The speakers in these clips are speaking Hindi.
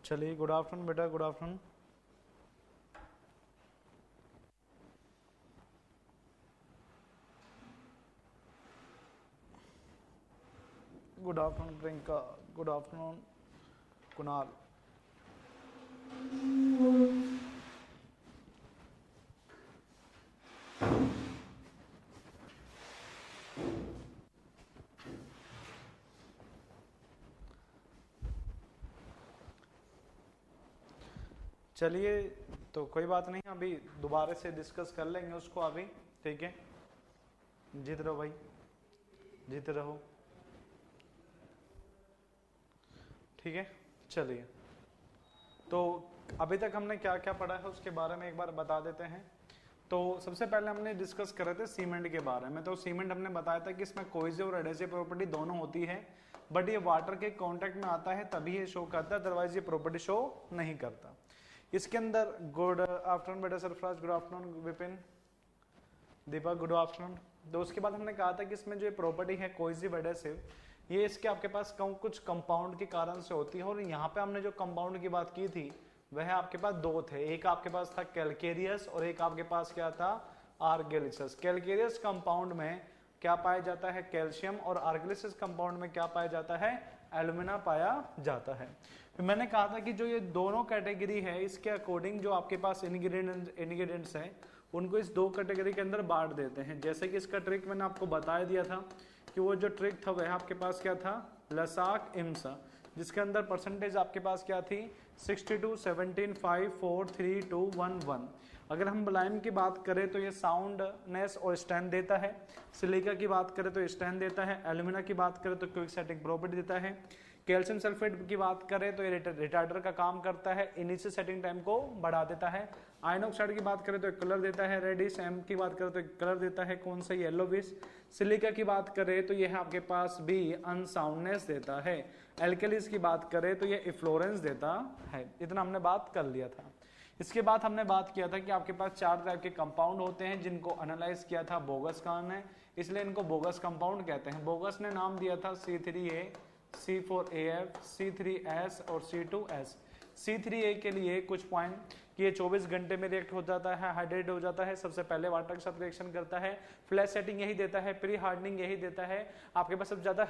चलिए, गुड आफ्टरनून बेटा, good afternoon. Good afternoon Priyanka, good afternoon Kunal. चलिए, तो कोई बात नहीं, अभी दोबारा से डिस्कस कर लेंगे उसको अभी, ठीक है। जीत रहो भाई, जीते रहो, ठीक है। चलिए, तो अभी तक हमने क्या क्या पढ़ा है उसके बारे में एक बार बता देते हैं। तो सबसे पहले हमने डिस्कस कर रहे थे सीमेंट के बारे में। तो सीमेंट हमने बताया था कि इसमें कोहेसिव और एडहेसिव प्रॉपर्टी दोनों होती है, बट ये वाटर के कांटेक्ट में आता है तभी ये शो करता है, अदरवाइज ये प्रॉपर्टी शो नहीं करता। इसके अंदर गुड आफ्टरनून बेटा सरफराज, गुड आफ्टरनून विपिन, दीपक गुड आफ्टरनून। तो उसके बाद हमने कहा था कि इसमें जो प्रॉपर्टी है कोहेसिव एडहेसिव, ये इसके आपके पास कुछ कंपाउंड के कारण से होती है। और यहाँ पे हमने जो कंपाउंड की बात की थी वह आपके पास दो थे, एक आपके पास था कैलकेरियस और एक आपके पास क्या था, आर्गेलिसिस। कैलकेरियस कंपाउंड में क्या पाया जाता है, कैल्शियम, और आर्गेलिसिस कंपाउंड में क्या पाया जाता है, एल्यूमिना पाया जाता है। फिर मैंने कहा था कि जो ये दोनों कैटेगरी है इसके अकॉर्डिंग जो आपके पास इंग्रेडिएंट्स हैं उनको इस दो कैटेगरी के अंदर बांट देते हैं। जैसे कि इसका ट्रिक मैंने आपको बता दिया था कि वो जो ट्रिक था वह आपके पास क्या था, लसाक इम्सा, जिसके अंदर परसेंटेज आपके पास क्या थी, 62, 17, 5, 4, 3, 2, 1, 1। अगर हम ब्लाइम की बात करें तो ये साउंडनेस और स्ट्रेंथ देता है, सिलिका की बात करें तो स्ट्रेंथ देता है, एल्यूमिना की बात करें तो क्विक सेटिंग प्रॉपर्टी देता है, कैल्शियम सल्फेट की बात करें तो ये रिटार्डर का काम करता है, इनिशियल सेटिंग टाइम को बढ़ा देता है, आयन ऑक्साइड की बात करें तो एक कलर देता है रेडिश, एम की बात करें तो एक कलर देता है कौन सा, येलोविश, सिलिका की बात करें तो यह आपके पास भी अनसाउंडनेस देता है, एल्केलिस की बात करें तो यह इफ्लोरेंस देता है। इतना हमने बात कर लिया था। इसके बाद हमने बात किया था कि आपके पास चार टाइप के कंपाउंड होते हैं जिनको एनालाइज किया था बोगस खान ने, इसलिए इनको बोगस कंपाउंड कहते हैं। बोगस ने नाम दिया था C3A, C4AF, C3S और C2S। C3A के लिए कुछ पॉइंट कि ये 24 घंटे में रिएक्ट हो जाता है, हाइड्रेट हो जाता है, सबसे पहले वाटर के साथ रिएक्शन करता है, फ्लैश सेटिंग यही देता है, प्री हार्डनिंग यही देता है, आपके पास सबसे ज्यादा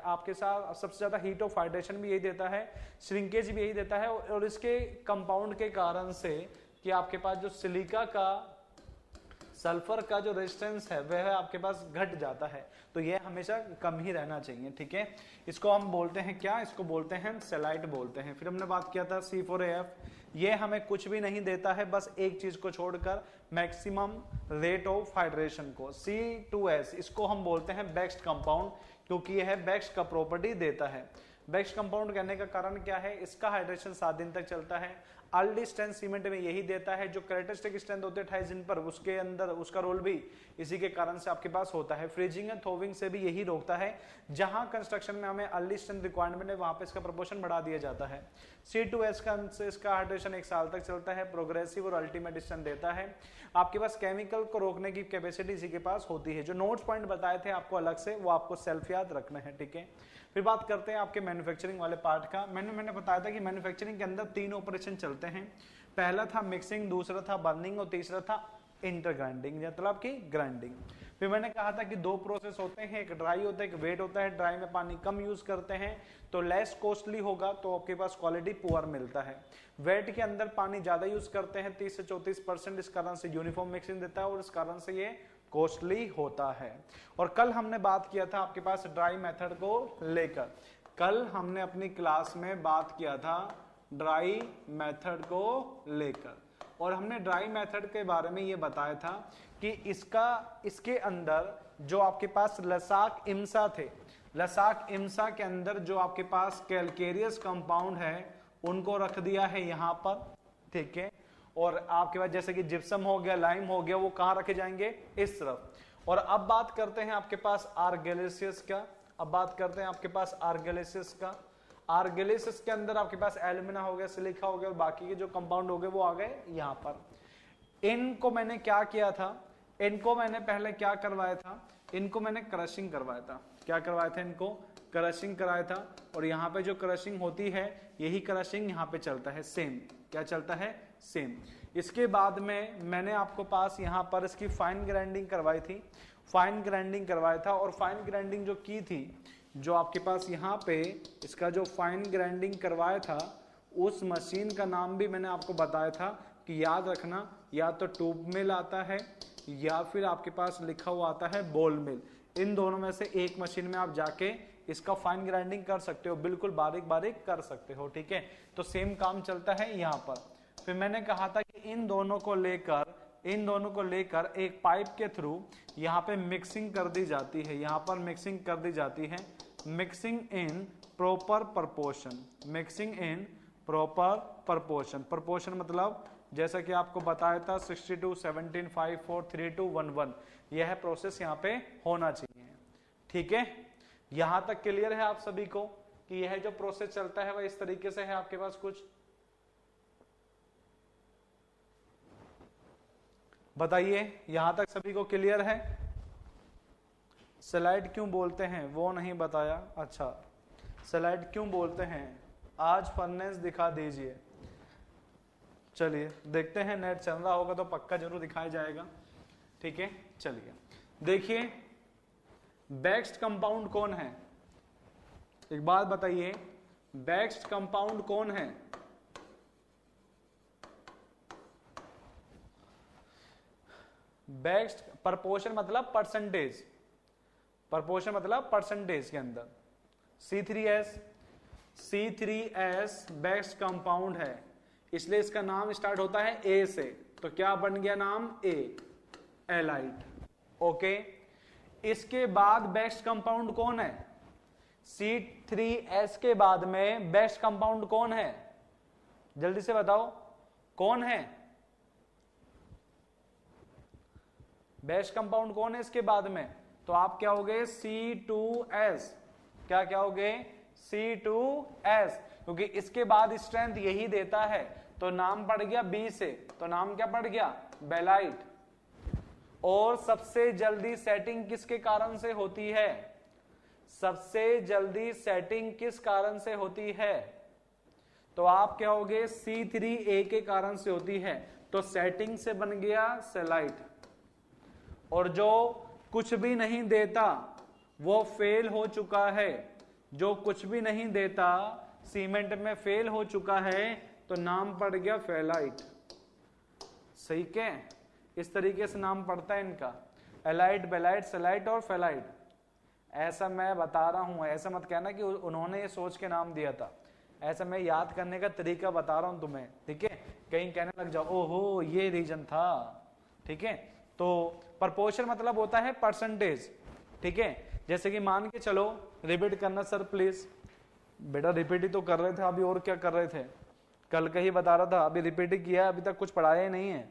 आपके साथ सबसे ज्यादा हीट ऑफ हाइड्रेशन भी यही देता है, श्रिंकेज भी यही देता है। और इसके कंपाउंड के कारण से कि आपके पास जो सिलिका का सल्फर का जो रेजिस्टेंस है वह आपके पास घट जाता है, तो यह हमेशा कम ही रहना चाहिए, ठीक है। इसको हम बोलते हैं क्या, इसको बोलते हैं सेलाइट बोलते हैं। फिर हमने बात किया था C4AF, ये हमें कुछ भी नहीं देता है बस एक चीज को छोड़कर, मैक्सिमम रेट ऑफ हाइड्रेशन को। C2S इसको हम बोलते हैं बेक्स्ट कंपाउंड, क्योंकि यह बेक्स्ट का प्रॉपर्टी देता है। बेक्स्ट कंपाउंड कहने का कारण क्या है, इसका हाइड्रेशन 7 दिन तक चलता है, आल्डी स्ट्रेंथ सीमेंट में यही देता है, जो कैरेक्टरिस्टिक स्ट्रेंथ होते हैं 28 दिन पर उसके अंदर उसका रोल भी इसी के कारण से आपके पास होता है। फ्रीजिंग एंड थोविंग से भी यही रोकता है, जहां कंस्ट्रक्शन में हमें आल्डी स्ट्रेंथ रिक्वायरमेंट है वहां पे इसका प्रोपोर्शन बढ़ा दिया जाता है। C2S का इसका हाइड्रेशन 1 साल तक चलता है, प्रोग्रेसिव और अल्टीमेट स्ट्रेंथ देता है। आपके पास केमिकल को रोकने की कैपेसिटी इसी के पास होती है। जो नोट्स पॉइंट बताए थे आपको अलग से, वो आपको सेल्फ याद रखना है, ठीक है। फिर बात करते हैं आपके मैन्युफैक्चरिंग वाले पार्ट का। मैंने बताया था कि मैन्युफैक्चरिंग के अंदर 3 ऑपरेशन चलते हैं। पहला था मिक्सिंग, दूसरा था बर्निंग और तीसरा था इंटरग्राइंडिंग, मतलब की ग्राइंडिंग। फिर मैंने कहा था कि 2 प्रोसेस होते हैं, एक ड्राई होता है, एक वेट होता है। ड्राई में पानी कम यूज करते हैं तो लेस कॉस्टली होगा, तो आपके पास क्वालिटी पुअर मिलता है। वेट के अंदर पानी ज्यादा यूज करते हैं 30 से 34%, इस कारण से यूनिफॉर्म मिक्सिंग देता है और इस कारण से ये कॉस्टली होता है। और कल हमने बात किया था आपके पास ड्राई मेथड को लेकर, कल हमने अपनी क्लास में बात किया था ड्राई मेथड को लेकर, और हमने ड्राई मेथड के बारे में ये बताया था कि इसके अंदर जो आपके पास लसाक इम्सा थे, लसाक इम्सा के अंदर जो आपके पास कैलकेरियस कंपाउंड है उनको रख दिया है यहां पर, ठीक है। और आपके पास जैसे कि जिप्सम हो गया, लाइम हो गया, वो कहां रखे जाएंगे, इस तरफ। और अब बात करते हैं आपके पास आर्गेलिसिस का। अब बात करते हैं आपके पास आर्गेलिसिस का। आर्गेलिसिस के अंदर आपके पास एल्यूमिना हो गया, सिलिका हो गया और बाकी के जो कंपाउंड हो गए वो आ गए यहां पर। इनको मैंने क्या किया था, इनको मैंने पहले क्या करवाया था, इनको मैंने क्रशिंग करवाया था। क्या करवाया था, इनको क्रशिंग कराया था, और यहाँ पे जो क्रशिंग होती है यही क्रशिंग यहाँ पे चलता है सेम। क्या चलता है? सेम। इसके बाद में मैंने आपको पास यहाँ पर इसकी फाइन ग्राइंडिंग करवाई थी, फाइन ग्राइंडिंग करवाया था, और फाइन ग्राइंडिंग जो की थी, जो आपके पास यहाँ पे इसका जो फाइन ग्राइंडिंग करवाया था, उस मशीन का नाम भी मैंने आपको बताया था कि याद रखना, या तो ट्यूब मिल आता है या फिर आपके पास लिखा हुआ आता है बॉल मिल। इन दोनों में से एक मशीन में आप जाके इसका फाइन ग्राइंडिंग कर सकते हो, बिल्कुल बारीक बारीक कर सकते हो, ठीक है। तो सेम काम चलता है यहाँ पर। फिर मैंने कहा था कि इन दोनों को लेकर एक पाइप के थ्रू यहाँ पे मिक्सिंग कर दी जाती है, यहाँ पर मिक्सिंग कर दी जाती है। Mixing in proper proportion, mixing in proper proportion. Proportion मतलब जैसा कि आपको बताया था 62, 17, 5, 4, 3, 2, 1, 1, यह प्रोसेस यहाँ पे होना चाहिए, ठीक है। यहां तक क्लियर है आप सभी को कि यह जो प्रोसेस चलता है वह इस तरीके से है। आपके पास कुछ बताइए, यहां तक सभी को क्लियर है? स्लाइड क्यों बोलते हैं वो नहीं बताया। अच्छा, स्लाइड क्यों बोलते हैं? आज फर्नेस दिखा दीजिए। चलिए देखते हैं, नेट चल रहा होगा तो पक्का जरूर दिखाया जाएगा, ठीक है। चलिए देखिए, बेक्स्ड कंपाउंड कौन है? एक बात बताइए, बेक्स्ड कंपाउंड कौन है? बेक्स्ड प्रपोर्शन मतलब परसेंटेज, प्रपोर्शन मतलब परसेंटेज के अंदर। C3S बेक्स्ड कंपाउंड है, इसलिए इसका नाम स्टार्ट होता है ए से, तो क्या बन गया नाम? ए, एलाइट, ओके। इसके बाद बेक्स्ड कंपाउंड कौन है? C3S के बाद में बेक्स्ड कंपाउंड कौन है? जल्दी से बताओ कौन है? बेक्स्ड कंपाउंड कौन है इसके बाद में? तो आप क्या होगे? C2S। क्या होगे? C2S, क्योंकि इसके बाद स्ट्रेंथ यही देता है, तो नाम पड़ गया बी से, तो नाम क्या पड़ गया? बेलाइट। और सबसे जल्दी सेटिंग किसके कारण से होती है? सबसे जल्दी सेटिंग किस कारण से होती है? तो आप क्या होगे? C3A के कारण से होती है, तो सेटिंग से बन गया सेलाइट। और जो कुछ भी नहीं देता वो फेल हो चुका है, जो कुछ भी नहीं देता सीमेंट में फेल हो चुका है, तो नाम पड़ गया फेलाइट। सही क्या? इस तरीके से नाम पड़ता है इनका, एलाइट, बेलाइट, सेलाइट और फेलाइट। ऐसा मैं बता रहा हूं, ऐसा मत कहना कि उन्होंने ये सोच के नाम दिया था, ऐसा मैं याद करने का तरीका बता रहा हूं तुम्हें, ठीक है। कहीं कहने लग जाओ ओहो ये रीजन था, ठीक है। तो प्रपोर्शन मतलब होता है परसेंटेज, ठीक है। जैसे कि मान के चलो, रिपीट करना सर प्लीज। बेटा रिपीट ही तो कर रहे थे अभी, और क्या कर रहे थे? कल का ही बता रहा था, अभी रिपीट ही किया, अभी तक कुछ पढ़ाया ही नहीं है,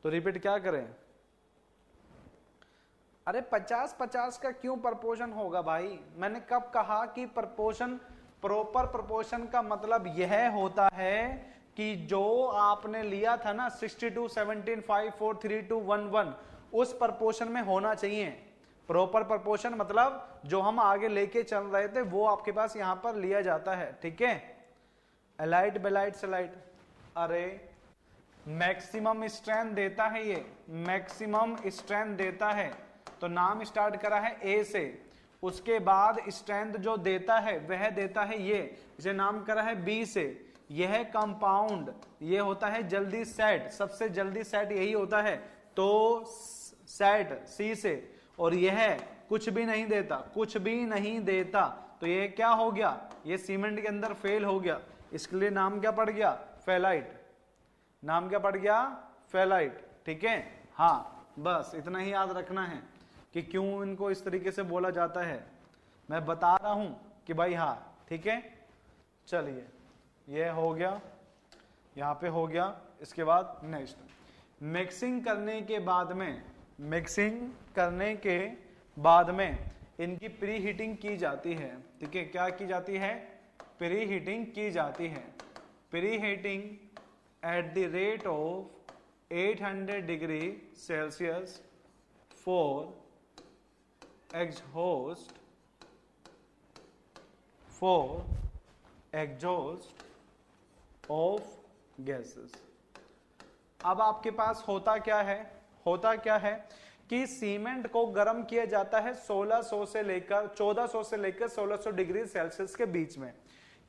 तो रिपीट क्या करें? अरे 50-50 का क्यों प्रपोर्शन होगा भाई? मैंने कब कहा कि प्रपोर्शन, प्रॉपर प्रपोर्शन का मतलब यह होता है कि जो आपने लिया था ना 62, 17, 5, 4, 3, 2, 1, 1, उस प्रपोर्शन में होना चाहिए। प्रॉपर प्रपोर्शन मतलब जो हम आगे लेके चल रहे थे वो आपके पास यहां पर लिया जाता है, ठीक है। एलाइट, बेलाइट, सेलाइट, अरे मैक्सिमम स्ट्रेंथ देता है ये, मैक्सिमम स्ट्रेंथ देता है, तो नाम स्टार्ट करा है ए से। उसके बाद स्ट्रेंथ जो देता है वह देता है ये, इसे नाम करा है बी से। यह कंपाउंड ये होता है जल्दी सेट, सबसे जल्दी सेट यही होता है, तो सेट सी से। और यह कुछ भी नहीं देता, कुछ भी नहीं देता, तो ये क्या हो गया? ये सीमेंट के अंदर फेल हो गया, इसके लिए नाम क्या पड़ गया? फेलाइट। नाम क्या पड़ गया? फेलाइट, ठीक है। हाँ, बस इतना ही याद रखना है कि क्यों इनको इस तरीके से बोला जाता है, मैं बता रहा हूं कि भाई हाँ, ठीक है। चलिए ये हो गया, यहां पे हो गया। इसके बाद नेक्स्ट, मिक्सिंग करने के बाद में, मिक्सिंग करने के बाद में इनकी प्री हीटिंग की जाती है, ठीक है। क्या की जाती है? प्री हीटिंग की जाती है। Pre heating at the rate of 800 degree Celsius for exhaust for exhaust of gases. अब आपके पास होता क्या है कि सीमेंट को गर्म किया जाता है 1400 से लेकर 1600 डिग्री सेल्सियस के बीच में।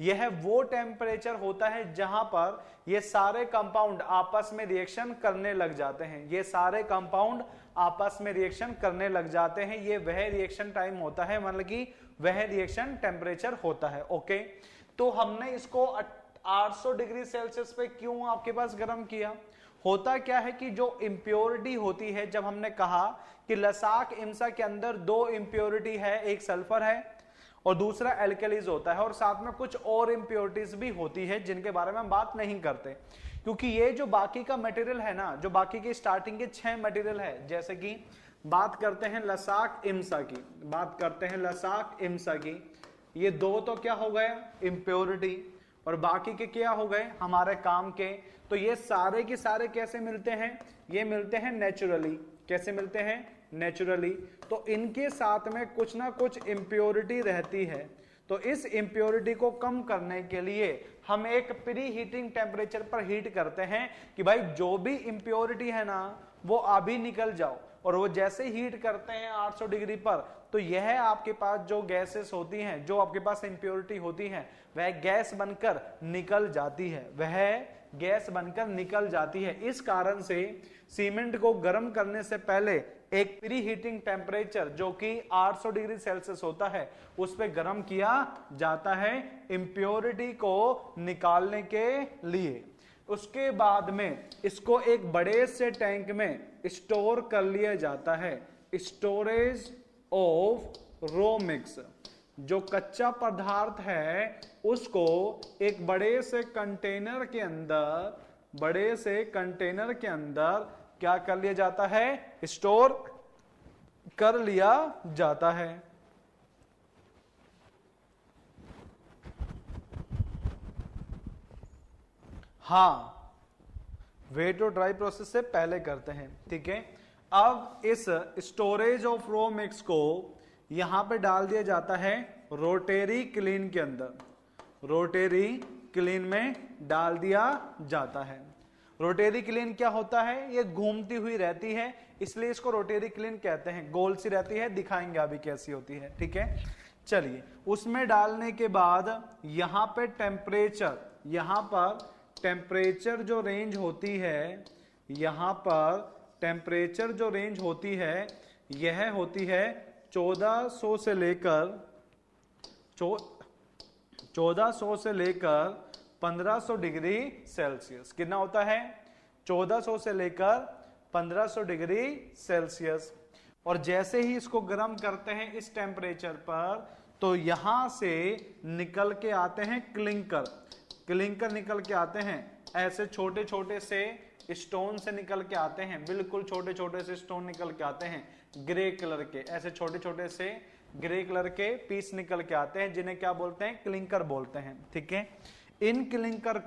यह वो टेम्परेचर होता है जहां पर ये सारे कंपाउंड आपस में रिएक्शन करने लग जाते हैं। ये सारे कंपाउंड आपस में रिएक्शन करने लग जाते हैं। ये वह रिएक्शन टाइम होता है, मतलब कि वह रिएक्शन टेम्परेचर होता है। ओके, तो हमने इसको 800 डिग्री सेल्सियस पे क्यों आपके पास गर्म किया? होता क्या है कि जो इंप्योरिटी होती है, जब हमने कहा कि लसाक इम्सा के अंदर दो इंप्योरिटी है, एक सल्फर है और दूसरा एल्कलीज होता है, और साथ में कुछ और इंप्योरिटीज भी होती है जिनके बारे में हम बात नहीं करते, क्योंकि ये जो बाकी का मटेरियल है ना, जो बाकी के स्टार्टिंग के 6 मटेरियल है, जैसे कि बात करते हैं लसाक इम्सा की, ये दो तो क्या हो गए इम्प्योरिटी, और बाकी के क्या हो गए हमारे काम के। तो ये सारे के सारे कैसे मिलते हैं? ये मिलते हैं नेचुरली। कैसे मिलते हैं? नेचुरली। तो इनके साथ में कुछ ना कुछ इम्प्योरिटी रहती है। तो इस इम्प्योरिटी को कम करने के लिए हम एक प्री हीटिंग टेम्परेचर पर हीट करते हैं कि भाई जो भी इम्प्योरिटी है ना वो अभी निकल जाओ, और वो जैसे हीट करते हैं 800 डिग्री पर, तो यह आपके पास जो गैसेस होती हैं, जो आपके पास इम्प्योरिटी होती हैं, वह गैस बनकर निकल जाती है। इस कारण से सीमेंट को गर्म करने से पहले एक प्री हीटिंग टेम्परेचर जो कि 800 डिग्री सेल्सियस होता है उस पे गर्म किया जाता है इम्प्योरिटी को निकालने के लिए। उसके बाद में इसको एक बड़े से टैंक में स्टोर कर लिया जाता है। स्टोरेज ऑफ रॉ मिक्स, जो कच्चा पदार्थ है उसको एक बड़े से कंटेनर के अंदर क्या कर लिया जाता है? स्टोर कर लिया जाता है। हाँ, वेट टू ड्राई प्रोसेस से पहले करते हैं, ठीक है। अब इस स्टोरेज ऑफ रॉ मिक्स को यहां पे डाल दिया जाता है रोटेरी क्लीन के अंदर। रोटेरी क्लीन में डाल दिया जाता है। रोटेरी क्लीन क्या होता है? ये घूमती हुई रहती है, इसलिए इसको रोटेरी क्लीन कहते हैं। गोल सी रहती है, दिखाएंगे अभी कैसी होती है, ठीक है। चलिए, उसमें डालने के बाद यहां पे टेम्परेचर जो रेंज होती है, यहां पर टेम्परेचर जो रेंज होती है यह होती है 1400 से लेकर 1500 डिग्री सेल्सियस। कितना होता है? 1400 से लेकर 1500 डिग्री सेल्सियस। और जैसे ही इसको गर्म करते हैं इस टेम्परेचर पर, तो यहां से निकल के आते हैं क्लिंकर निकल के आते हैं। ऐसे छोटे छोटे से स्टोन से निकल के आते हैं, बिल्कुल छोटे छोटे से स्टोन निकल के आते हैं ग्रे कलर के। ऐसे छोटे छोटे से ग्रे कलर के पीस निकल के आते हैं, जिन्हें क्या बोलते हैं? क्लिंकर बोलते हैं, ठीक है। इन क्लिंकर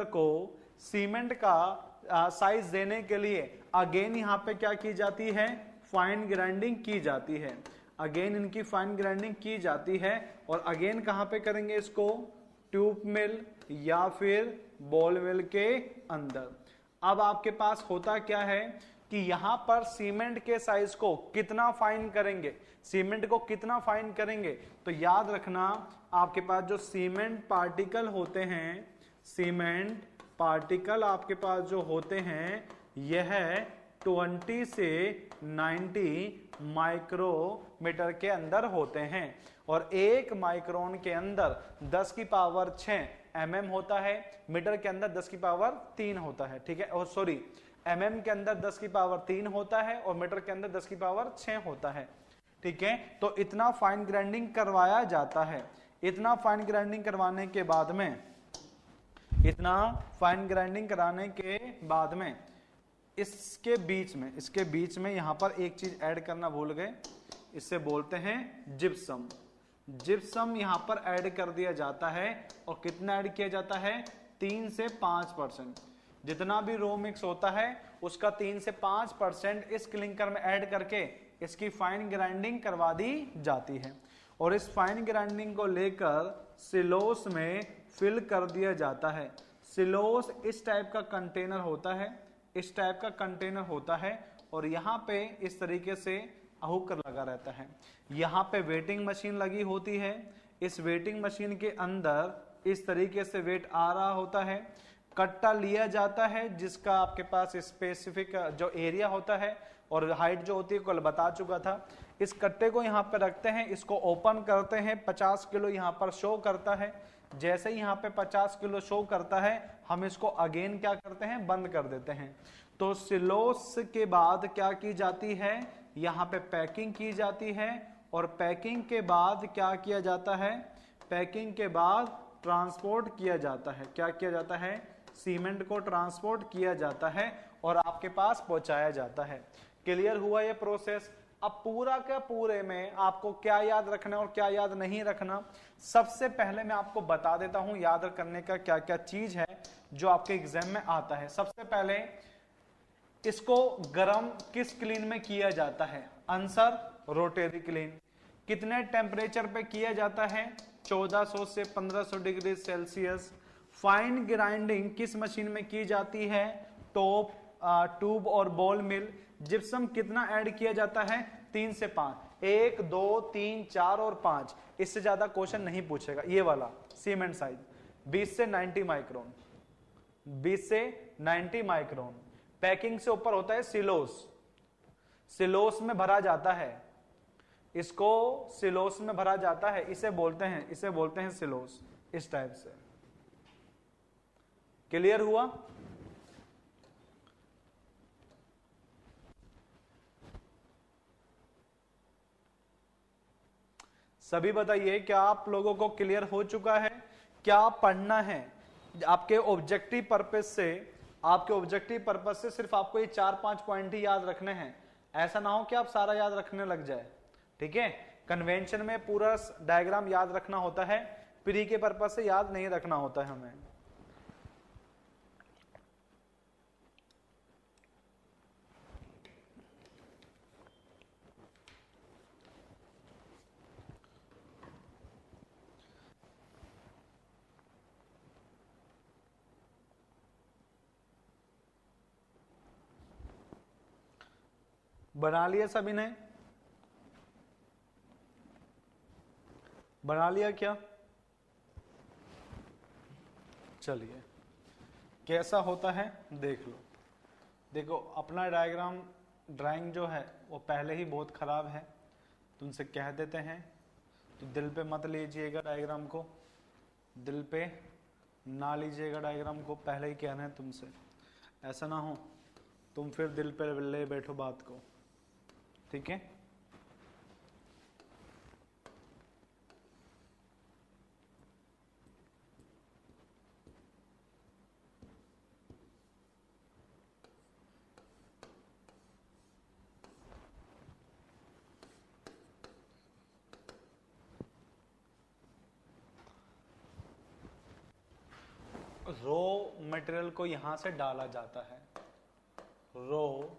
को सीमेंट का साइज देने के लिए अगेन यहां पे क्या की जाती है? फाइन ग्राइंडिंग की जाती है। अगेन इनकी फाइन ग्राइंडिंग की जाती है। और अगेन कहां पे करेंगे इसको? ट्यूब मिल या फिर बॉल मिल के अंदर। अब आपके पास होता क्या है कि यहां पर सीमेंट के साइज को कितना फाइन करेंगे? तो याद रखना, आपके पास जो सीमेंट पार्टिकल होते हैं, सीमेंट पार्टिकल आपके पास जो होते हैं, यह 20 से 90 माइक्रोमीटर के अंदर होते हैं। और एक माइक्रोन के अंदर 10 की पावर 6 mm होता है, मीटर के अंदर 10 की पावर 3 होता है, ठीक है। और सॉरी, mm के अंदर 10 की पावर 3 होता है और मीटर के अंदर 10 की पावर 6 होता है, ठीक है। तो इतना फाइन ग्राइंडिंग करवाया जाता है। इतना फाइन ग्राइंडिंग कराने के बाद में इसके बीच में यहां पर एक चीज ऐड करना भूल गए, इससे बोलते हैं जिप्सम यहां पर ऐड कर दिया जाता है। और कितना ऐड किया जाता है? 3 से 5%। जितना भी रो मिक्स होता है उसका 3 से 5% इस क्लिंकर में ऐड करके इसकी फाइन ग्राइंडिंग करवा दी जाती है। और इस फाइन ग्राइंडिंग को लेकर सिलोस में फिल कर दिया जाता है। सिलोस इस टाइप का कंटेनर होता है, इस टाइप का कंटेनर होता है और यहाँ पे इस तरीके से हुक लगा रहता है। यहाँ पे वेटिंग मशीन लगी होती है, इस वेटिंग मशीन के अंदर इस तरीके से वेट आ रहा होता है। कट्टा लिया जाता है जिसका आपके पास स्पेसिफिक जो एरिया होता है और हाइट जो होती है कल बता चुका था। इस कट्टे को यहाँ पे रखते हैं, इसको ओपन करते हैं, 50 किलो यहाँ पर शो करता है। जैसे ही यहाँ पे 50 किलो शो करता है हम इसको अगेन क्या करते हैं, बंद कर देते हैं। तो सिलोस के बाद क्या की जाती है, यहाँ पे पैकिंग की जाती है और पैकिंग के बाद क्या किया जाता है, पैकिंग के बाद ट्रांसपोर्ट किया जाता है। क्या किया जाता है, सीमेंट को ट्रांसपोर्ट किया जाता है और आपके पास पहुंचाया जाता है। क्लियर हुआ ये प्रोसेस। अब पूरा का पूरे में आपको क्या याद रखना और क्या याद नहीं रखना, सबसे पहले मैं आपको बता देता हूं याद करने का क्या क्या चीज है जो आपके एग्जाम में आता है। सबसे पहले इसको गर्म किस क्लीन में किया जाता है, आंसर रोटरी क्लीन। कितने टेम्परेचर पे किया जाता है, 1400 से 1500 डिग्री सेल्सियस। फाइन ग्राइंडिंग किस मशीन में की जाती है, टॉप ट्यूब और बॉल मिल। जिप्सम कितना ऐड किया जाता है, 3 से 5, 1 2 3 4 और 5, इससे ज्यादा क्वेश्चन नहीं पूछेगा। ये वाला सीमेंट साइज 20 से 90 माइक्रोन, 20 से 90 माइक्रोन। पैकिंग से ऊपर होता है सिलोस, सिलोस में भरा जाता है, इसको सिलोस में भरा जाता है, इसे बोलते हैं सिलोस। इस टाइप से क्लियर हुआ। सभी बताइए क्या आप लोगों को क्लियर हो चुका है, क्या पढ़ना है। आपके ऑब्जेक्टिव पर्पस से सिर्फ आपको ये 4-5 पॉइंट ही याद रखने हैं, ऐसा ना हो कि आप सारा याद रखने लग जाए। ठीक है, कन्वेंशन में पूरा डायग्राम याद रखना होता है, प्री के पर्पस से याद नहीं रखना होता है हमें। बना लिया सभी ने, बना लिया क्या। चलिए कैसा होता है देख लो। देखो अपना डायग्राम ड्राइंग जो है वो पहले ही बहुत खराब है, तुमसे कह देते हैं, तो दिल पे मत लीजिएगा डायग्राम को, दिल पे ना लीजिएगा डायग्राम को, पहले ही कहना है तुमसे, ऐसा ना हो तुम फिर दिल पे ले बैठो बात को। ठीक है, रो मटेरियल को यहां से डाला जाता है, रो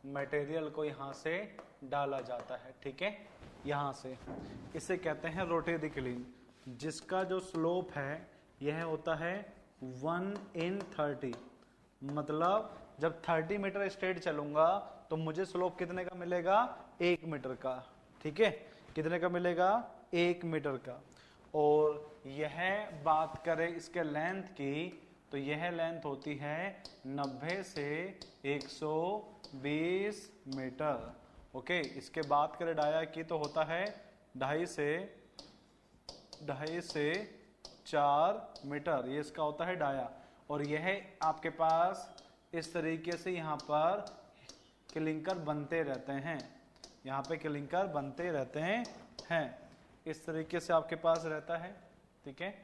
मटेरियल को यहां से डाला जाता है। ठीक है, यहां से, इसे कहते हैं रोटरी क्लीन, जिसका जो स्लोप है यह होता है 1/30। मतलब जब 30 मीटर स्ट्रेट चलूंगा तो मुझे स्लोप कितने का मिलेगा, 1 मीटर का। ठीक है, कितने का मिलेगा, 1 मीटर का। और यह बात करें इसके लेंथ की, तो यह लेंथ होती है 90 से 120 मीटर। ओके, इसके बात करें डाया की तो होता है 2.5 से 4 मीटर, ये इसका होता है डाया। और यह आपके पास इस तरीके से यहाँ पर क्लिंकर बनते रहते हैं, यहाँ पे क्लिंकर बनते रहते हैं, इस तरीके से आपके पास रहता है। ठीक है,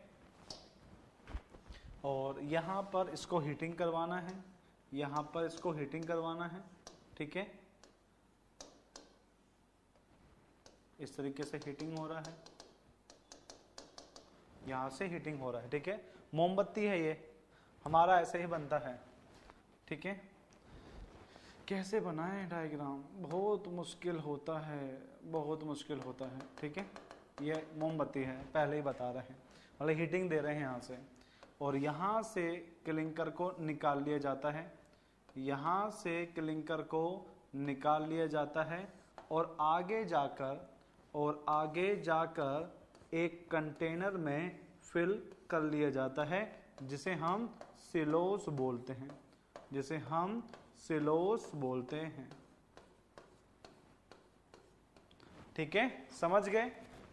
और यहाँ पर इसको हीटिंग करवाना है, यहाँ पर इसको हीटिंग करवाना है। ठीक है, इस तरीके से हीटिंग हो रहा है, यहाँ से हीटिंग हो रहा है। ठीक है, मोमबत्ती है ये, हमारा ऐसे ही बनता है। ठीक है, कैसे बनाएं डायग्राम, बहुत मुश्किल होता है, बहुत मुश्किल होता है। ठीक है, ये मोमबत्ती है, पहले ही बता रहे हैं, मतलब हीटिंग दे रहे हैं यहाँ से, और यहाँ से क्लिंकर को निकाल लिया जाता है, यहाँ से क्लिंकर को निकाल लिया जाता है, और आगे जाकर एक कंटेनर में फिल कर लिया जाता है, जिसे हम सिलोस बोलते हैं, जिसे हम सिलोस बोलते हैं। ठीक है, समझ गए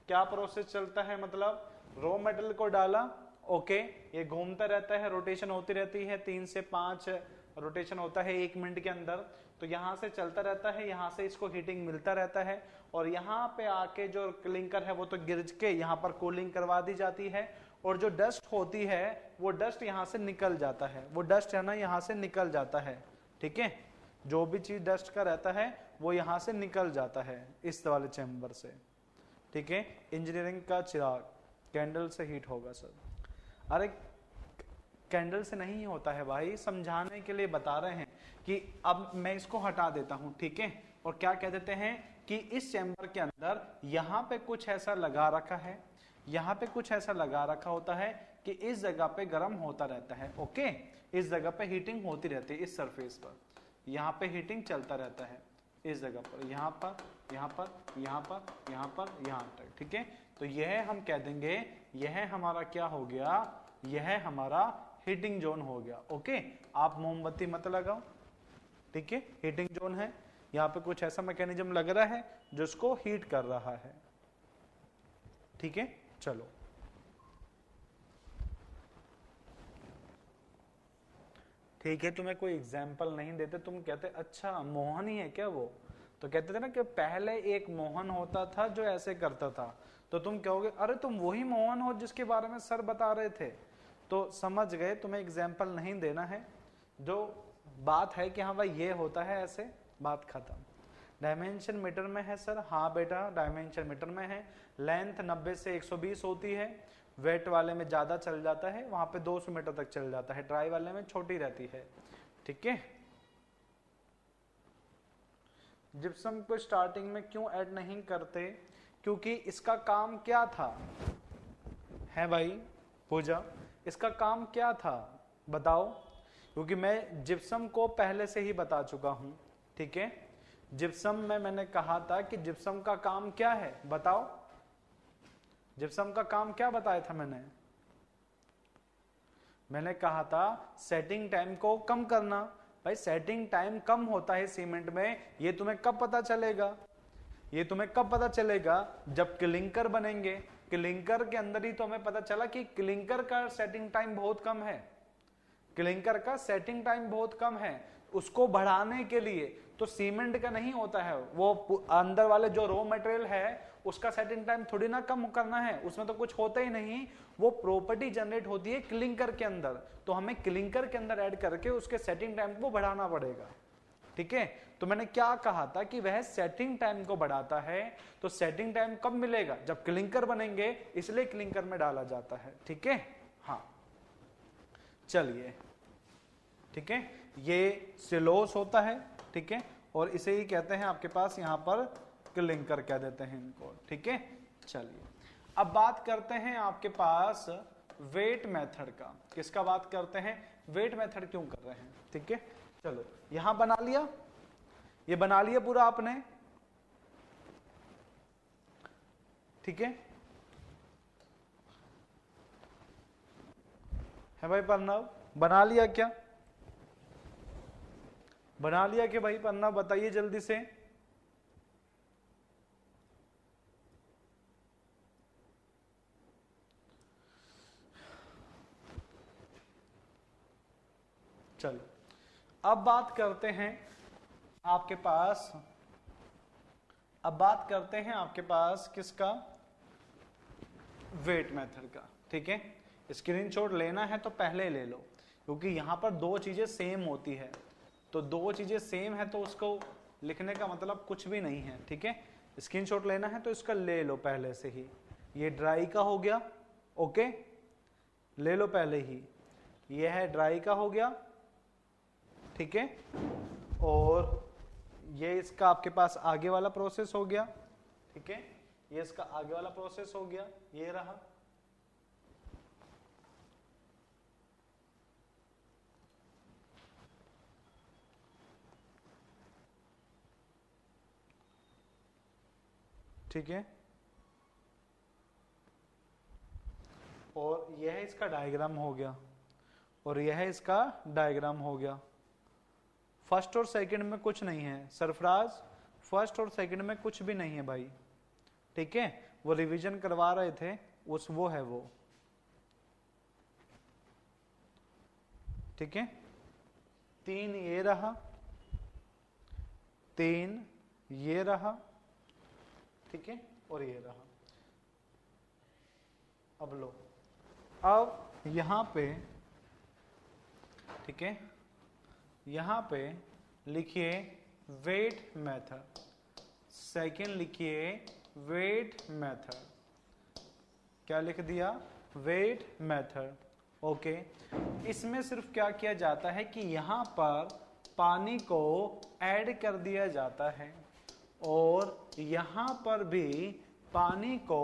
क्या प्रोसेस चलता है? मतलब रॉ मेटेरियल को डाला, ओके, ये घूमता रहता है, रोटेशन होती रहती है, 3 से 5 रोटेशन होता है 1 मिनट के अंदर, तो यहाँ से चलता रहता है, यहाँ से इसको हीटिंग मिलता रहता है, और यहाँ पे आके जो क्लिंकर है वो तो गिर के यहाँ पर कूलिंग करवा दी जाती है, और जो डस्ट होती है वो डस्ट यहाँ से निकल जाता है, वो डस्ट है ना यहाँ से निकल जाता है। ठीक है, जो भी चीज डस्ट का रहता है वो यहाँ से निकल जाता है इस वाले चैम्बर से। ठीक है, इंजीनियरिंग का चिराग कैंडल से हीट होगा सर। अरे कैंडल से नहीं होता है भाई, समझाने के लिए बता रहे हैं कि अब मैं इसको हटा देता हूं। ठीक है, और क्या कह देते हैं कि इस चैम्बर के अंदर यहाँ पे कुछ ऐसा लगा रखा है, यहाँ पे कुछ ऐसा लगा रखा होता है कि इस जगह पे गर्म होता रहता है। ओके, इस जगह पे हीटिंग होती रहती है, इस सरफेस पर यहाँ पे हीटिंग चलता रहता है, इस जगह पर, यहाँ पर, यहाँ पर, यहाँ पर, यहाँ पर, यहाँ तक। ठीक है, तो यह हम कह देंगे यह हमारा क्या हो गया, यह हमारा हीटिंग जोन हो गया। ओके, आप मोमबत्ती मत लगाओ। ठीक है, हीटिंग जोन है, यहाँ पे कुछ ऐसा मैकेनिज्म लग रहा है जो इसको हीट कर रहा है। ठीक है, चलो ठीक है, तुम्हें कोई एग्जाम्पल नहीं देते, तुम कहते अच्छा मोहन ही है क्या वो, तो कहते थे ना कि पहले एक मोहन होता था जो ऐसे करता था, तो तुम कहोगे अरे तुम वही मोहन हो जिसके बारे में सर बता रहे थे। तो समझ गए, तुम्हें एग्जाम्पल नहीं देना है, जो बात है कि हाँ भाई ये होता है ऐसे, बात खत्म। डायमेंशन मीटर में है सर, हाँ बेटा डायमेंशन मीटर में है। लेंथ 90 से 120 होती है, वेट वाले में ज्यादा चल जाता है, वहां पे 200 मीटर तक चल जाता है, ड्राई वाले में छोटी रहती है। ठीक है, जिप्सम को स्टार्टिंग में क्यों ऐड नहीं करते, क्योंकि इसका काम क्या था है भाई पूजा, इसका काम क्या था बताओ, क्योंकि मैं जिप्सम को पहले से ही बता चुका हूं। ठीक है, जिप्सम में मैंने कहा था कि जिप्सम का काम क्या है बताओ, जिप्सम का काम क्या बताया था मैंने कहा था सेटिंग टाइम को कम करना। भाई सेटिंग टाइम कम होता है सीमेंट में, ये तुम्हें कब पता चलेगा, ये तुम्हें कब पता चलेगा, जब क्लिंकर बनेंगे। क्लिंकर के अंदर ही तो हमें पता चला कि क्लिंकर का सेटिंग टाइम बहुत कम है, क्लिंकर का सेटिंग टाइम बहुत कम है। उसको बढ़ाने के लिए तो सीमेंट का नहीं होता है, वो अंदर वाले जो रॉ मटेरियल है उसका सेटिंग टाइम थोड़ी ना कम करना है, उसमें तो कुछ होता ही नहीं, वो प्रॉपर्टी जनरेट होती है क्लिंकर के अंदर, तो हमें क्लिंकर के अंदर ऐड करके उसके सेटिंग टाइम को बढ़ाना पड़ेगा। ठीक है, तो मैंने क्या कहा था कि वह सेटिंग टाइम को बढ़ाता है, तो सेटिंग टाइम कब मिलेगा, जब क्लिंकर बनेंगे, इसलिए क्लिंकर में डाला जाता है। ठीक है, हाँ चलिए, ठीक है, ये सिलोस होता है। ठीक है, और इसे ही कहते हैं आपके पास यहाँ पर क्लिंकर कह देते हैं इनको। ठीक है, चलिए अब बात करते हैं आपके पास वेट मेथड का। किसका बात करते हैं, वेट मेथड क्यों कर रहे हैं। ठीक है, चलो यहां बना लिया, ये बना लिया पूरा आपने। ठीक है भाई प्रणव, बना लिया क्या, बना लिया कि भाई प्रणव, बताइए जल्दी से। चलो अब बात करते हैं आपके पास, अब बात करते हैं आपके पास किसका, वेट मेथड का। ठीक है, स्क्रीनशॉट लेना है तो पहले ले लो, क्योंकि यहां पर दो चीजें सेम होती है, तो दो चीजें सेम है तो उसको लिखने का मतलब कुछ भी नहीं है। ठीक है, स्क्रीनशॉट लेना है तो इसका ले लो पहले से ही। ये ड्राई का हो गया, ओके ले लो पहले ही, ये है ड्राई का हो गया। ठीक है, और ये इसका आपके पास आगे वाला प्रोसेस हो गया। ठीक है, ये इसका आगे वाला प्रोसेस हो गया, ये रहा। ठीक है, और यह इसका डायग्राम हो गया, और यह इसका डायग्राम हो गया। फर्स्ट और सेकंड में कुछ नहीं है सरफराज, फर्स्ट और सेकंड में कुछ भी नहीं है भाई। ठीक है, वो रिवीजन करवा रहे थे, वो है वो। ठीक है, 3 ये रहा, 3 ये रहा, ठीक है, और ये रहा। अब लो, अब यहां पे, ठीक है, यहां पे लिखिए वेट मेथड, सेकेंड लिखिए वेट मेथड। क्या लिख दिया? Wait method. ओके, इसमें सिर्फ क्या किया जाता है कि यहां पर पानी को ऐड कर दिया जाता है, और यहां पर भी पानी को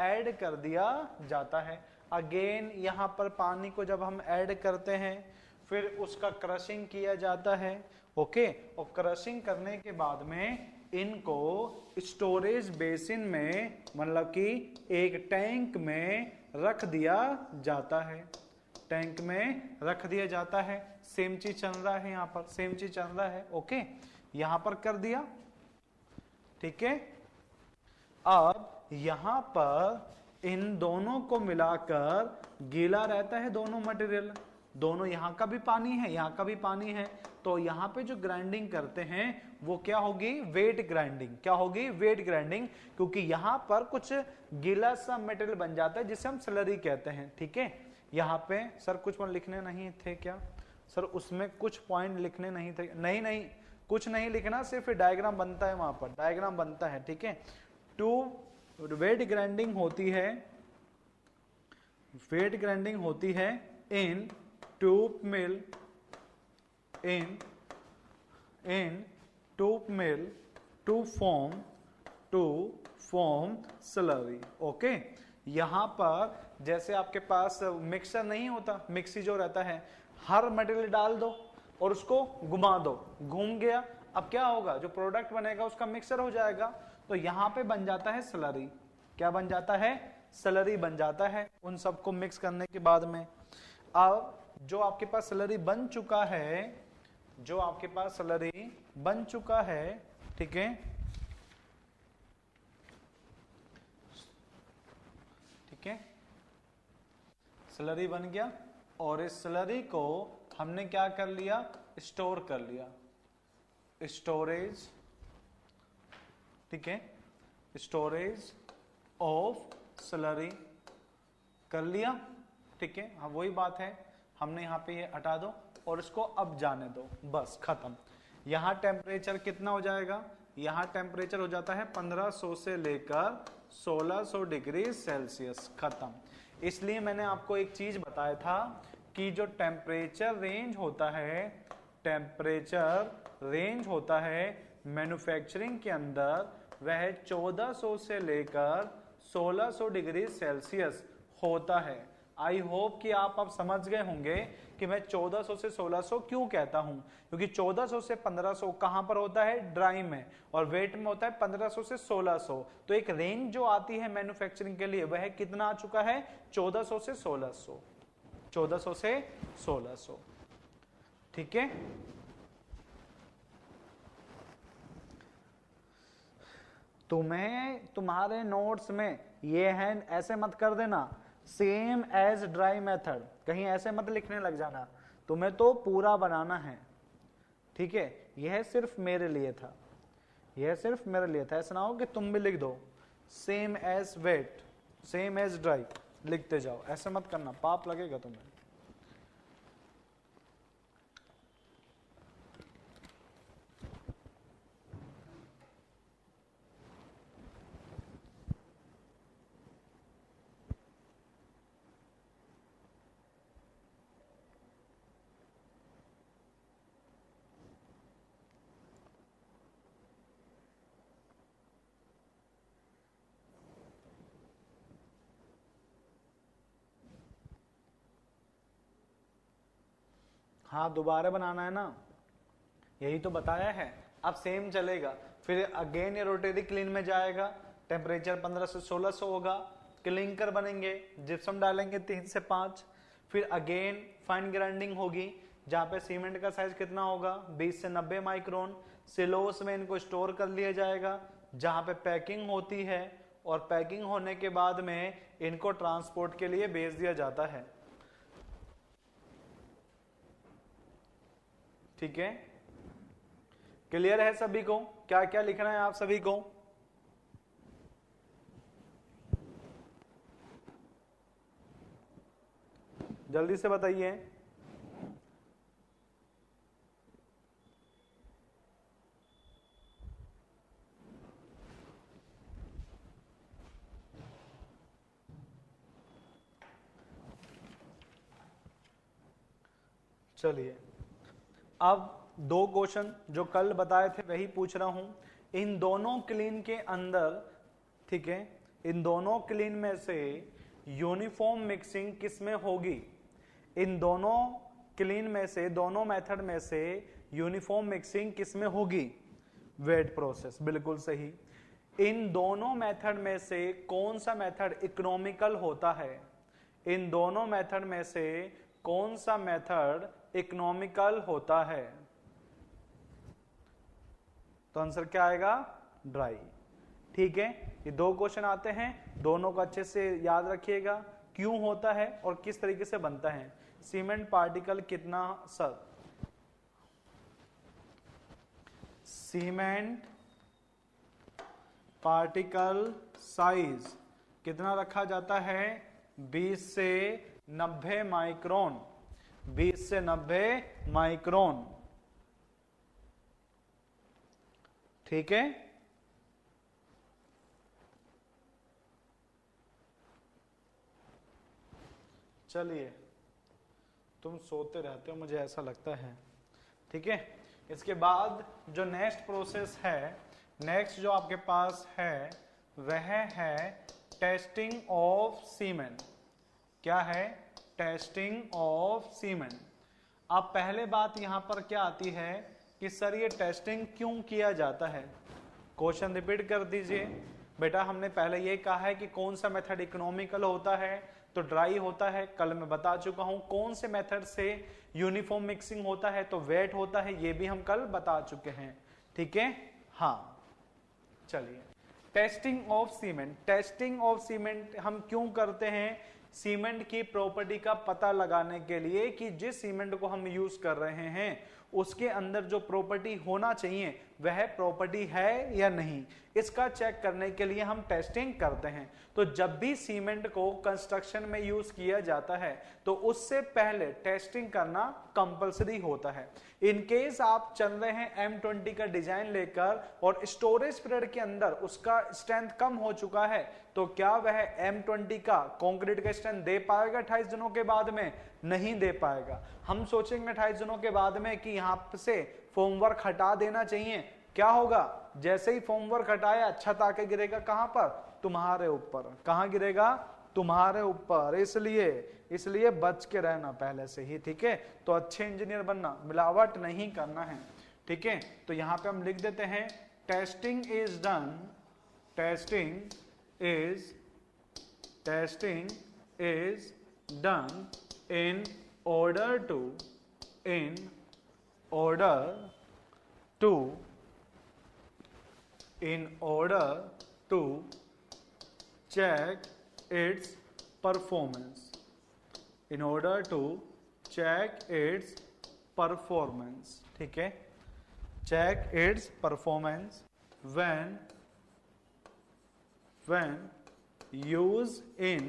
ऐड कर दिया जाता है। अगेन यहां पर पानी को जब हम ऐड करते हैं, फिर उसका क्रशिंग किया जाता है। ओके, और क्रशिंग करने के बाद में इनको स्टोरेज बेसिन में, मतलब कि एक टैंक में रख दिया जाता है, टैंक में रख दिया जाता है। सेम चीज चल रहा है यहां पर, सेम चीज चल रहा है। ओके, यहां पर कर दिया, ठीक है। अब यहां पर इन दोनों को मिलाकर गीला रहता है दोनों मटेरियल, दोनों, यहां का भी पानी है, यहां का भी पानी है, तो यहां पे जो ग्राइंडिंग करते हैं वो क्या होगी? Wet grinding. क्या होगी? वेट ग्राइंडिंग, क्योंकि यहां पर कुछ गीला सा मटेरियल बन जाता है जिसे हम स्लरी कहते हैं। ठीक है, यहां पे सर कुछ लिखने नहीं थे क्या सर? उसमें कुछ पॉइंट लिखने नहीं थे? नहीं नहीं, कुछ नहीं लिखना, सिर्फ डायग्राम बनता है, वहां पर डायग्राम बनता है। ठीक है, टू वेट ग्राइंडिंग होती है, वेट ग्राइंडिंग होती है in tube mill, in tube mill to form slurry. Okay, यहां पर जैसे आपके पास मिक्सर नहीं होता, मिक्सी जो रहता है, हर मटेरियल डाल दो और उसको घुमा दो, घूम गया, अब क्या होगा? जो प्रोडक्ट बनेगा उसका मिक्सर हो जाएगा। तो यहां पे बन जाता है स्लरी। क्या बन जाता है? स्लरी बन जाता है उन सबको मिक्स करने के बाद में। अब जो आपके पास स्लरी बन चुका है, जो आपके पास स्लरी बन चुका है, ठीक है, ठीक है, स्लरी बन गया, और इस स्लरी को हमने क्या कर लिया? स्टोर कर लिया, स्टोरेज। ठीक है, स्टोरेज ऑफ स्लरी कर लिया। ठीक है, हाँ वही बात है, हमने यहाँ पे ये हटा दो और इसको अब जाने दो, बस खत्म। यहाँ टेम्परेचर कितना हो जाएगा? यहाँ टेम्परेचर हो जाता है 1500 से लेकर 1600 डिग्री सेल्सियस, खत्म। इसलिए मैंने आपको एक चीज बताया था कि जो टेम्परेचर रेंज होता है, टेम्परेचर रेंज होता है मैन्युफैक्चरिंग के अंदर, वह 1400 से लेकर 1600 डिग्री सेल्सियस होता है। आई होप कि आप अब समझ गए होंगे कि मैं 1400 से 1600 क्यों कहता हूं, क्योंकि 1400 से 1500 कहां पर होता है? ड्राई में, और वेट में होता है 1500 से 1600। तो एक रेंज जो आती है मैन्युफैक्चरिंग के लिए, वह कितना आ चुका है? 1400 से 1600, 1400 से 1600। ठीक है, तुम्हें तुम्हारे नोट्स में ये है, ऐसे मत कर देना सेम एज ड्राई मेथड, कहीं ऐसे मत लिखने लग जाना, तुम्हें तो पूरा बनाना है। ठीक है, यह सिर्फ मेरे लिए था, यह सिर्फ मेरे लिए था। ऐसा ना हो कि तुम भी लिख दो same as wet, same as dry, लिखते जाओ, ऐसे मत करना, पाप लगेगा तुम्हें। हाँ दोबारा बनाना है ना, यही तो बताया है। अब सेम चलेगा, फिर अगेन ये रोटरी क्लीन में जाएगा, टेम्परेचर 15 से 1600 होगा, क्लिंकर बनेंगे, जिप्सम डालेंगे 3 से 5, फिर अगेन फाइन ग्राइंडिंग होगी जहां पे सीमेंट का साइज कितना होगा 20 से 90 माइक्रोन। सिलोस में इनको स्टोर कर लिया जाएगा जहां पे पैकिंग होती है, और पैकिंग होने के बाद में इनको ट्रांसपोर्ट के लिए भेज दिया जाता है। ठीक है, क्लियर है सभी को? क्या क्या लिखना है आप सभी को? जल्दी से बताइए। चलिए, अब दो क्वेश्चन जो कल बताए थे वही पूछ रहा हूं। इन दोनों क्लीन के अंदर, ठीक है, इन दोनों क्लीन में से यूनिफॉर्म मिक्सिंग किस में होगी? इन दोनों क्लीन में से, दोनों मेथड में से यूनिफॉर्म मिक्सिंग किस में होगी? वेट प्रोसेस, बिल्कुल सही। इन दोनों मेथड में से कौन सा मेथड इकोनॉमिकल होता है? इन दोनों मेथड में से कौन सा मेथड इकोनॉमिकल होता है? तो आंसर क्या आएगा? ड्राई। ठीक है, ये दो क्वेश्चन आते हैं, दोनों को अच्छे से याद रखिएगा, क्यों होता है और किस तरीके से बनता है। सीमेंट पार्टिकल कितना सर? सीमेंट पार्टिकल साइज कितना रखा जाता है? 20 से 90 माइक्रोन, 20 से 90 माइक्रोन। ठीक है, चलिए, तुम सोते रहते हो मुझे ऐसा लगता है। ठीक है, इसके बाद जो नेक्स्ट प्रोसेस है, नेक्स्ट जो आपके पास है वह है टेस्टिंग ऑफ सीमेंट। क्या है? Testing of cement. अब पहले बात यहां पर क्या आती है कि सर ये टेस्टिंग क्यों किया जाता है? क्वेश्चन रिपीट कर दीजिए बेटा। हमने पहले ये कहा है कि कौन सा मेथड इकोनॉमिकल होता है, तो ड्राई होता है, कल मैं बता चुका हूं। कौन से मेथड से यूनिफॉर्म मिक्सिंग होता है, तो वेट होता है, ये भी हम कल बता चुके हैं। ठीक है, हाँ। चलिए, testing of cement. Testing of cement हम क्यों करते हैं? सीमेंट की प्रॉपर्टी का पता लगाने के लिए कि जिस सीमेंट को हम यूज कर रहे हैं उसके अंदर जो प्रॉपर्टी होना चाहिए वह प्रॉपर्टी है या नहीं, इसका चेक करने के लिए हम टेस्टिंग करते हैं। तो जब भी सीमेंट को कंस्ट्रक्शन में यूज किया जाता है तो उससे पहले टेस्टिंग करना कंपलसरी होता है। इन केस आप चल रहे हैं M20 का डिजाइन लेकर और स्टोरेज पीरियड के अंदर उसका स्ट्रेंथ कम हो चुका है, तो क्या वह M20 का कंक्रीट का स्ट्रेंथ दे पाएगा 28 दिनों के बाद में? नहीं दे पाएगा। हम सोचेंगे 28 दिनों के बाद में कि यहाँ से फॉर्मवर्क हटा देना चाहिए, क्या होगा? जैसे ही फॉर्मवर्क हटाया छत आके गिरेगा कहां पर? तुम्हारे ऊपर। कहां गिरेगा? तुम्हारे ऊपर। इसलिए बच के रहना पहले से ही। ठीक है, तो अच्छे इंजीनियर बनना, मिलावट नहीं करना है। ठीक है, तो यहां पे हम लिख देते हैं testing is done, testing is done in order to check its performance, in order to check its performance। ठीक है, check its performance when use in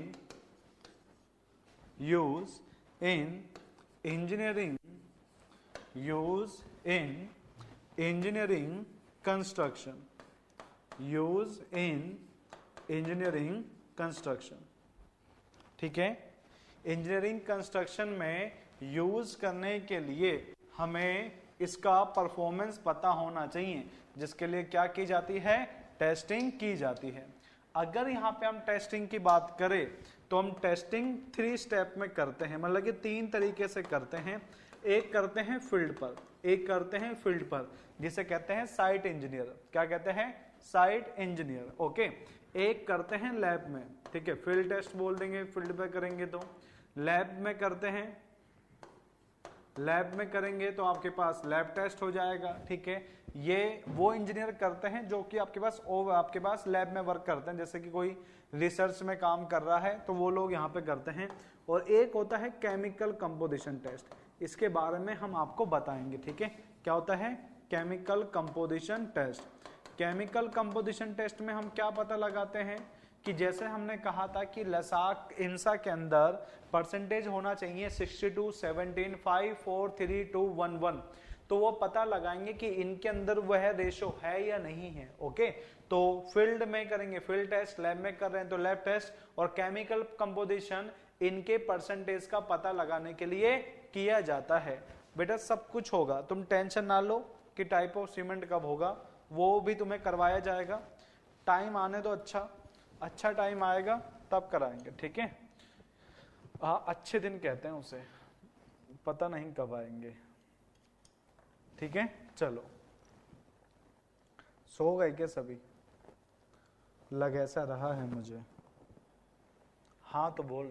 engineering construction, use in engineering construction। ठीक है, इंजीनियरिंग कंस्ट्रक्शन में यूज करने के लिए हमें इसका परफॉर्मेंस पता होना चाहिए, जिसके लिए क्या की जाती है? टेस्टिंग की जाती है। अगर यहाँ पे हम टेस्टिंग की बात करें तो हम टेस्टिंग 3 स्टेप में करते हैं, मतलब कि 3 तरीके से करते हैं। एक करते हैं फील्ड पर, एक करते हैं फील्ड पर, जिसे कहते हैं साइट इंजीनियर। क्या कहते हैं? Site engineer. ओके, एक करते हैं लैब में, ठीक है, फील्ड टेस्ट बोल देंगे, फील्ड पे करेंगे तो लैब में करते हैं, लैब में करेंगे तो आपके पास लैब टेस्ट हो जाएगा, ठीक है। ये वो इंजीनियर करते हैं जो कि आपके पास लैब में वर्क करते हैं, जैसे कि कोई रिसर्च में काम कर रहा है तो वो लोग यहाँ पे करते हैं। और एक होता है केमिकल कंपोजिशन टेस्ट, इसके बारे में हम आपको बताएंगे, ठीक है। क्या होता है? Chemical composition test. Chemical composition test में हम क्या पता लगाते हैं कि जैसे हमने कहा था कि लसाक इंसा के अंदर परसेंटेज होना चाहिए 62, 17, 5, 4, 3, 2, 1, 1, तो वो पता लगाएंगे कि इनके अंदर वह रेशो है या नहीं है। ओके, तो फील्ड में करेंगे फील्ड टेस्ट, लैब में कर रहे हैं तो लैब टेस्ट, और केमिकल कंपोजिशन इनके परसेंटेज का पता लगाने के लिए किया जाता है। बेटा सब कुछ होगा, तुम टेंशन ना लो कि टाइप ऑफ सीमेंट कब होगा, वो भी तुम्हें करवाया जाएगा। टाइम आने तो अच्छा टाइम आएगा तब कराएंगे, ठीक है। हाँ, अच्छे दिन कहते हैं उसे, पता नहीं कब आएंगे, ठीक है। चलो, सो गए क्या सभी? लग ऐसा रहा है मुझे। हाँ तो बोल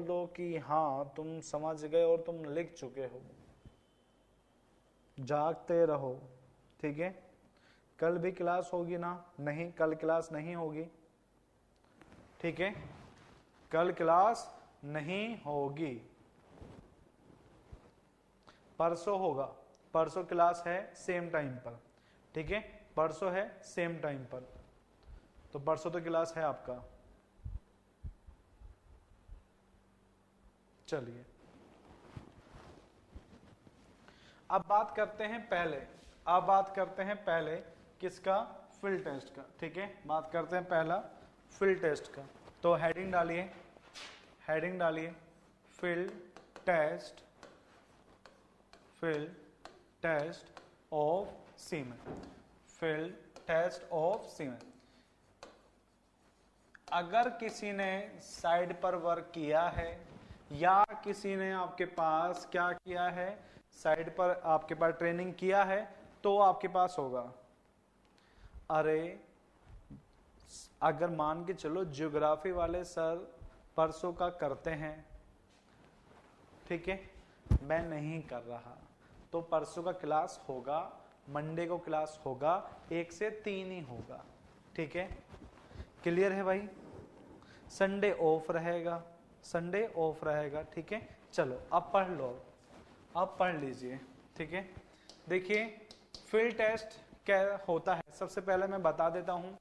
दो कि हाँ तुम समझ गए और तुम लिख चुके हो। जागते रहो, ठीक है। कल भी क्लास होगी ना? नहीं, कल क्लास नहीं होगी, ठीक है, कल क्लास नहीं होगी, परसों होगा, परसों क्लास है सेम टाइम पर, ठीक है, परसों है सेम टाइम पर, तो परसों तो क्लास है आपका। चलिए अब बात करते हैं पहले किसका? फील्ड टेस्ट का, ठीक है। बात करते हैं पहला फील्ड टेस्ट का, तो हेडिंग डालिए field test of cement, field test of cement. अगर किसी ने साइड पर वर्क किया है या किसी ने आपके पास क्या किया है, साइड पर आपके पास ट्रेनिंग किया है, तो आपके पास होगा। अरे अगर मान के चलो ज्योग्राफी वाले सर परसों का करते हैं, ठीक है, मैं नहीं कर रहा, तो परसों का क्लास होगा, मंडे को क्लास होगा, 1 से 3 ही होगा, ठीक है। क्लियर है भाई? संडे ऑफ रहेगा, ठीक है। चलो अब पढ़ लो, अब पढ़ लीजिए, ठीक है। देखिए फील्ड टेस्ट क्या होता है, सबसे पहले मैं बता देता हूं।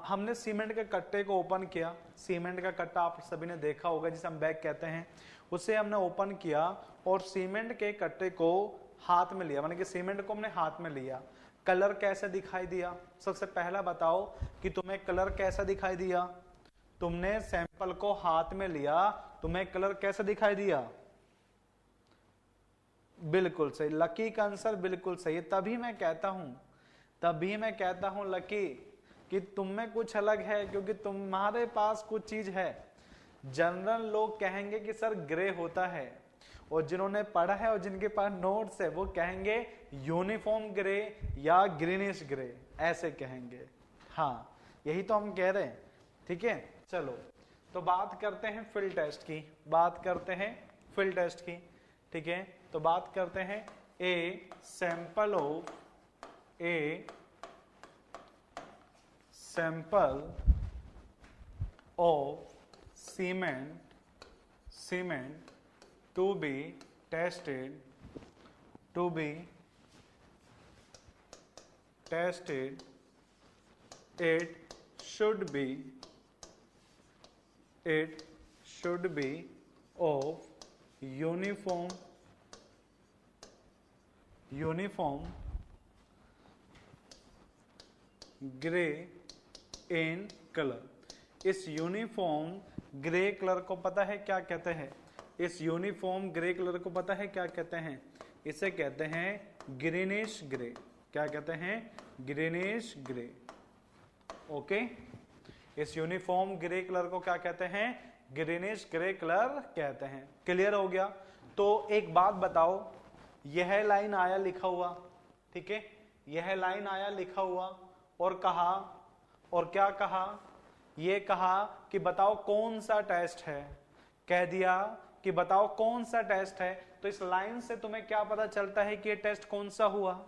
हमने सीमेंट के कट्टे को ओपन किया, सीमेंट का कट्टा आप सभी ने देखा होगा जिसे हम बैग कहते हैं, उसे हमने ओपन किया और सीमेंट के कट्टे को हाथ में लिया, माने कि सीमेंट को हमने हाथ में लिया। कलर कैसे दिखाई दिया? सबसे पहला बताओ कि तुम्हें कलर कैसा दिखाई दिया? तुमने सैंपल को हाथ में लिया, तुम्हें कलर कैसा दिखाई दिया? बिल्कुल सही, लकी का आंसर बिल्कुल सही है। तभी मैं कहता हूं लकी कि तुम में कुछ अलग है, क्योंकि तुम्हारे पास कुछ चीज है। जनरल लोग कहेंगे कि सर ग्रे होता है, और जिन्होंने पढ़ा है और जिनके पास नोट्स है वो कहेंगे यूनिफॉर्म ग्रे या ग्रीनिश ग्रे, ऐसे कहेंगे। हाँ, यही तो हम कह रहे हैं, ठीक है। चलो तो बात करते हैं फील्ड टेस्ट की, ठीक है। तो बात करते हैं a sample of cement to be tested it should be of uniform gray in color। इस यूनिफॉर्म ग्रे कलर को पता है क्या कहते हैं? इस यूनिफॉर्म ग्रे कलर को पता है क्या कहते हैं? इसे कहते हैं ग्रीनिश ग्रे। क्या कहते हैं? Greenish grey. ओके, इस यूनिफॉर्म ग्रे कलर को क्या कहते हैं? ग्रीनिश ग्रे कलर कहते हैं। क्लियर हो गया? तो एक बात बताओ, यह लाइन आया लिखा हुआ, ठीक है, यह लाइन आया लिखा हुआ और कहा, और क्या कहा, ये कहा कि बताओ कौन सा टेस्ट है, कह दिया कि बताओ कौन सा टेस्ट है। तो इस लाइन से तुम्हें क्या पता चलता है कि ये टेस्ट कौन सा हुआ?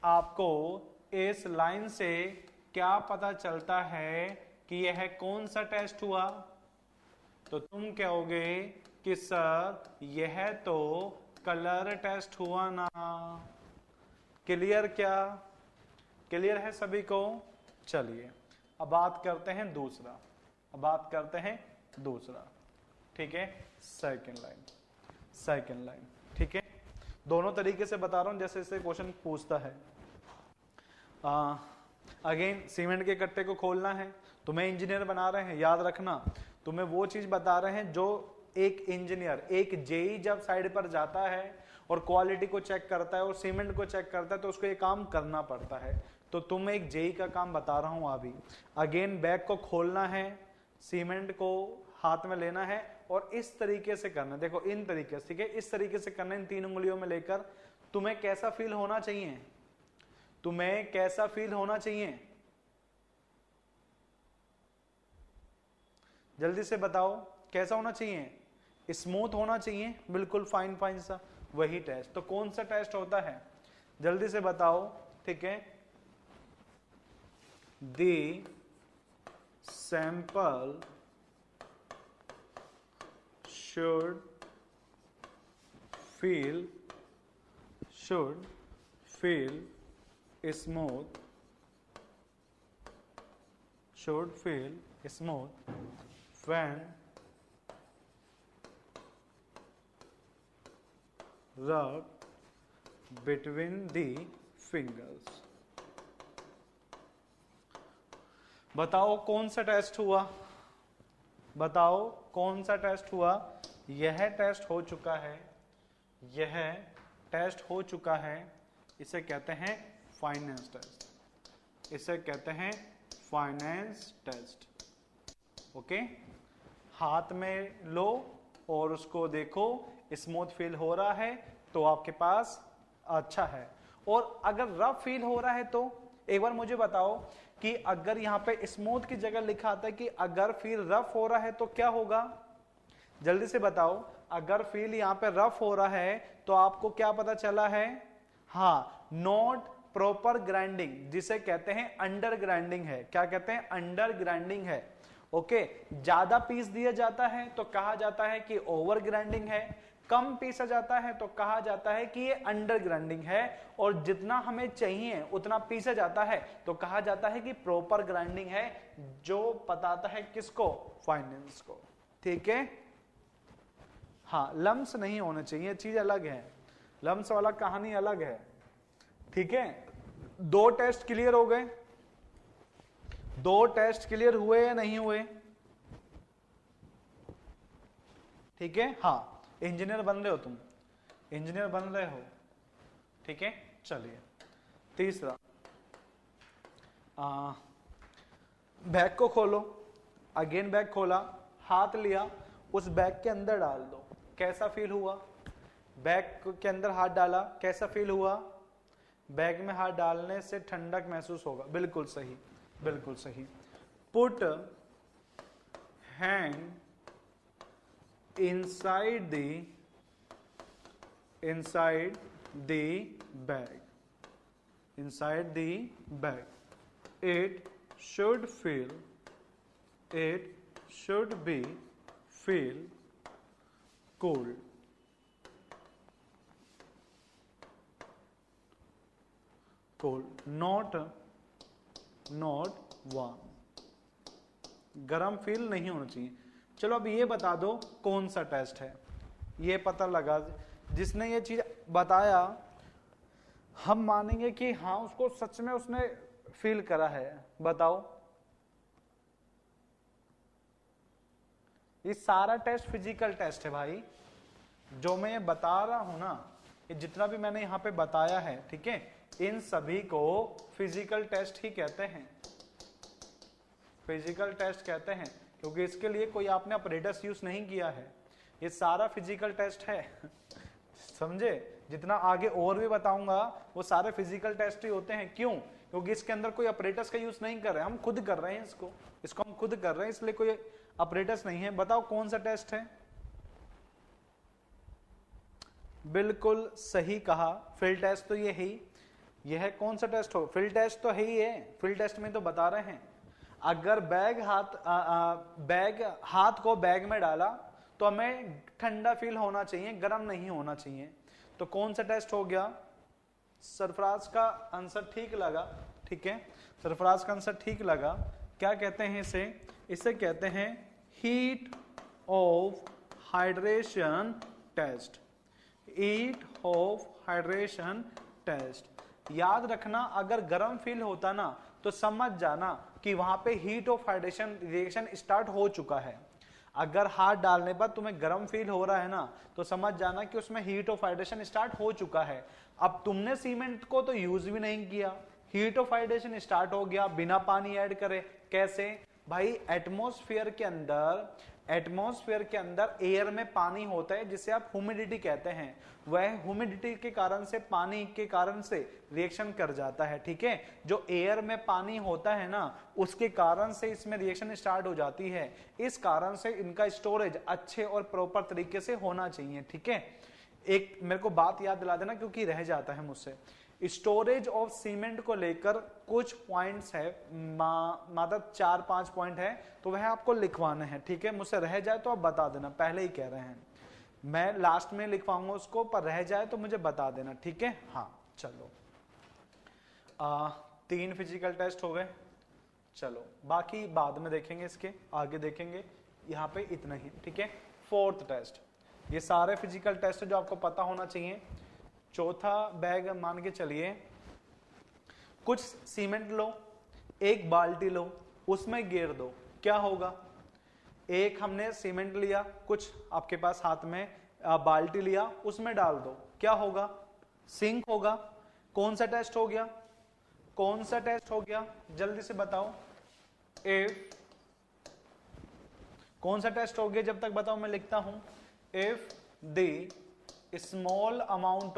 आपको इस लाइन से क्या पता चलता है कि यह कौन सा टेस्ट हुआ? तो तुम कहोगे कि सर यह तो कलर टेस्ट हुआ ना। क्लियर? क्या क्लियर है सभी को? चलिए अब बात करते हैं दूसरा, अब बात करते हैं दूसरा, ठीक है, सेकंड लाइन, सेकंड लाइन, ठीक है। दोनों तरीके से बता रहा हूं जैसे जैसे क्वेश्चन पूछता है। अगेन सीमेंट के कट्टे को खोलना है, तुम्हें इंजीनियर बना रहे हैं, याद रखना तुम्हें वो चीज बता रहे हैं जो एक इंजीनियर, एक जेई जब साइड पर जाता है और क्वालिटी को चेक करता है और सीमेंट को चेक करता है तो उसको ये काम करना पड़ता है। तो तुम एक जेई का काम बता रहा हूं अभी। अगेन बैग को खोलना है, सीमेंट को हाथ में लेना है और इस तरीके से करना है, देखो इन तरीके से, ठीक है, इस तरीके से करना है, इन 3 उंगलियों में लेकर। तुम्हें कैसा फील होना चाहिए? तुम्हें कैसा फील होना चाहिए? जल्दी से बताओ, कैसा होना चाहिए? स्मूथ होना चाहिए, बिल्कुल फाइन फाइन सा, वही टेस्ट। तो कौन सा टेस्ट होता है? जल्दी से बताओ, ठीक है। The sample should feel smooth when rubbed between the fingers। बताओ कौन सा टेस्ट हुआ? बताओ कौन सा टेस्ट हुआ? यह टेस्ट हो चुका है, यह टेस्ट हो चुका है। इसे कहते हैं फाइनेंस टेस्ट, इसे कहते हैं फाइनेंस टेस्ट। ओके, हाथ में लो और उसको देखो, स्मूथ फील हो रहा है तो आपके पास अच्छा है, और अगर रफ फील हो रहा है तो एक बार मुझे बताओ कि अगर यहाँ पे स्मूथ की जगह लिखा आता है कि अगर फील रफ हो रहा है तो क्या होगा? जल्दी से बताओ, अगर फील यहाँ पे रफ हो रहा है तो आपको क्या पता चला है? हाँ, नॉट प्रॉपर ग्राइंडिंग, जिसे कहते हैं अंडर ग्राइंडिंग है। क्या कहते हैं? अंडर ग्राइंडिंग है। ओके, ज्यादा पीस दिया जाता है तो कहा जाता है कि ओवर ग्राइंडिंग है, कम पीसा जाता है तो कहा जाता है कि ये अंडर ग्राइंडिंग है, और जितना हमें चाहिए उतना पीसा जाता है तो कहा जाता है कि प्रॉपर ग्राइंडिंग है, जो बताता है किसको? फाइनेंस को। ठीक है, हाँ, लम्स नहीं होने चाहिए, चीज अलग है, लम्स वाला कहानी अलग है। ठीक है, 2 टेस्ट क्लियर हो गए? 2 टेस्ट क्लियर हुए या नहीं हुए? ठीक है, हाँ, इंजीनियर बन रहे हो तुम, इंजीनियर बन रहे हो। ठीक है, चलिए तीसरा, बैग को खोलो। अगेन बैग खोला, हाथ लिया, उस बैग के अंदर डाल दो। कैसा फील हुआ? बैग के अंदर हाथ डाला, कैसा फील हुआ? बैग में हाथ डालने से ठंडक महसूस होगा। बिल्कुल सही, बिल्कुल सही। Put hand inside the bag, inside the bag. It should be feel cold, not warm। गरम फील नहीं होना चाहिए। चलो अब ये बता दो कौन सा टेस्ट है। ये पता लगा, जिसने ये चीज बताया हम मानेंगे कि हाँ उसको सच में उसने फील करा है। बताओ, ये सारा टेस्ट फिजिकल टेस्ट है भाई, जो मैं ये बता रहा हूं ना, ये जितना भी मैंने यहाँ पे बताया है, ठीक है, इन सभी को फिजिकल टेस्ट ही कहते हैं, फिजिकल टेस्ट कहते हैं। क्योंकि इसके लिए कोई आपने अपरेटस यूज नहीं किया है, ये सारा फिजिकल टेस्ट है समझे? जितना आगे और भी बताऊंगा वो सारे फिजिकल टेस्ट ही होते हैं। क्यों? क्योंकि इसके अंदर कोई अपरेटस का यूज नहीं कर रहे हैं, हम खुद कर रहे हैं इसको हम खुद कर रहे हैं, इसलिए कोई अपरेटस नहीं है। बताओ कौन सा टेस्ट है? बिल्कुल सही कहा, फील्ड टेस्ट तो यह है। कौन सा टेस्ट हो? फील्ड टेस्ट तो है ही है, फील्ड टेस्ट में तो बता रहे हैं। अगर बैग हाथ को बैग में डाला तो हमें ठंडा फील होना चाहिए, गर्म नहीं होना चाहिए। तो कौन सा टेस्ट हो गया? सरफराज का आंसर ठीक लगा, ठीक है, सरफराज का आंसर ठीक लगा। क्या कहते हैं इसे कहते हैं heat of hydration test, heat of hydration test. याद रखना, अगर गर्म फील होता ना तो समझ जाना कि वहां पे heat of hydration reaction start हो चुका है। अगर हाथ डालने पर तुम्हें गर्म फील हो रहा है ना तो समझ जाना कि उसमें हीट ऑफ हाइड्रेशन स्टार्ट हो चुका है। अब तुमने सीमेंट को तो यूज भी नहीं किया, हीट ऑफ हाइड्रेशन स्टार्ट हो गया बिना पानी ऐड करे। कैसे भाई? एटमॉस्फेयर के अंदर एयर में पानी होता है जिसे आप ह्यूमिडिटी कहते हैं। वह ह्यूमिडिटी के कारण से, पानी के कारण से रिएक्शन कर जाता है, ठीक है। जो एयर में पानी होता है ना उसके कारण से इसमें रिएक्शन स्टार्ट हो जाती है। इस कारण से इनका स्टोरेज अच्छे और प्रॉपर तरीके से होना चाहिए, ठीक है। एक मेरे को बात याद दिला देना क्योंकि रह जाता है मुझसे। स्टोरेज ऑफ सीमेंट को लेकर कुछ पॉइंट्स है, मतलब 4-5 पॉइंट है, तो वह आपको लिखवाने हैं, ठीक है। मुझसे रह जाए तो आप बता देना, पहले ही कह रहे हैं, मैं लास्ट में लिखवाऊंगा उसको, पर रह जाए तो मुझे बता देना, ठीक है। हाँ चलो, 3 फिजिकल टेस्ट हो गए, चलो बाकी बाद में देखेंगे, इसके आगे देखेंगे, यहाँ पे इतना ही, ठीक है। 4th टेस्ट, ये सारे फिजिकल टेस्ट जो आपको पता होना चाहिए। चौथा बैग मान के चलिए, कुछ सीमेंट लो, एक बाल्टी लो, उसमें गिर दो, क्या होगा? एक हमने सीमेंट लिया, कुछ आपके पास हाथ में बाल्टी लिया, उसमें डाल दो, क्या होगा? सिंक होगा। कौन सा टेस्ट हो गया? कौन सा टेस्ट हो गया? जल्दी से बताओ। कौन सा टेस्ट हो गया? जब तक बताओ मैं लिखता हूं। If the small amount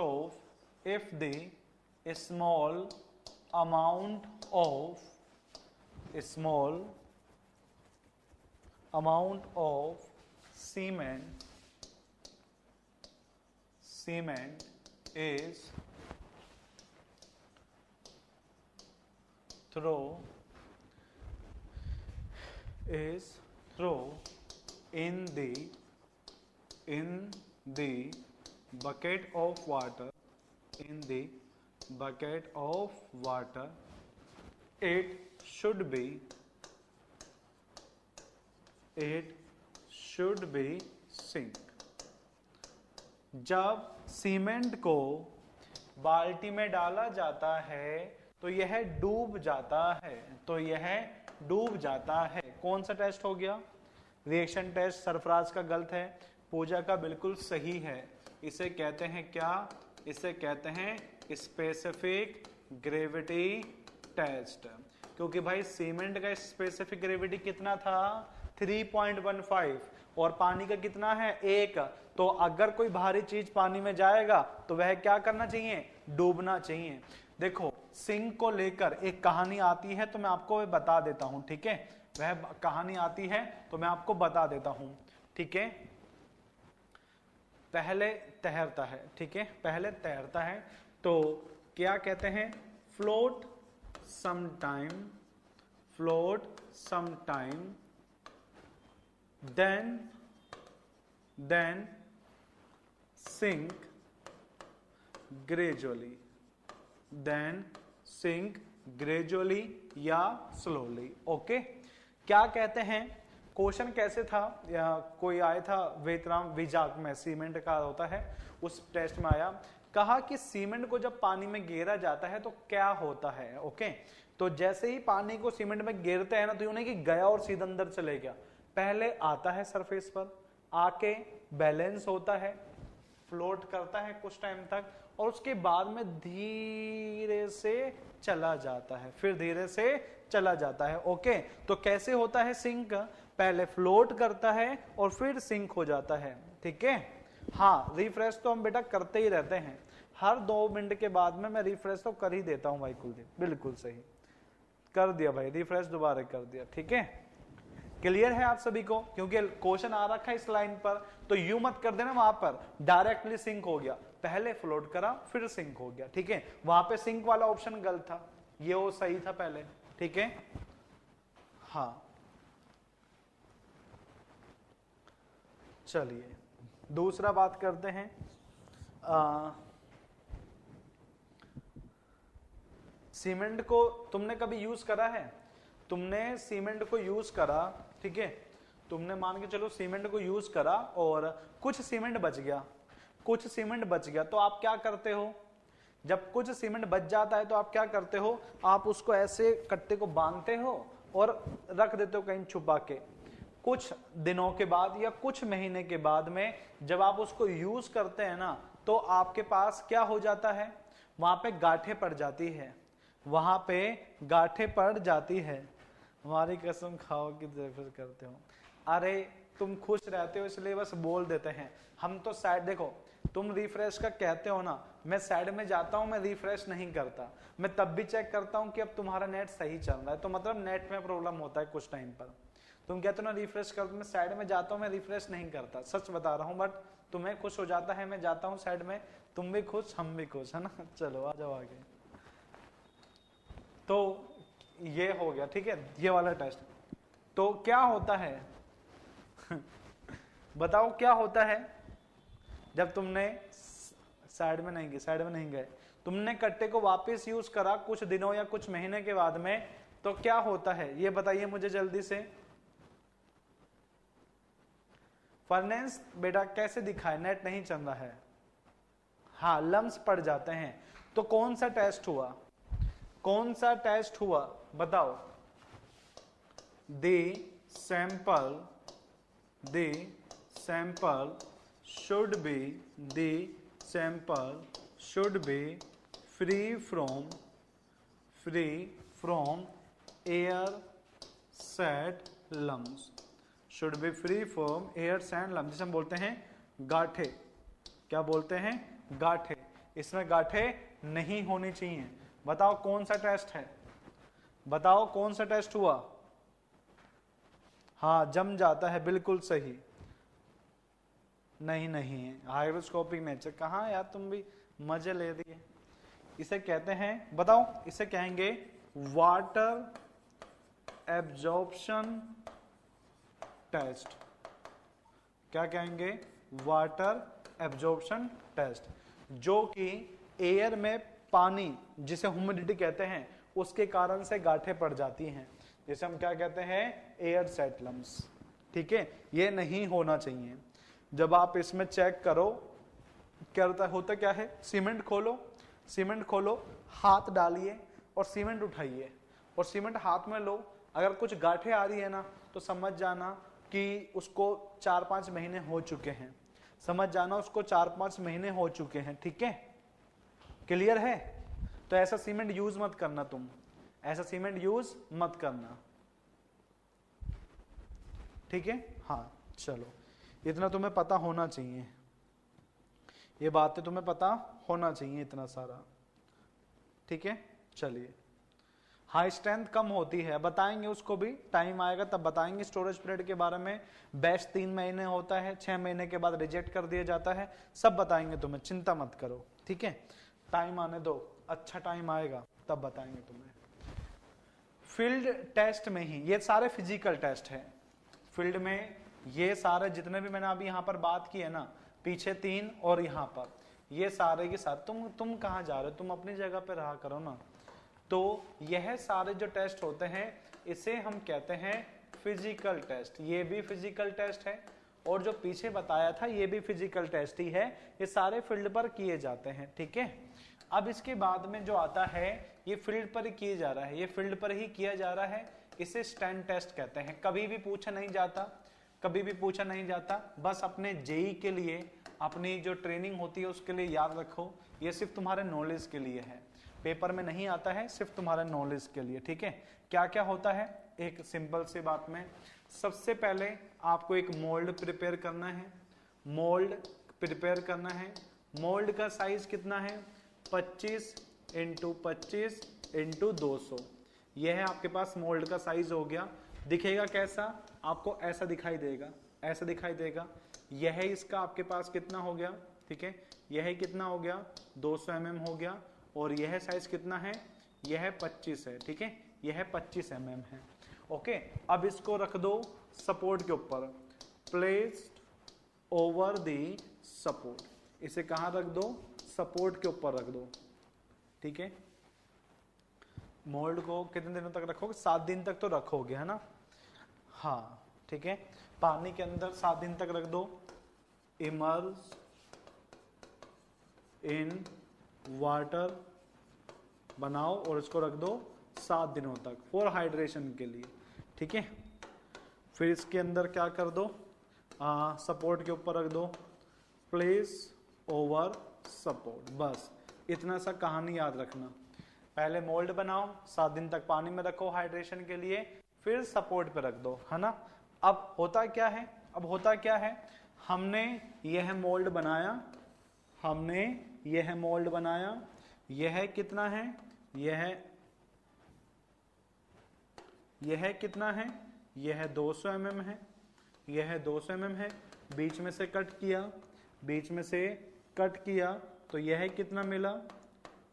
of cement is throw in the bucket of water, it should be sink। जब सीमेंट को बाल्टी में डाला जाता है तो यह डूब जाता है, कौन सा टेस्ट हो गया? Reaction test. सरफराज का गलत है, पूजा का बिल्कुल सही है। इसे कहते हैं क्या? इसे कहते हैं स्पेसिफिक ग्रेविटी टेस्ट। क्योंकि भाई सीमेंट का स्पेसिफिक ग्रेविटी कितना था? 3.15, और पानी का कितना है? 1। तो अगर कोई भारी चीज पानी में जाएगा तो वह क्या करना चाहिए? डूबना चाहिए। देखो सिंक को लेकर एक कहानी आती है तो मैं आपको बता देता हूं, ठीक है। वह कहानी आती है तो मैं आपको बता देता हूं, ठीक है। पहले तैरता है, ठीक है, पहले तैरता है तो क्या कहते हैं? Float some time, then sink gradually या स्लोली। ओके, क्या कहते हैं? क्वेश्चन कैसे था? या कोई आया था वेतराम विजाग में, सीमेंट का होता है, उस टेस्ट में आया, कहा कि सीमेंट को जब पानी में घेरा जाता है तो क्या होता है। ओके, तो जैसे ही पानी को सीमेंट में घेरते हैं ना, तो यूं नहीं कि गया और सीधा अंदर चले गया, पहले आता है सरफेस पर, आके बैलेंस होता है, फ्लोट करता है कुछ टाइम तक, और उसके बाद में धीरे से चला जाता है, फिर धीरे से चला जाता है। ओके, तो कैसे होता है सिंक? पहले फ्लोट करता है और फिर सिंक हो जाता है, ठीक है। हाँ, रिफ्रेश तो हम बेटा करते ही रहते हैं, हर 2 मिनट के बाद में मैं रिफ्रेश तो कर ही देता हूं भाई कुलदीप, बिल्कुल सही कर दिया भाई, रिफ्रेश दोबारा कर दिया, ठीक है। क्लियर है आप सभी को, क्योंकि क्वेश्चन आ रखा है इस लाइन पर, तो यू मत कर देना वहां पर डायरेक्टली सिंक हो गया, पहले फ्लोट करा फिर सिंक हो गया, ठीक है। वहां पे सिंक वाला ऑप्शन गलत था, ये वो सही था पहले, ठीक है। हाँ चलिए दूसरा बात करते हैं। सीमेंट को तुमने कभी यूज करा है, तुमने सीमेंट को यूज करा, ठीक है, तुमने मान के चलो सीमेंट को यूज करा और कुछ सीमेंट बच गया, कुछ सीमेंट बच गया, तो आप क्या करते हो, जब कुछ सीमेंट बच जाता है तो आप क्या करते हो, आप उसको ऐसे कट्टे को बांधते हो और रख देते हो कहीं छुपा के। कुछ दिनों के बाद या कुछ महीने के बाद में जब आप उसको यूज करते हैं ना, तो आपके पास क्या हो जाता है, वहां पे गांठें पड़ जाती है, वहां पे गांठें पड़ जाती है। हमारी कसम खाओ कि फिर करते हो, अरे तुम खुश रहते हो इसलिए बस बोल देते हैं, हम तो साइड देखो, तुम रिफ्रेश का कहते हो ना, मैं साइड में जाता हूं, मैं रिफ्रेश नहीं करता, मैं तब भी चेक करता हूं कि अब तुम्हारा नेट सही चल रहा है, तो मतलब नेट में प्रॉब्लम होता है कुछ टाइम पर। तुम कहते हो ना रिफ्रेश कर, मैं साइड में जाता हूं, मैं रिफ्रेश नहीं करता, सच बता रहा हूं, बट तुम्हें खुश हो जाता है, मैं जाता हूं साइड में, तुम भी खुश हम भी खुश, है ना। चलो आ जाओ आगे। तो ये हो गया, ठीक है, ये वाला टेस्ट। तो क्या होता है बताओ क्या होता है, जब तुमने साइड में नहीं गए, तुमने कट्टे को वापस यूज करा कुछ दिनों या कुछ महीने के बाद में, तो क्या होता है ये बताइए मुझे जल्दी से। फर्नेस बेटा कैसे दिखाए, नेट नहीं चल रहा है, हाँ लम्स पड़ जाते हैं, तो कौन सा टेस्ट हुआ, कौन सा टेस्ट हुआ बताओ। The sample should be free from air sand lumps, should be free from air sand lumps, जिसे हम बोलते हैं गांठे, क्या बोलते हैं गांठे, इसमें गांठे नहीं होनी चाहिए। बताओ कौन सा टेस्ट है, बताओ कौन सा टेस्ट हुआ। हाँ जम जाता है, बिल्कुल सही, नहीं है हाइग्रोस्कोपिक नेचर, कहाँ यार तुम भी मजे ले दिए। इसे कहते हैं, बताओ इसे कहेंगे वाटर एब्जॉर्प्शन टेस्ट, क्या कहेंगे, वाटर एब्जॉर्प्शन टेस्ट, जो कि एयर में पानी जिसे ह्यूमिडिटी कहते हैं उसके कारण से गांठें पड़ जाती हैं, जिसे हम क्या कहते हैं एयर सेट लम्स, ठीक है, ये नहीं होना चाहिए। जब आप इसमें चेक करो क्या होता क्या है, सीमेंट खोलो, हाथ डालिए और सीमेंट उठाइए और सीमेंट हाथ में लो, अगर कुछ गांठें आ रही है ना तो समझ जाना कि उसको 4-5 महीने हो चुके हैं, समझ जाना उसको 4-5 महीने हो चुके हैं, ठीक है, क्लियर है। तो ऐसा सीमेंट यूज मत करना, तुम ऐसा सीमेंट यूज मत करना, ठीक है। हाँ चलो इतना तुम्हें पता होना चाहिए, ये बातें तुम्हें पता होना चाहिए इतना सारा, ठीक है। चलिए हाई स्ट्रेंथ कम होती है, बताएंगे उसको भी, टाइम आएगा तब बताएंगे स्टोरेज पीरियड के बारे में, बेस्ट 3 महीने होता है, 6 महीने के बाद रिजेक्ट कर दिया जाता है, सब बताएंगे तुम्हें, चिंता मत करो, ठीक है, टाइम आने दो, अच्छा टाइम आएगा तब बताएंगे तुम्हें। फील्ड टेस्ट में ही ये सारे फिजिकल टेस्ट है, फील्ड में ये सारे जितने भी मैंने अभी यहाँ पर बात की है ना, पीछे 3 और यहाँ पर, ये सारे के साथ तुम कहाँ जा रहे हो, तुम अपनी जगह पे रहा करो ना। तो यह सारे जो टेस्ट होते हैं इसे हम कहते हैं फिजिकल टेस्ट, ये भी फिजिकल टेस्ट है और जो पीछे बताया था ये भी फिजिकल टेस्ट ही है, ये सारे फील्ड पर किए जाते हैं, ठीक है। अब इसके बाद में जो आता है ये फील्ड पर ही किया जा रहा है, ये फील्ड पर ही किया जा रहा है, इसे स्टैंड टेस्ट कहते हैं, कभी भी पूछा नहीं जाता, बस अपने जेई के लिए, अपनी जो ट्रेनिंग होती है उसके लिए याद रखो, ये सिर्फ तुम्हारे नॉलेज के लिए है, पेपर में नहीं आता है, सिर्फ तुम्हारे नॉलेज के लिए, ठीक है। क्या क्या होता है, एक सिंपल सी बात में सबसे पहले आपको एक मोल्ड प्रिपेयर करना है। मोल्ड प्रिपेयर करना है। मोल्ड का साइज कितना है? 25 इंटू 25 इंटू 200। यह है आपके पास मोल्ड का साइज हो गया। दिखेगा कैसा? आपको ऐसा दिखाई देगा, ऐसा दिखाई देगा। यह इसका आपके पास कितना हो गया? ठीक है, यह कितना हो गया? 200 mm हो गया। और यह साइज कितना है? यह 25 है। ठीक है, यह 25 mm है। ओके, अब इसको रख दो सपोर्ट के ऊपर, प्लेस्ड ओवर द सपोर्ट। इसे कहां रख दो? सपोर्ट के ऊपर रख दो। ठीक है, मोल्ड को कितने दिनों तक रखोगे? 7 दिन तक तो रखोगे, है ना? हाँ, ठीक है, पानी के अंदर 7 दिन तक रख दो। इमर्ज इन वाटर बनाओ और इसको रख दो 7 दिनों तक फॉर हाइड्रेशन के लिए। ठीक है, फिर इसके अंदर क्या कर दो? सपोर्ट के ऊपर रख दो, प्लेस ओवर सपोर्ट। बस इतना सा कहानी याद रखना। पहले मोल्ड बनाओ, 7 दिन तक पानी में रखो हाइड्रेशन के लिए, फिर सपोर्ट पे रख दो, है ना? अब होता क्या है? अब होता क्या है? हमने यह मोल्ड बनाया, हमने यह मोल्ड बनाया। यह कितना है? यह कितना है? यह 200 mm है। यह 200 mm है। बीच में से कट किया, बीच में से कट किया तो यह कितना मिला?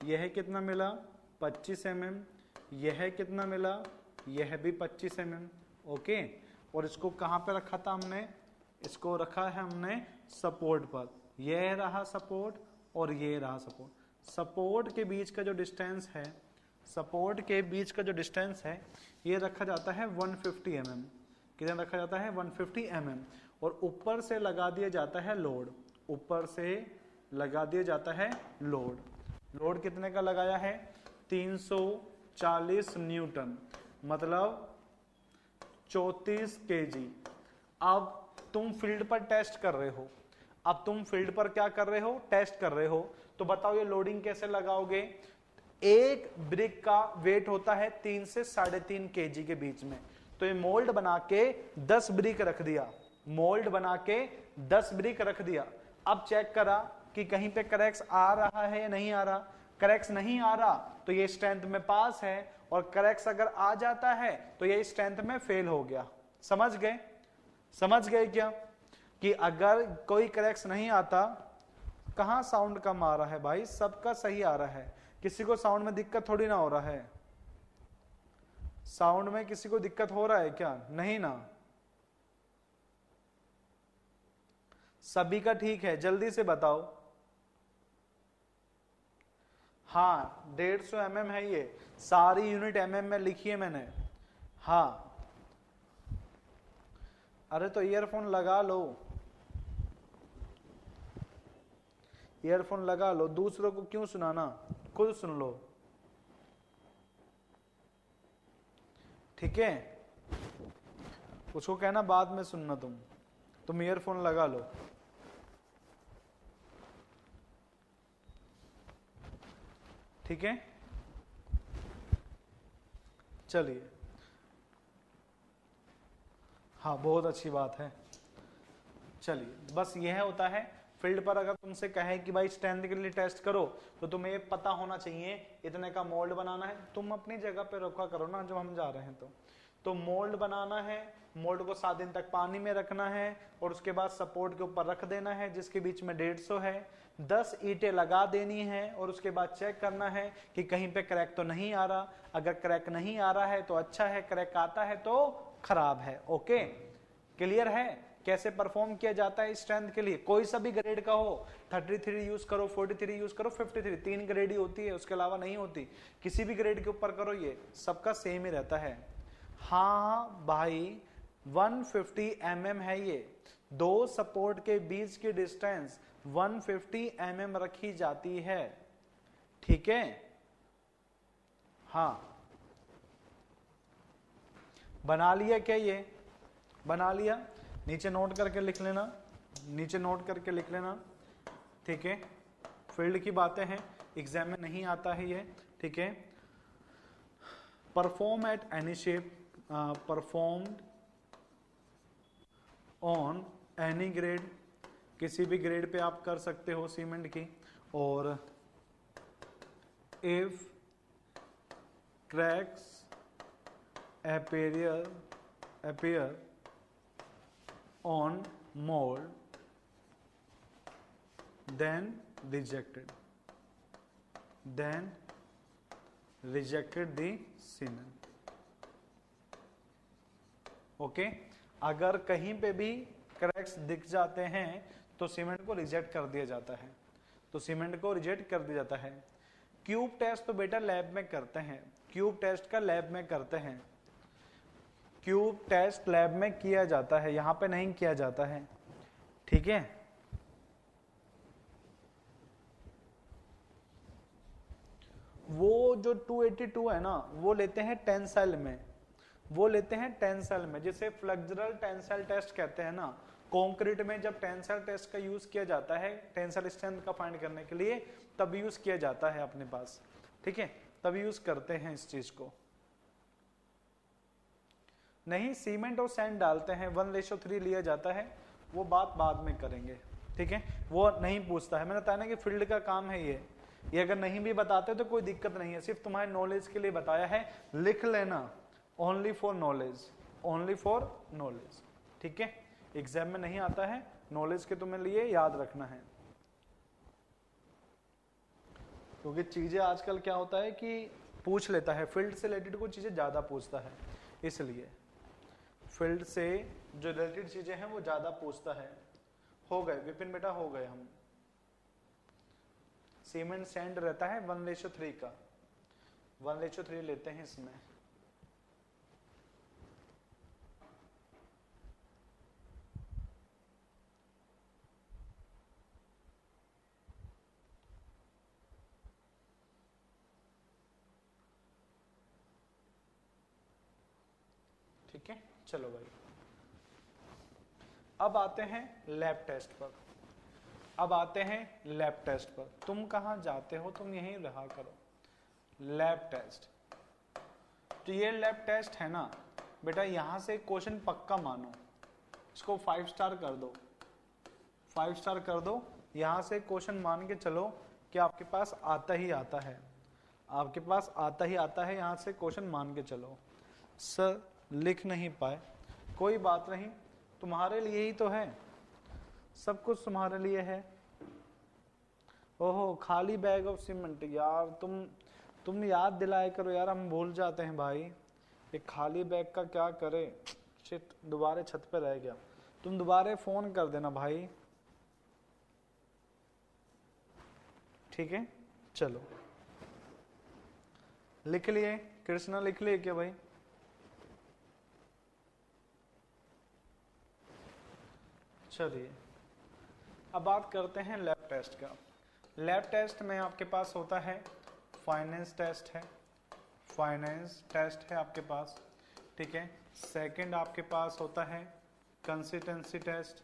यह कितना मिला? 25 mm। यह कितना मिला? यह भी 25 mm। ओके, और इसको कहाँ पे रखा था हमने? इसको रखा है हमने सपोर्ट पर। यह रहा सपोर्ट और ये रहा सपोर्ट। सपोर्ट के बीच का जो डिस्टेंस है, सपोर्ट के बीच का जो डिस्टेंस है, ये रखा जाता है 150 mm। कितना रखा जाता है? 150 mm। और ऊपर से लगा दिया जाता है लोड। ऊपर से लगा दिया जाता है लोड। लोड कितने का लगाया है? 340 न्यूटन, मतलब 34 kg। अब तुम फील्ड पर टेस्ट कर रहे हो, अब तुम फील्ड पर क्या कर रहे हो? टेस्ट कर रहे हो। तो बताओ ये लोडिंग कैसे लगाओगे? एक ब्रिक का वेट होता है 3 से 3.5 kg के बीच में। तो ये मोल्ड बना के 10 ब्रिक रख दिया, मोल्ड बना के 10 ब्रिक रख दिया। अब चेक करा कि कहीं पे क्रैक्स आ रहा है या नहीं आ रहा। क्रैक्स नहीं आ रहा तो ये स्ट्रेंथ में पास है, और क्रैक्स अगर आ जाता है तो ये स्ट्रेंथ में फेल हो गया। समझ गए? समझ गए क्या? कि अगर कोई क्रैक्स नहीं आता, कहां साउंड कम आ रहा है भाई? सबका सही आ रहा है, किसी को साउंड में दिक्कत थोड़ी ना हो रहा है। साउंड में किसी को दिक्कत हो रहा है क्या? नहीं ना, सभी का ठीक है? जल्दी से बताओ। हाँ, 150 mm है। ये सारी यूनिट mm में लिखी है मैंने। हाँ, अरे तो ईयरफोन लगा लो, ईयरफोन लगा लो, दूसरों को क्यों सुनाना, खुद सुन लो। ठीक है, उसको कहना बाद में सुनना, तुम ईयरफोन लगा लो। ठीक है, चलिए, हाँ बहुत अच्छी बात है। चलिए, बस यह होता है फील्ड पर अगर तुमसे कहे कि भाई स्ट्रेंथ के लिए टेस्ट करो, तो तुम्हें पता होना चाहिए इतने का मोल्ड बनाना है। तुम अपनी जगह पे रखा करो ना जब हम जा रहे हैं तो मोल्ड बनाना है। मोल्ड को 7 दिन तक पानी में रखना है और उसके बाद सपोर्ट के ऊपर रख देना है जिसके बीच में 150 है। 10 ईंटें लगा देनी है और उसके बाद चेक करना है कि कहीं पे क्रैक तो नहीं आ रहा। अगर क्रैक नहीं आ रहा है तो अच्छा है, क्रैक आता है तो खराब है। ओके, क्लियर है कैसे परफॉर्म किया जाता है स्ट्रेंथ के लिए? कोई सा भी ग्रेड का हो, 33 यूज करो, 43 यूज करो, 53, 3 ग्रेड ही होती है, उसके अलावा नहीं होती। किसी भी ग्रेड के ऊपर करो, ये सबका सेम ही रहता है। हाँ भाई, 150 mm है ये। दो सपोर्ट के बीच की डिस्टेंस 150 mm रखी जाती है। ठीक है, हाँ, बना लिया क्या? ये बना लिया? नीचे नोट करके लिख लेना, नीचे नोट करके लिख लेना। ठीक है, फील्ड की बातें हैं, एग्जाम में नहीं आता है ये। ठीक है, perform at any shape, performed on any grade, किसी भी ग्रेड पे आप कर सकते हो सीमेंट की, और if cracks appear on mold then rejected the cement. Okay, अगर कहीं पे भी क्रैक्स दिख जाते हैं तो सीमेंट को रिजेक्ट कर दिया जाता है, तो सीमेंट को रिजेक्ट कर दिया जाता है। क्यूब टेस्ट तो बेटा लैब में करते हैं, क्यूब टेस्ट का लैब में करते हैं, क्यूब टेस्ट लैब में किया जाता है, यहां पे नहीं किया जाता है, ठीक है। वो जो 282 है ना, वो लेते हैं टेंसाइल में, वो लेते हैं टेंसाइल में, जिसे फ्लेक्सुरल टेंसाइल टेस्ट कहते हैं ना। कंक्रीट में जब टेंसाइल टेस्ट का यूज किया जाता है टेंसाइल स्ट्रेंथ का फाइंड करने के लिए, तब यूज किया जाता है अपने पास, ठीक है, तब यूज करते हैं इस चीज को। नहीं, सीमेंट और सैंड डालते हैं 1:3 लिया जाता है, वो बात बाद में करेंगे, ठीक है, वो नहीं पूछता है। मैंने बताया ना कि फील्ड का काम है ये अगर नहीं भी बताते तो कोई दिक्कत नहीं है, सिर्फ तुम्हारे नॉलेज के लिए बताया है, लिख लेना, only for knowledge, only for knowledge, ठीक है। एग्जाम में नहीं आता है, नॉलेज के तुम्हें लिए याद रखना है, क्योंकि चीजें आजकल क्या होता है कि पूछ लेता है, फील्ड से रिलेटेड कोई चीजें ज्यादा पूछता है, इसलिए फील्ड से जो रिलेटेड चीजें हैं वो ज्यादा पूछता है। हो गए विपिन बेटा, हो गए हम। सीमेंट सैंड रहता है 1:3 का, 1:3 लेते हैं इसमें। ठीक है, चलो भाई, अब आते हैं लैब टेस्ट पर, अब आते हैं लैब टेस्ट पर। तुम कहां जाते हो, तुम यहीं रहा करो। लैब टेस्ट, तो ये लैब टेस्ट है ना बेटा, यहां से क्वेश्चन पक्का मानो, इसको 5 स्टार कर दो, 5 स्टार कर दो। यहां से क्वेश्चन मान के चलो कि आपके पास आता ही आता है, आपके पास आता ही आता है, यहां से क्वेश्चन मान के चलो। सर लिख नहीं पाए, कोई बात नहीं, तुम्हारे लिए ही तो है, सब कुछ तुम्हारे लिए है। ओहो, खाली बैग ऑफ सीमेंट, यार तुम याद दिलाया करो यार, हम भूल जाते हैं भाई। एक खाली बैग का क्या करे, शिट, दोबारा छत पे रह गया, तुम दोबारा फोन कर देना भाई, ठीक है। चलो लिख लिए, कृष्णा लिख लिए क्या भाई? चलिए अब बात करते हैं लैब टेस्ट का। लैब टेस्ट में आपके पास होता है फाइनेंस टेस्ट है, फाइनेंस टेस्ट है आपके पास, ठीक है। सेकंड आपके पास होता है कंसिस्टेंसी टेस्ट,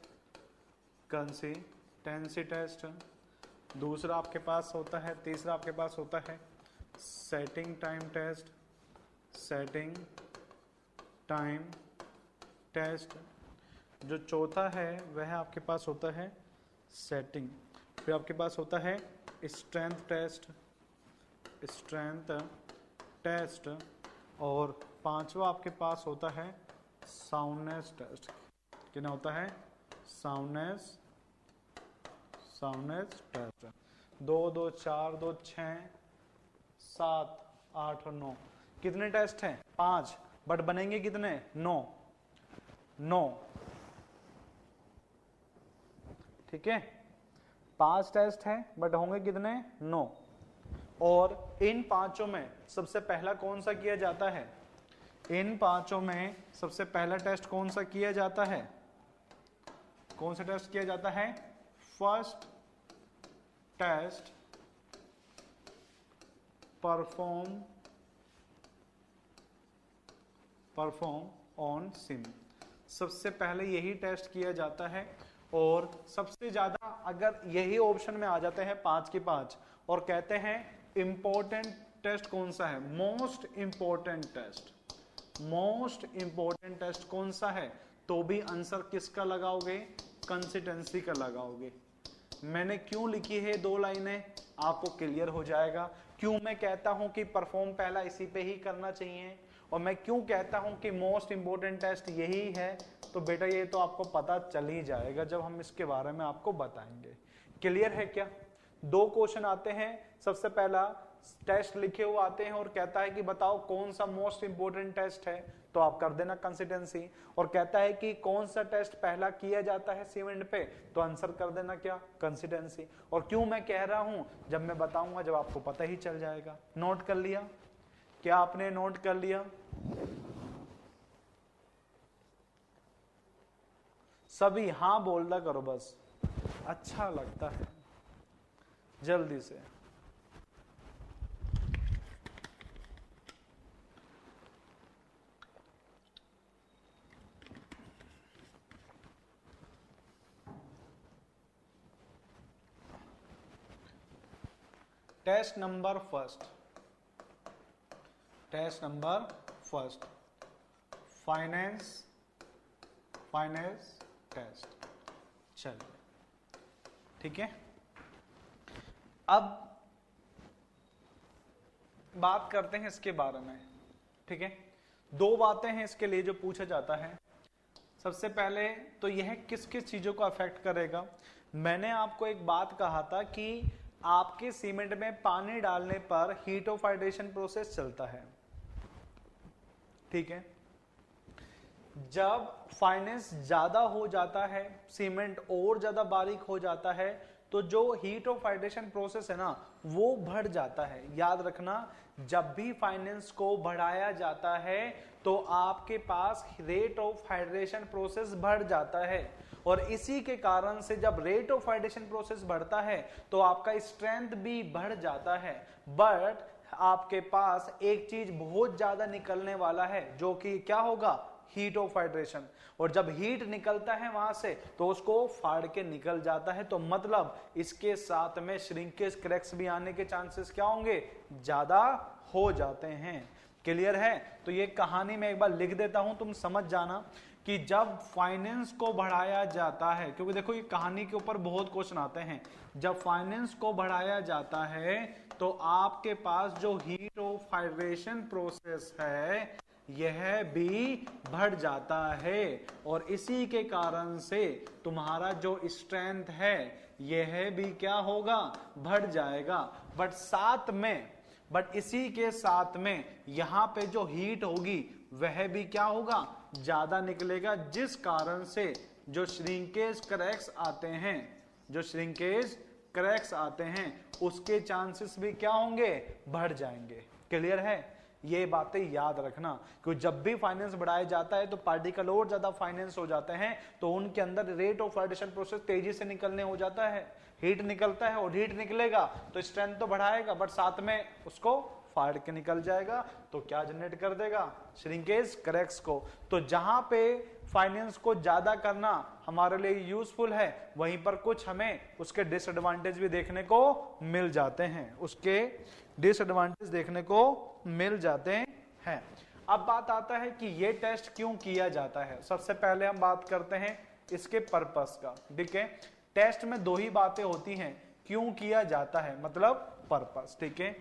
कंसिस्टेंसी टेस्ट। दूसरा आपके पास होता है, तीसरा आपके पास होता है setting time test, setting time test. जो चौथा है वह आपके पास होता है सेटिंग, फिर आपके पास होता है स्ट्रेंथ टेस्ट, स्ट्रेंथ टेस्ट, और पांचवा आपके पास होता है साउंडनेस टेस्ट। कितना होता है? Soundness test. 2 2 4 2 6 7 8 और 9 कितने टेस्ट हैं? 5, बट बनेंगे कितने? 9। ठीक है, 5 टेस्ट हैं बट होंगे कितने? 9। और इन पांचों में सबसे पहला कौन सा किया जाता है? इन पांचों में सबसे पहला टेस्ट कौन सा किया जाता है? कौन सा टेस्ट किया जाता है? First test perform on sieve. सबसे पहले यही टेस्ट किया जाता है, और सबसे ज्यादा अगर यही ऑप्शन में आ जाते हैं 5 की 5 और कहते हैं इंपॉर्टेंट टेस्ट कौन सा है, मोस्ट इंपॉर्टेंट टेस्ट कौन सा है, तो भी आंसर किसका लगाओगे, कंसिस्टेंसी का लगाओगे। मैंने क्यों लिखी है 2 लाइनें, आपको क्लियर हो जाएगा। क्यों मैं कहता हूं कि परफॉर्म पहला इसी पे ही करना चाहिए, और मैं क्यों कहता हूं कि मोस्ट इंपोर्टेंट टेस्ट यही है, तो बेटा ये तो आपको पता चल ही जाएगा जब हम इसके बारे में आपको बताएंगे। क्लियर है क्या? 2 क्वेश्चन आते हैं। सबसे पहला टेस्ट लिखे हुए आते हैं और कहता है कि बताओ कौन सा मोस्ट इंपोर्टेंट टेस्ट है, तो आप कर देना कंसिस्टेंसी। और कहता है कि कौन सा टेस्ट पहला किया जाता है सीमेंट पे, तो आंसर कर देना क्या, कंसिस्टेंसी। और क्यों मैं कह रहा हूं, जब मैं बताऊंगा जब आपको पता ही चल जाएगा। नोट कर लिया? क्या आपने नोट कर लिया? सभी हाँ बोलना करो बस, अच्छा लगता है। जल्दी से। Test number first, test number first, fineness test. चलिए ठीक है, अब बात करते हैं इसके बारे में। ठीक है, 2 बातें हैं इसके लिए जो पूछा जाता है। सबसे पहले तो यह किस किस चीजों को अफेक्ट करेगा। मैंने आपको एक बात कहा था कि आपके सीमेंट में पानी डालने पर हीट ऑफ हाइड्रेशन प्रोसेस चलता है। ठीक है, जब फाइनेंस ज्यादा हो जाता है, सीमेंट और ज्यादा बारीक हो जाता है, तो जो हीट ऑफ हाइड्रेशन प्रोसेस है ना वो बढ़ जाता है। याद रखना, जब भी फाइनेंस को बढ़ाया जाता है तो आपके पास रेट ऑफ हाइड्रेशन प्रोसेस बढ़ जाता है। और इसी के कारण से जब रेट ऑफ हाइड्रेशन प्रोसेस बढ़ता है तो आपका स्ट्रेंथ भी बढ़ जाता है। बट आपके पास एक चीज बहुत ज्यादा निकलने वाला है, जो कि क्या होगा, हीट ऑफ हाइड्रेशन। और जब हीट निकलता है वहां से तो उसको फाड़ के निकल जाता है, तो मतलब इसके साथ में श्रिंकेज क्रैक्स भी आने के चांसेस क्या होंगे, ज्यादा हो जाते हैं। क्लियर है? तो ये कहानी में एक बार लिख देता हूं, तुम समझ जाना कि जब फाइनेंस को बढ़ाया जाता है, क्योंकि देखो ये कहानी के ऊपर बहुत क्वेश्चन आते हैं। जब फाइनेंस को बढ़ाया जाता है तो आपके पास जो हीट ऑफ हाइड्रेशन प्रोसेस है यह भी बढ़ जाता है, और इसी के कारण से तुम्हारा जो स्ट्रेंथ है यह भी क्या होगा, बढ़ जाएगा। बट इसी के साथ में यहां पे जो हीट होगी वह भी क्या होगा, ज्यादा निकलेगा, जिस कारण से जो श्रिंकेज क्रैक्स आते हैं उसके चांसेस भी क्या होंगे, बढ़ जाएंगे। क्लियर है? ये बातें याद रखना, क्योंकि जब भी फाइनेंस बढ़ाया जाता है तो पार्टिकल और ज्यादा फाइनेंस हो जाते हैं, तो उनके अंदर रेट ऑफ हाइड्रेशन प्रोसेस तेजी से निकलने हो जाता है। हीट निकलता है और हीट निकलेगा तो स्ट्रेंथ तो बढ़ाएगा, बट साथ में उसको फाड़ के निकल जाएगा, तो क्या जनरेट कर देगा, श्रिंकेज क्रैक्स को। तो जहां पे फाइनेंस को ज्यादा करना हमारे लिए यूजफुल है, वहीं पर कुछ हमें उसके डिसएडवांटेज भी देखने को मिल जाते हैं, हैं। अब बात आता है कि ये टेस्ट क्यों किया जाता है। सबसे पहले हम बात करते हैं इसके पर्पस का। ठीक है, टेस्ट में 2 ही बातें होती हैं, क्यों किया जाता है मतलब पर्पस। ठीक है,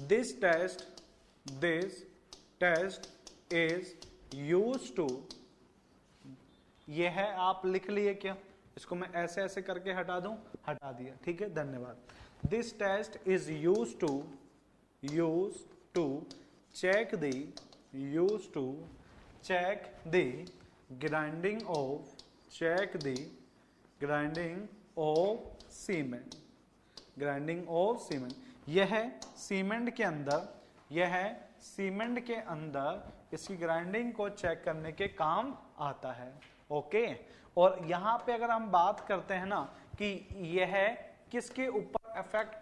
this test is used to, ये है, आप लिख लिए क्या, इसको मैं ऐसे ऐसे करके हटा दूं, हटा दिया। ठीक है, धन्यवाद। This test is used to check the grinding of cement। यह सीमेंट के अंदर इसकी ग्राइंडिंग को चेक करने के काम आता है। ओके, और यहां पे अगर हम बात करते हैं ना कि यह किसके ऊपर अफेक्ट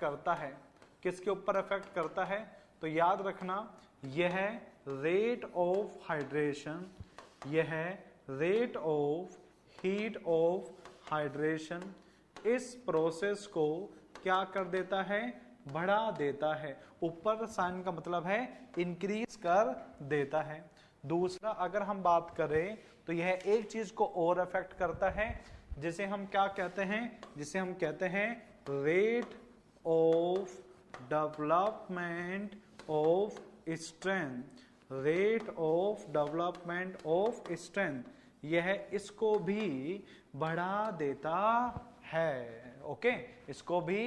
करता है, तो याद रखना यह रेट ऑफ हाइड्रेशन, यह rate of heat of hydration इस प्रोसेस को क्या कर देता है, बढ़ा देता है। ऊपर साइन का मतलब है इंक्रीज कर देता है। दूसरा अगर हम बात करें तो यह एक चीज को और अफेक्ट करता है, जिसे हम क्या कहते हैं, जिसे हम कहते हैं rate of development of strength. Rate of development of strength, यह इसको भी बढ़ा देता है। ओके, इसको भी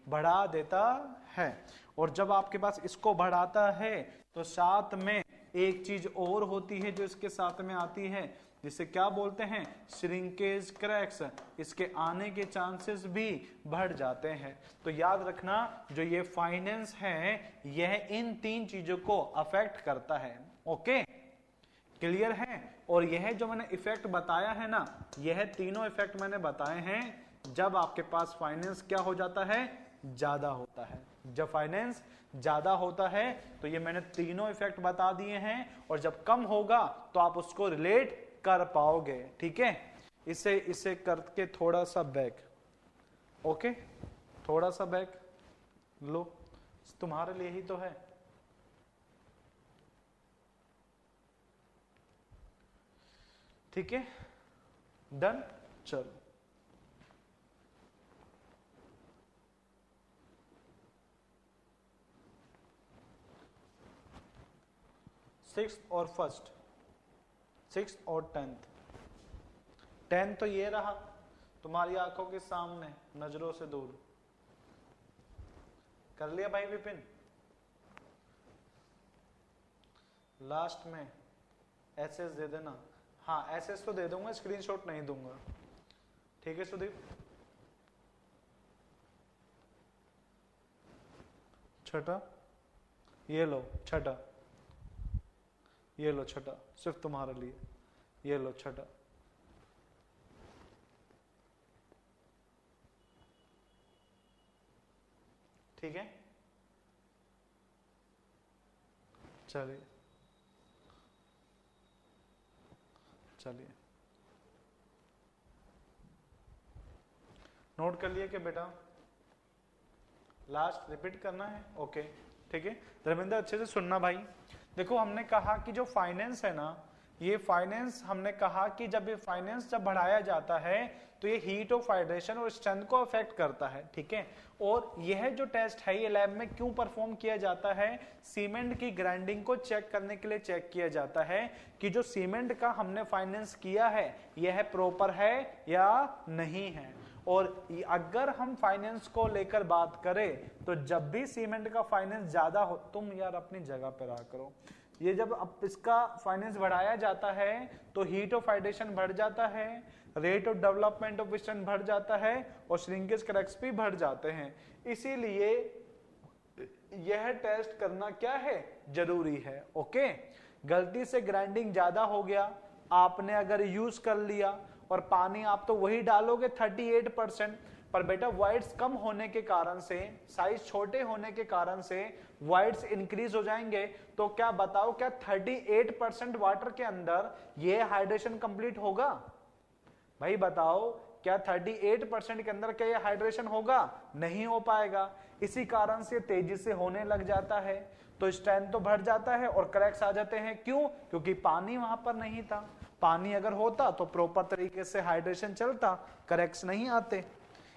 बढ़ा देता है। और जब आपके पास इसको बढ़ाता है तो साथ में एक चीज और होती है जो इसके साथ में आती है, जिसे क्या बोलते हैं, श्रिंकेज क्रैक्स। इसके आने के चांसेस भी बढ़ जाते हैं। तो याद रखना, जो ये फाइनेंस है यह इन तीन चीजों को अफेक्ट करता है। ओके, क्लियर है। और यह जो मैंने इफेक्ट बताया है ना, यह तीनों इफेक्ट मैंने बताए हैं जब आपके पास फाइनेंस क्या हो जाता है, ज्यादा होता है। जब फाइनेंस ज्यादा होता है तो ये मैंने तीनों इफेक्ट बता दिए हैं, और जब कम होगा तो आप उसको रिलेट कर पाओगे। ठीक है, इसे करके थोड़ा सा बैक। ओके, थोड़ा सा बैक लो, तुम्हारे लिए ही तो है। ठीक है, डन। चलो, सिक्स्थ और फर्स्ट, सिक्स्थ और टेंथ। टेंथ तो ये रहा तुम्हारी आंखों के सामने, नजरों से दूर। कर लिया भाई विपिन? लास्ट में एसएस दे देना। हाँ, एसएस तो दे दूंगा, स्क्रीनशॉट नहीं दूंगा। ठीक है सुदीप। छठा, ये लो छठा, ये लो छठा, सिर्फ तुम्हारे लिए। ये लो छठा। ठीक है, चलिए चलिए, नोट कर लिए कि बेटा लास्ट रिपीट करना है? ओके, ठीक है। धर्मेंद्र अच्छे से सुनना भाई। देखो, हमने कहा कि जो फाइनेंस है ना, ये फाइनेंस हमने कहा कि जब ये फाइनेंस जब बढ़ाया जाता है तो ये हीट ऑफ हाइड्रेशन और स्ट्रेंथ को अफेक्ट करता है। ठीक है, और यह जो टेस्ट है ये लैब में क्यों परफॉर्म किया जाता है, सीमेंट की ग्राइंडिंग को चेक करने के लिए चेक किया जाता है कि जो सीमेंट का हमने फाइनेंस किया है यह प्रॉपर है या नहीं है। और अगर हम फाइनेंस को लेकर बात करें तो जब भी सीमेंट का फाइनेंस ज्यादा हो, तुम यार अपनी जगह पर रहा करो, ये जब अब इसका फाइनेंस बढ़ाया जाता है तो हीट ऑफ हाइड्रेशन बढ़ जाता है, rate of development of strength बढ़ जाता है, और श्रिंकेज क्रैक्स भी बढ़ जाते हैं। इसीलिए यह टेस्ट करना क्या है, जरूरी है। ओके, गलती से ग्राइंडिंग ज्यादा हो गया, आपने अगर यूज कर लिया, और पानी आप तो वही डालोगे 38%, पर बेटा वाइट्स कम होने के कारण से, साइज छोटे होने के कारण से वाइट्स इंक्रीज हो जाएंगे। तो क्या बताओ, क्या 38% वाटर के अंदर ये हाइड्रेशन कंप्लीट होगा? भाई बताओ, क्या 38% के अंदर क्या ये हाइड्रेशन होगा? नहीं हो पाएगा। इसी कारण से तेजी से होने लग जाता है, तो स्ट्रेंथ तो बढ़ जाता है और क्रैक्स आ जाते हैं। क्यों? क्योंकि पानी वहां पर नहीं था। पानी अगर होता तो प्रॉपर तरीके से हाइड्रेशन चलता, क्रैक्स नहीं आते।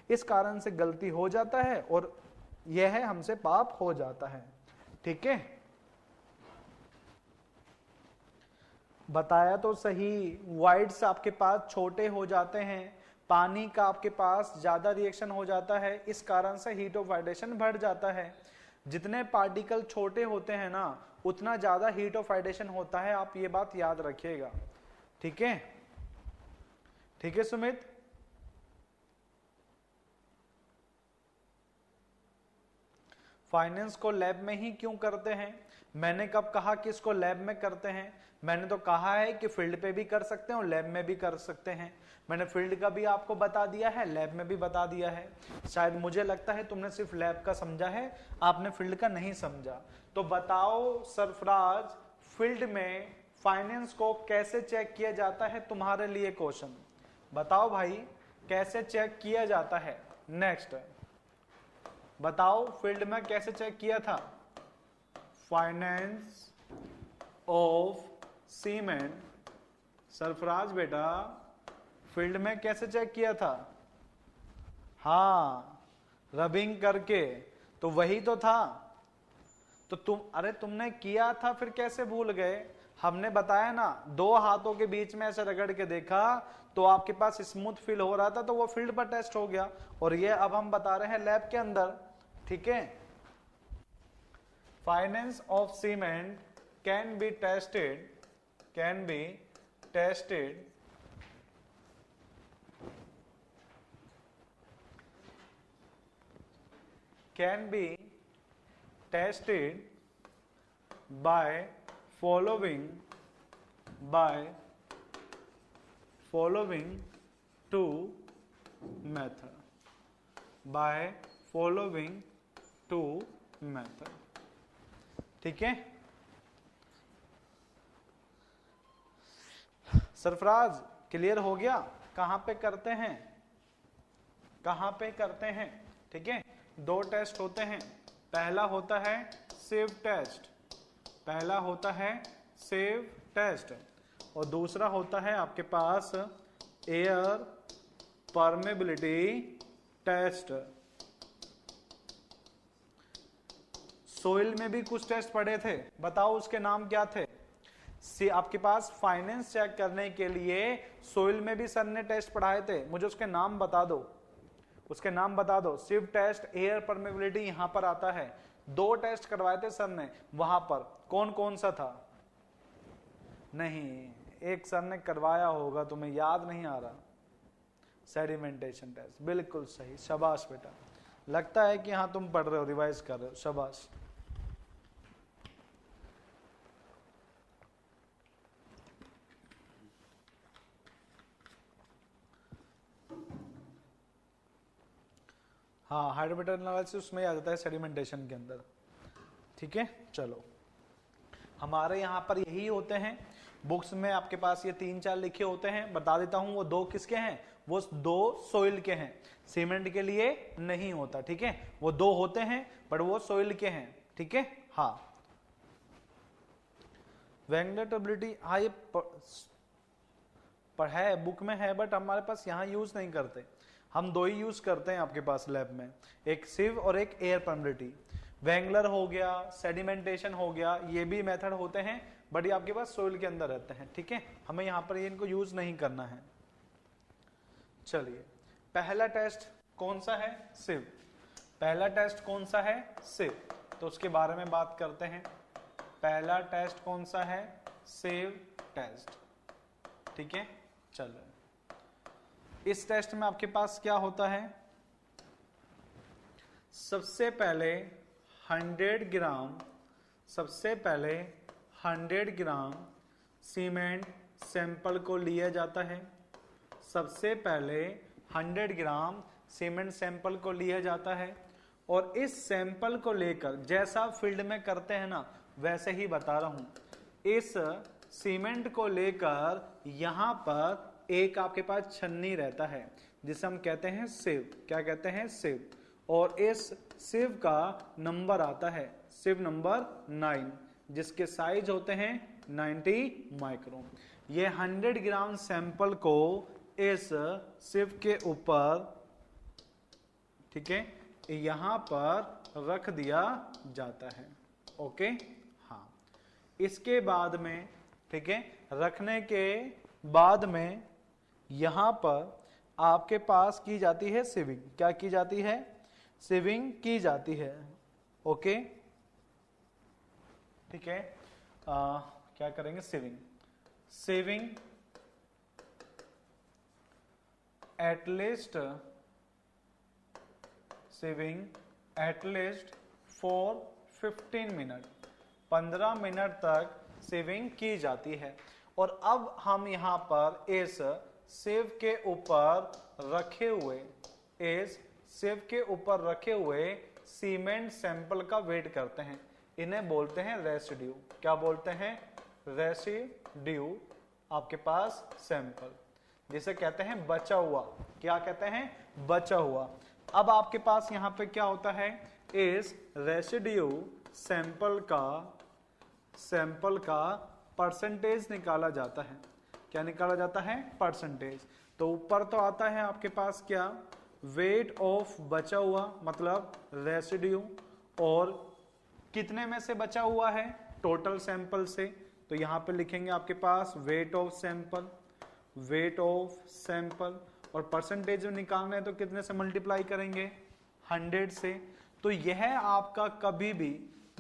इस कारण से गलती हो जाता है और यह हमसे पाप हो जाता है। ठीक है, बताया तो सही, वाइड्स आपके पास छोटे हो जाते हैं, पानी का आपके पास ज्यादा रिएक्शन हो जाता है, इस कारण से हीट ऑफ हाइड्रेशन बढ़ जाता है। जितने पार्टिकल छोटे होते हैं ना, उतना ज्यादा हीट ऑफ हाइड्रेशन होता है, आप ये बात याद रखिएगा। ठीक है, ठीक है सुमित। फाइनेंस को लैब में ही क्यों करते हैं? मैंने कब कहा कि इसको लैब में करते हैं? मैंने तो कहा है कि फील्ड पे भी कर सकते हैं और लैब में भी कर सकते हैं। मैंने फील्ड का भी आपको बता दिया है, लैब में भी बता दिया है। शायद मुझे लगता है तुमने सिर्फ लैब का समझा है, आपने फील्ड का नहीं समझा। तो बताओ सरफराज, फील्ड में फाइनेंस को कैसे चेक किया जाता है? तुम्हारे लिए क्वेश्चन, बताओ भाई कैसे चेक किया जाता है। नेक्स्ट बताओ, फील्ड में कैसे चेक किया था? फाइनेंस ऑफ सीमेंट सरफराज बेटा फील्ड में कैसे चेक किया था? हाँ, रबिंग करके। तो वही तो था। तो तुमने किया था, फिर कैसे भूल गए? हमने बताया ना, दो हाथों के बीच में ऐसे रगड़ के देखा तो आपके पास स्मूथ फील हो रहा था, तो वो फील्ड पर टेस्ट हो गया। और ये अब हम बता रहे हैं लैब के अंदर, ठीक है। Finance of cement can be tested by following two method, ठीक है। सरफराज क्लियर हो गया? कहां पे करते हैं? ठीक है, दो टेस्ट होते हैं। पहला होता है सेव टेस्ट, और दूसरा होता है आपके पास एयर परमेबिलिटी टेस्ट। सोइल में भी कुछ टेस्ट पढ़े थे, बताओ उसके नाम क्या थे? आपके पास फाइनेंस चेक करने के लिए सोइल में भी सर ने टेस्ट पढ़ाए थे, मुझे उसके नाम बता दो। सिव टेस्ट, एयर परमेबिलिटी यहां पर आता है। दो टेस्ट करवाए थे सर ने वहां पर, कौन कौन सा था? नहीं, एक सर ने करवाया होगा, तुम्हें याद नहीं आ रहा। सेडिमेंटेशन टेस्ट, बिल्कुल सही, शाबाश बेटा। लगता है कि हाँ तुम पढ़ रहे हो, रिवाइज कर रहे हो, शाबाश। हाँ, हाइड्रोमीटर एनालिसिस उसमें आ जाता है सेडिमेंटेशन के अंदर, ठीक है। चलो, हमारे यहाँ पर यही होते हैं बुक्स में, आपके पास ये 3-4 लिखे होते हैं। बता देता हूं वो दो किसके हैं, वो दो सोइल के हैं, सीमेंट के लिए नहीं होता, ठीक है। वो दो होते हैं बट वो सोइल के हैं, ठीक है। हाँ, वेंगुलर टर्बिलिटी, हाँ ये पढ़ा है, बुक में है, बट हमारे पास यहाँ यूज नहीं करते। हम दो ही यूज करते हैं आपके पास लैब में, एक सिव और एक एयर परमेबिलिटी। वेंगुलर हो गया, सेडिमेंटेशन हो गया, ये भी मेथड होते हैं, बट ये आपके पास सोइल के अंदर रहते हैं, ठीक है। हमें यहाँ पर इनको यूज नहीं करना है। चलिए, पहला टेस्ट कौन सा है? सिव। पहला टेस्ट कौन सा है? सिव। तो उसके बारे में बात करते हैं। पहला टेस्ट कौन सा है? सिव टेस्ट, ठीक है। चलो, इस टेस्ट में आपके पास क्या होता है? सबसे पहले 100 ग्राम सीमेंट सैंपल को लिया जाता है। सबसे पहले 100 ग्राम सीमेंट सैंपल को लिया जाता है, और इस सैंपल को लेकर, जैसा फील्ड में करते हैं ना वैसे ही बता रहा हूं, इस सीमेंट को लेकर यहां पर एक आपके पास छन्नी रहता है जिसे हम कहते हैं सिव। क्या कहते हैं? सिव। और इस सिव का नंबर आता है, सिव नंबर 9, जिसके साइज होते हैं 90 माइक्रोन। ये 100 ग्राम सैंपल को इस सिव के ऊपर, ठीक है, यहां पर रख दिया जाता है। ओके, हाँ। इसके बाद में, ठीक है, रखने के बाद में यहां पर आपके पास की जाती है सिविंग। क्या की जाती है? सिविंग की जाती है। ओके, ठीक है। क्या करेंगे? Sieving at least for 15 minute, 15 minute तक सिविंग की जाती है। और अब हम यहां पर इस सिव के ऊपर रखे हुए सीमेंट सैंपल का वेट करते हैं। इन्हें बोलते हैं रेसिड्यू। क्या बोलते हैं? रेसिड्यू। आपके पास सैंपल, जिसे कहते हैं बचा हुआ। क्या कहते हैं? बचा हुआ। अब आपके पास यहां पे क्या होता है? इस रेसिड्यू सैंपल का परसेंटेज निकाला जाता है। क्या निकाला जाता है? परसेंटेज। तो ऊपर तो आता है आपके पास क्या? वेट ऑफ बचा हुआ, मतलब रेसिड्यू, और कितने में से बचा हुआ है? टोटल सैंपल से। तो यहां पे लिखेंगे आपके पास weight of sample, weight of sample, और परसेंटेज निकालना है तो कितने से मल्टीप्लाई करेंगे? 100 से। तो यह आपका कभी भी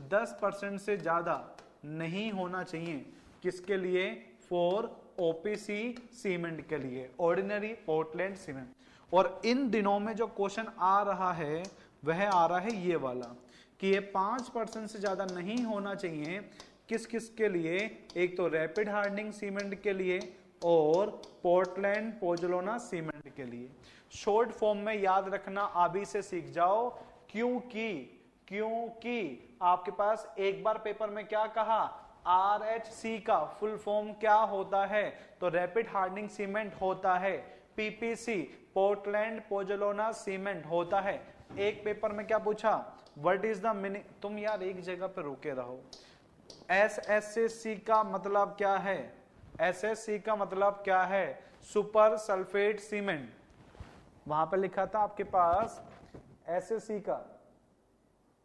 10% से ज्यादा नहीं होना चाहिए। किसके लिए? फॉर ओपीसी सीमेंट के लिए, ऑर्डिनरी पोर्टलैंड सीमेंट। और इन दिनों में जो क्वेश्चन आ रहा है वह आ रहा है ये वाला, कि ये 5% से ज्यादा नहीं होना चाहिए। किस किस के लिए? एक तो रैपिड हार्डनिंग सीमेंट के लिए और पोर्टलैंड पोजोलाना सीमेंट के लिए। शॉर्ट फॉर्म में याद रखना, अभी से सीख जाओ, क्योंकि आपके पास एक बार पेपर में क्या कहा? RHC का फुल फॉर्म क्या होता है? तो रैपिड हार्डनिंग सीमेंट होता है। PPC पोर्टलैंड पोजोलाना सीमेंट होता है। एक पेपर में क्या पूछा? What is the meaning? तुम यार एक जगह पे रुके रहो। SSC का मतलब क्या है? SSC का मतलब क्या है? Super sulphate cement. वहां पे लिखा था आपके पास SSC का,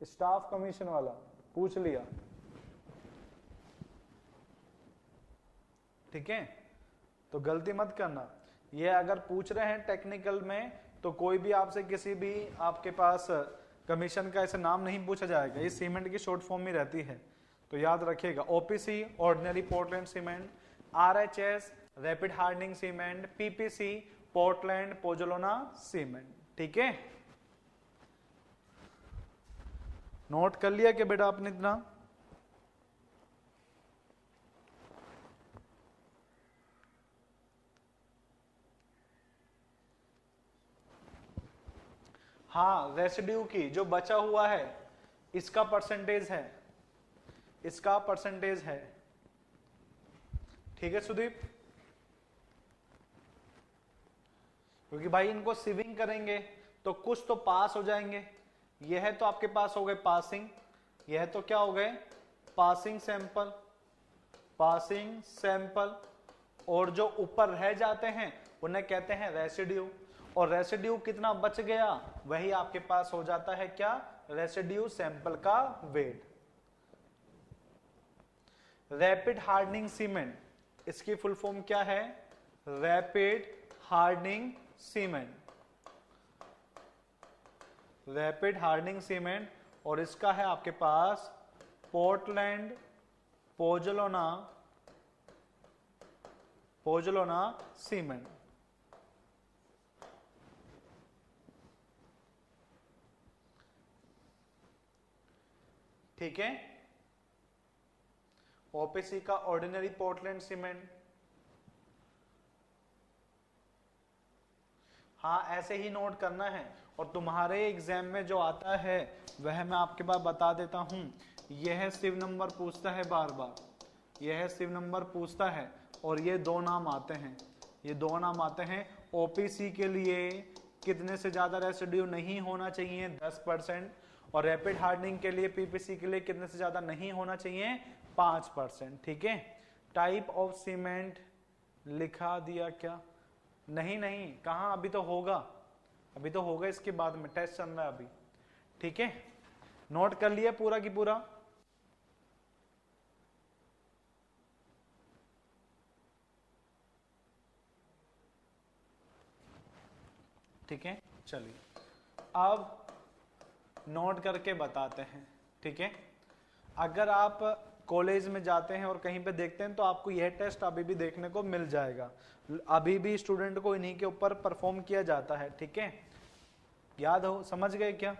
स्टाफ कमीशन वाला, पूछ लिया। ठीक है, तो गलती मत करना। ये अगर पूछ रहे हैं टेक्निकल में तो कोई भी आपसे किसी भी आपके पास कमीशन का ऐसा नाम नहीं पूछा जाएगा, ये सीमेंट की शॉर्ट फॉर्म में रहती है। तो याद रखिएगा, OPC ordinary Portland cement, RHS rapid hardening cement, PPC Portland pozzolana cement. ठीक है, नोट कर लिया कि बेटा आपने इतना? हाँ, रेसिड्यू की जो बचा हुआ है इसका परसेंटेज है, इसका परसेंटेज है। ठीक है सुदीप, क्योंकि भाई इनको सिविंग करेंगे तो कुछ तो पास हो जाएंगे। यह तो आपके पास हो गए पासिंग, यह तो क्या हो गए? पासिंग सैंपल, पासिंग सैंपल, और जो ऊपर रह जाते हैं उन्हें कहते हैं रेसिड्यू। और रेसिड्यू कितना बच गया वही आपके पास हो जाता है क्या? रेसिड्यू सैंपल का वेट। रैपिड हार्डनिंग सीमेंट, इसकी फुल फॉर्म क्या है? Rapid hardening cement, rapid hardening cement, और इसका है आपके पास पोर्टलैंड पोजोलाना, पोजोलाना सीमेंट। ठीक है, OPC का ऑर्डिनरी पोर्टलैंड सीमेंट। हाँ, ऐसे ही नोट करना है। और तुम्हारे एग्जाम में जो आता है वह मैं आपके पास बता देता हूं। यह सिव नंबर पूछता है बार बार, यह सिव नंबर पूछता है, और ये दो नाम आते हैं, ये दो नाम आते हैं। OPC के लिए कितने से ज्यादा रेसिड्यू नहीं होना चाहिए? 10%। और रैपिड हार्डनिंग के लिए, PPC के लिए कितने से ज्यादा नहीं होना चाहिए? 5%। ठीक है, टाइप ऑफ सीमेंट लिखा दिया क्या? नहीं नहीं, कहां, अभी तो होगा, अभी तो होगा, इसके बाद में टेस्ट चल रहा है अभी। ठीक है, नोट कर लिया पूरा की पूरा? ठीक है, चलिए अब नोट करके बताते हैं। ठीक है, अगर आप कॉलेज में जाते हैं और कहीं पे देखते हैं तो आपको यह टेस्ट अभी भी देखने को मिल जाएगा। अभी भी स्टूडेंट को इन्हीं के ऊपर परफॉर्म किया जाता है। ठीक है, याद हो, समझ गए क्या?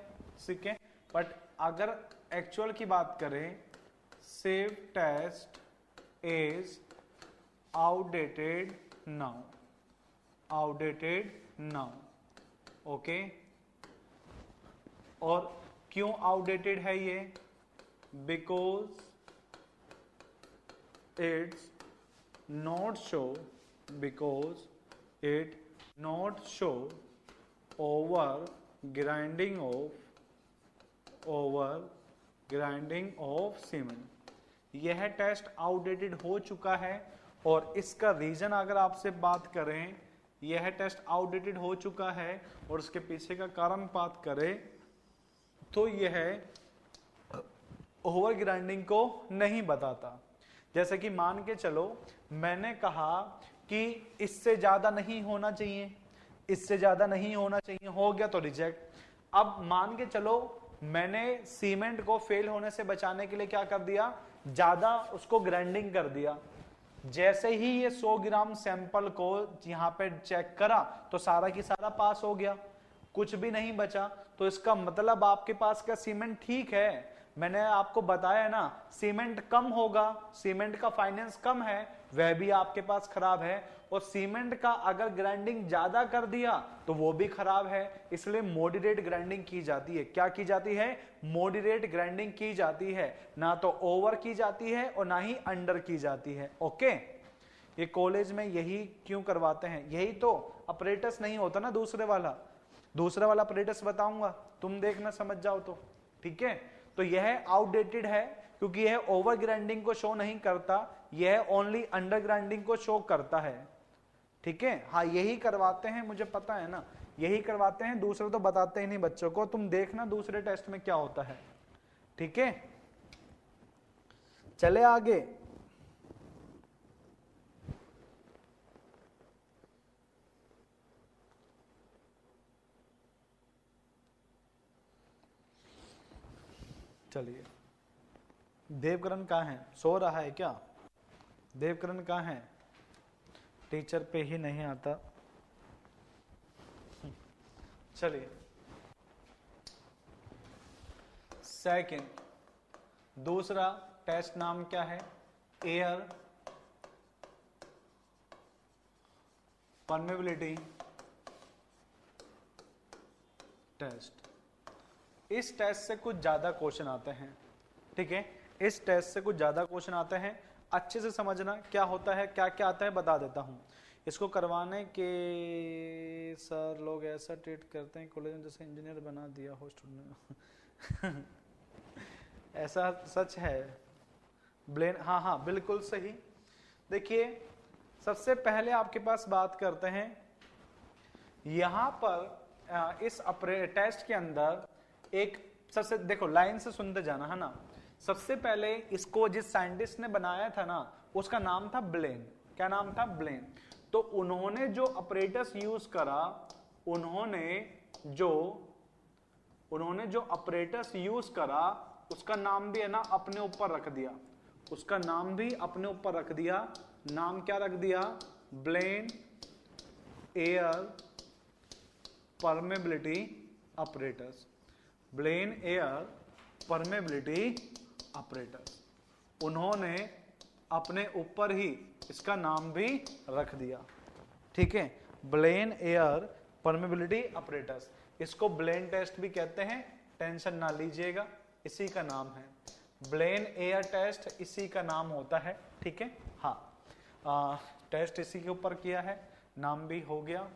ठीक है, बट अगर एक्चुअल की बात करें, sieve test is outdated now, outdated now. Okay, और क्यों आउटडेटेड है ये? Because it's not show, because it not show over grinding of cement. यह टेस्ट आउटडेटेड हो चुका है और इसका रीजन अगर आपसे बात करें, यह टेस्ट आउटडेटेड हो चुका है और उसके पीछे का कारण बात करें तो यह ओवर ग्राइंडिंग को नहीं बताता। जैसे कि मान के चलो मैंने कहा कि इससे ज्यादा नहीं होना चाहिए, इससे ज्यादा नहीं होना चाहिए, हो गया तो रिजेक्ट। अब मान के चलो मैंने सीमेंट को फेल होने से बचाने के लिए क्या कर दिया, ज्यादा उसको ग्राइंडिंग कर दिया। जैसे ही ये 100 ग्राम सैंपल को यहां पे चेक करा तो सारा की सारा पास हो गया, कुछ भी नहीं बचा। तो इसका मतलब आपके पास का सीमेंट ठीक है। मैंने आपको बताया ना, सीमेंट कम होगा, सीमेंट का फाइनेंस कम है, वह भी आपके पास खराब है। और सीमेंट का अगर ग्राइंडिंग ज्यादा कर दिया तो वो भी खराब है। इसलिए मॉडरेट ग्राइंडिंग की जाती है। क्या की जाती है, मॉडरेट ग्राइंडिंग की जाती है, ना तो ओवर की जाती है और ना ही अंडर की जाती है। ओके, ये कॉलेज में यही क्यों करवाते हैं, यही तो अपरेटस नहीं होता ना दूसरे वाला अपरेटस बताऊंगा, तुम देखना समझ जाओ तो ठीक है। तो यह आउटडेटेड है क्योंकि यह ओवर ग्राइंडिंग को शो नहीं करता, यह ओनली अंडर ग्राइंडिंग को शो करता है। ठीक है, हाँ यही करवाते हैं, मुझे पता है ना, यही करवाते हैं, दूसरे तो बताते ही नहीं बच्चों को। तुम देखना दूसरे टेस्ट में क्या होता है। ठीक है, चले आगे। चलिए, देवकरण कहाँ है, सो रहा है क्या? देवकरण कहाँ है? टीचर पे ही नहीं आता। चलिए, सेकंड, दूसरा टेस्ट नाम क्या है, एयर परमेबिलिटी टेस्ट। इस टेस्ट से कुछ ज्यादा क्वेश्चन आते हैं। ठीक है, इस टेस्ट से कुछ ज्यादा क्वेश्चन आते हैं। अच्छे से समझना क्या होता है, क्या क्या आता है बता देता हूं। इसको करवाने के सर लोग ऐसा ट्रीट करते हैं कॉलेज में जैसे इंजीनियर बना दिया हो स्टूडेंट। ऐसा सच है? ब्लेन, हाँ हाँ बिल्कुल सही। देखिए, सबसे पहले आपके पास बात करते हैं, यहां पर इस टेस्ट के अंदर एक, सबसे देखो लाइन से सुनते जाना है ना। सबसे पहले इसको जिस साइंटिस्ट ने बनाया था ना, उसका नाम था ब्लेन। क्या नाम था? ब्लेन। तो उन्होंने जो अपरेटस यूज करा, उन्होंने जो अपरेटस यूज करा उसका नाम भी है ना अपने ऊपर रख दिया, उसका नाम भी अपने ऊपर रख दिया। नाम क्या रख दिया? Blaine air permeability apparatus. Blaine air permeability apparatus, उन्होंने अपने ऊपर ही इसका नाम भी रख दिया। ठीक है, ब्लेन एयर परमेबिलिटी अपरेटस, इसको ब्लेन टेस्ट भी कहते हैं, टेंशन ना लीजिएगा, इसी का नाम है ब्लेन एयर टेस्ट, इसी का नाम होता है। ठीक है, हाँ टेस्ट इसी के ऊपर किया है, नाम भी हो गया।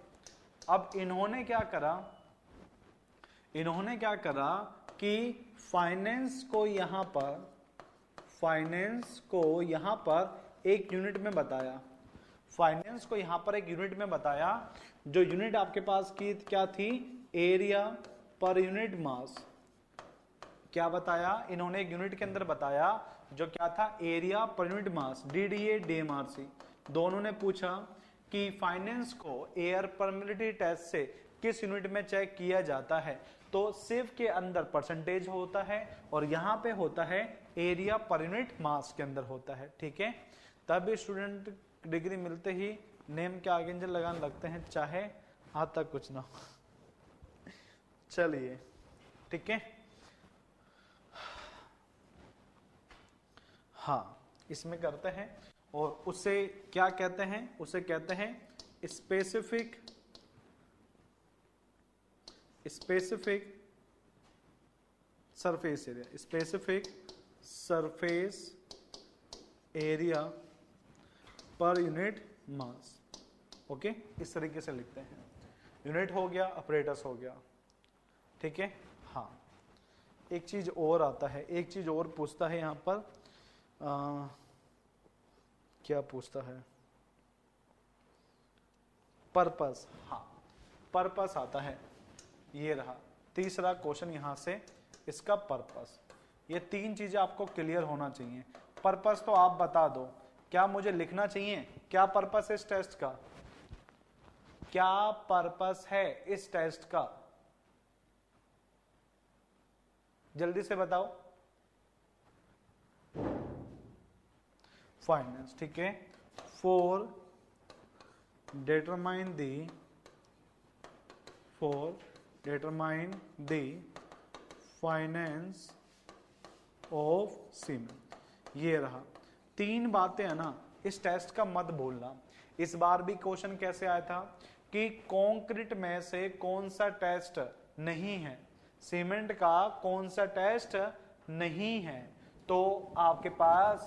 अब इन्होंने क्या करा कि फाइनेंस को यहां पर एक यूनिट में बताया। फाइनेंस को यहां पर एक यूनिट में बताया, जो यूनिट आपके पास की क्या थी? एरिया पर यूनिट मास। क्या बताया इन्होंने? एक यूनिट के अंदर बताया जो क्या था? एरिया पर यूनिट मास, डीडीए डीएमआरसी। दोनों ने पूछा कि फाइनेंस को एयर परमेबिलिटी टेस्ट से किस यूनिट में चेक किया जाता है, तो सिर्फ के अंदर परसेंटेज होता है और यहां पे होता है एरिया पर यूनिट मास के अंदर होता है। ठीक है, तब स्टूडेंट डिग्री मिलते ही नेम के आगे लगाने लगते हैं, चाहे आता कुछ ना हो। चलिए, ठीक है, हाँ इसमें करते हैं। और उसे क्या कहते हैं? उसे कहते हैं specific surface area, specific surface area पर यूनिट मास। ओके, इस तरीके से लिखते हैं। यूनिट हो गया, अपरेटस हो गया। ठीक है, हाँ एक चीज और आता है, एक चीज और पूछता है यहां पर क्या पूछता है, पर्पस, हाँ पर्पस आता है, ये रहा तीसरा क्वेश्चन यहां से, इसका पर्पस। ये तीन चीजें आपको क्लियर होना चाहिए। पर्पस तो आप बता दो, क्या मुझे लिखना चाहिए क्या पर्पस है इस टेस्ट का, क्या पर्पस है इस टेस्ट का, जल्दी से बताओ। फाइनेंस, ठीक है, for determine the finance of cement. ये रहा तीन बातें है ना, इस टेस्ट का मत भूलना। इस बार भी क्वेश्चन कैसे आया था कि कंक्रीट में से कौन सा टेस्ट नहीं है, सीमेंट का कौन सा टेस्ट नहीं है, तो आपके पास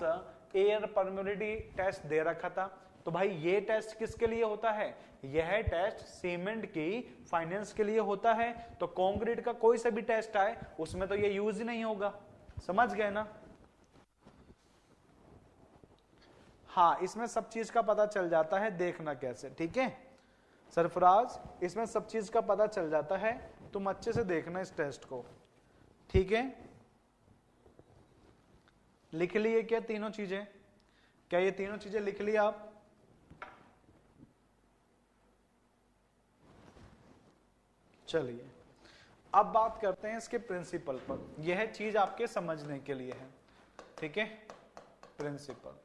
एयर परमेबिलिटी टेस्ट दे रखा था। तो भाई ये टेस्ट किसके लिए होता है, यह टेस्ट सीमेंट की फाइनेंस के लिए होता है। तो कंक्रीट का कोई सा भी टेस्ट आए उसमें तो ये यूज ही नहीं होगा, समझ गए ना। हाँ, इसमें सब चीज का पता चल जाता है, देखना कैसे, ठीक है सरफराज, इसमें सब चीज का पता चल जाता है, तुम अच्छे से देखना इस टेस्ट को, ठीक है। लिख लिए क्या तीनों चीजें, क्या ये तीनों चीजें लिख ली आप, चलिए अब बात करते हैं इसके प्रिंसिपल पर। यह चीज आपके समझने के लिए है, ठीक है। प्रिंसिपल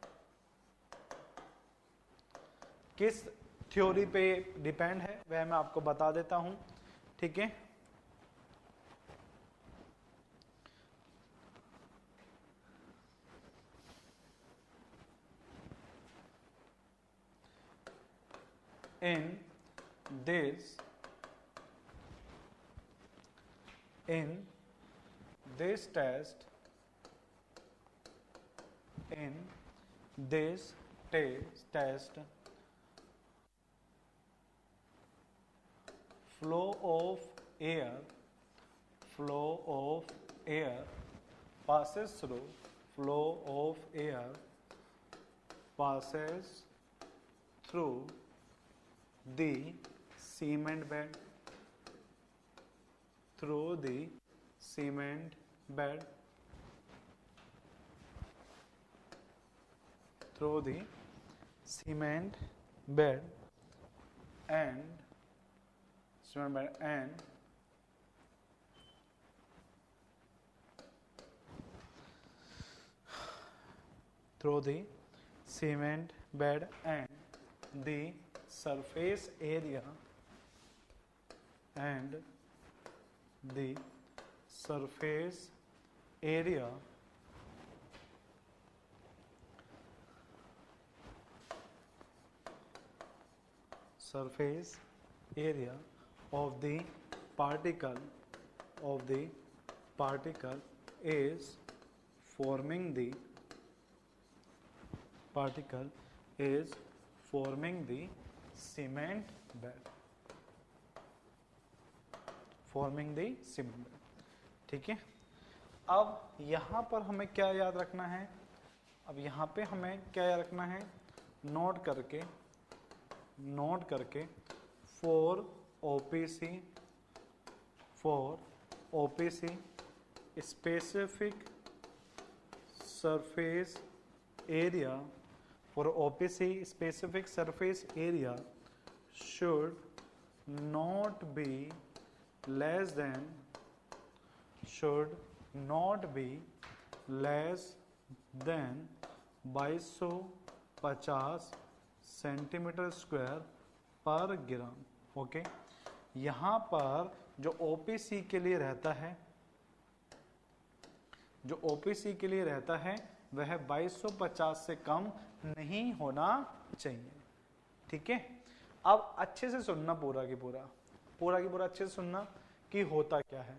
किस थ्योरी पे डिपेंड है वह मैं आपको बता देता हूं, ठीक है। in this test, in this test, flow of air passes through, flow of air passes through the cement bed, through the cement bed, through the cement bed and cement bed and through the cement bed and the surface area and the surface area of the particle is forming the cement bed, ठीक है। अब यहां पर हमें क्या याद रखना है, अब यहां पे हमें क्या याद रखना है, नोट करके for OPC specific surface area, for OPC specific surface area should not be less than 2250 centimetre square पर ग्राम, ओके। यहां पर जो OPC के लिए रहता है, वह 2250 से कम नहीं होना चाहिए, ठीक है। अब अच्छे से सुनना, पूरा की पूरा अच्छे से सुनना कि होता क्या है।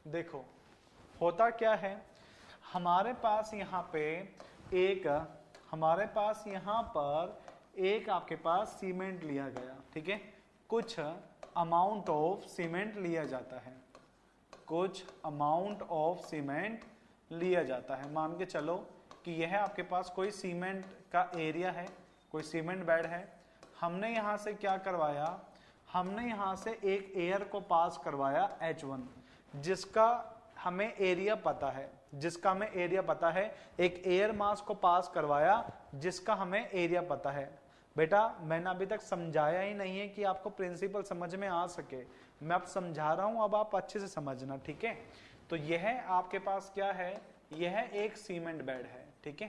देखो होता क्या है, हमारे पास यहाँ पर एक आपके पास सीमेंट लिया गया, ठीक है। कुछ अमाउंट ऑफ सीमेंट लिया जाता है, कुछ अमाउंट ऑफ सीमेंट लिया जाता है। मान के चलो कि यह आपके पास कोई सीमेंट का एरिया है, कोई सीमेंट बेड है। हमने यहां से क्या करवाया, हमने यहां से एक एयर को पास करवाया H1, जिसका हमें एरिया पता है, जिसका हमें एरिया पता है। एक एयर मास को पास करवाया जिसका हमें एरिया पता है। बेटा मैंने अभी तक समझाया ही नहीं है कि आपको प्रिंसिपल समझ में आ सके, मैं अब समझा रहा हूं, अब आप अच्छे से समझना, ठीक है। तो यह आपके पास क्या है, यह एक सीमेंट बेड है, ठीक है।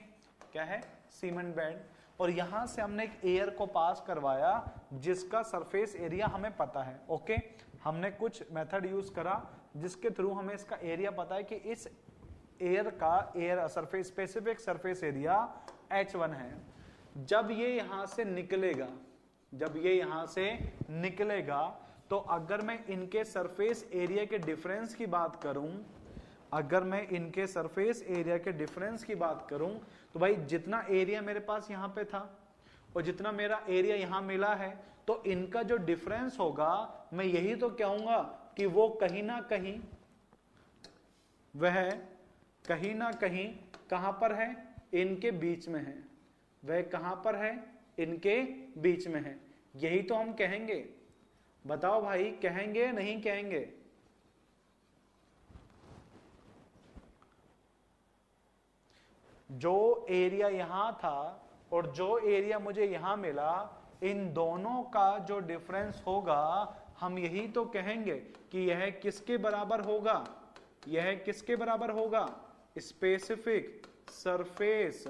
क्या है, सीमेंट बेड। और यहां से हमने एक एयर को पास करवाया जिसका सरफेस एरिया हमें पता है। ओके, हमने कुछ मेथड यूज करा जिसके थ्रू हमें इसका एरिया पता है कि इस एयर का air surface specific surface area H1 है। जब ये यहां से निकलेगा, जब ये यहां से निकलेगा, तो अगर मैं इनके सरफेस एरिया के डिफरेंस की बात करूं, अगर मैं इनके सरफेस एरिया के डिफरेंस की बात करूं, तो भाई जितना एरिया मेरे पास यहां पे था और जितना मेरा एरिया यहां मिला है, तो इनका जो डिफरेंस होगा, मैं यही तो कहूंगा कि वो कहीं ना कहीं, वह कहीं ना कहीं कहां पर है, इनके बीच में है। वह कहां पर है, इनके बीच में है। यही तो हम कहेंगे। बताओ भाई, कहेंगे नहीं कहेंगे? जो एरिया यहां था और जो एरिया मुझे यहां मिला, इन दोनों का जो डिफरेंस होगा, हम यही तो कहेंगे कि यह किसके बराबर होगा, यह किसके बराबर होगा, specific surface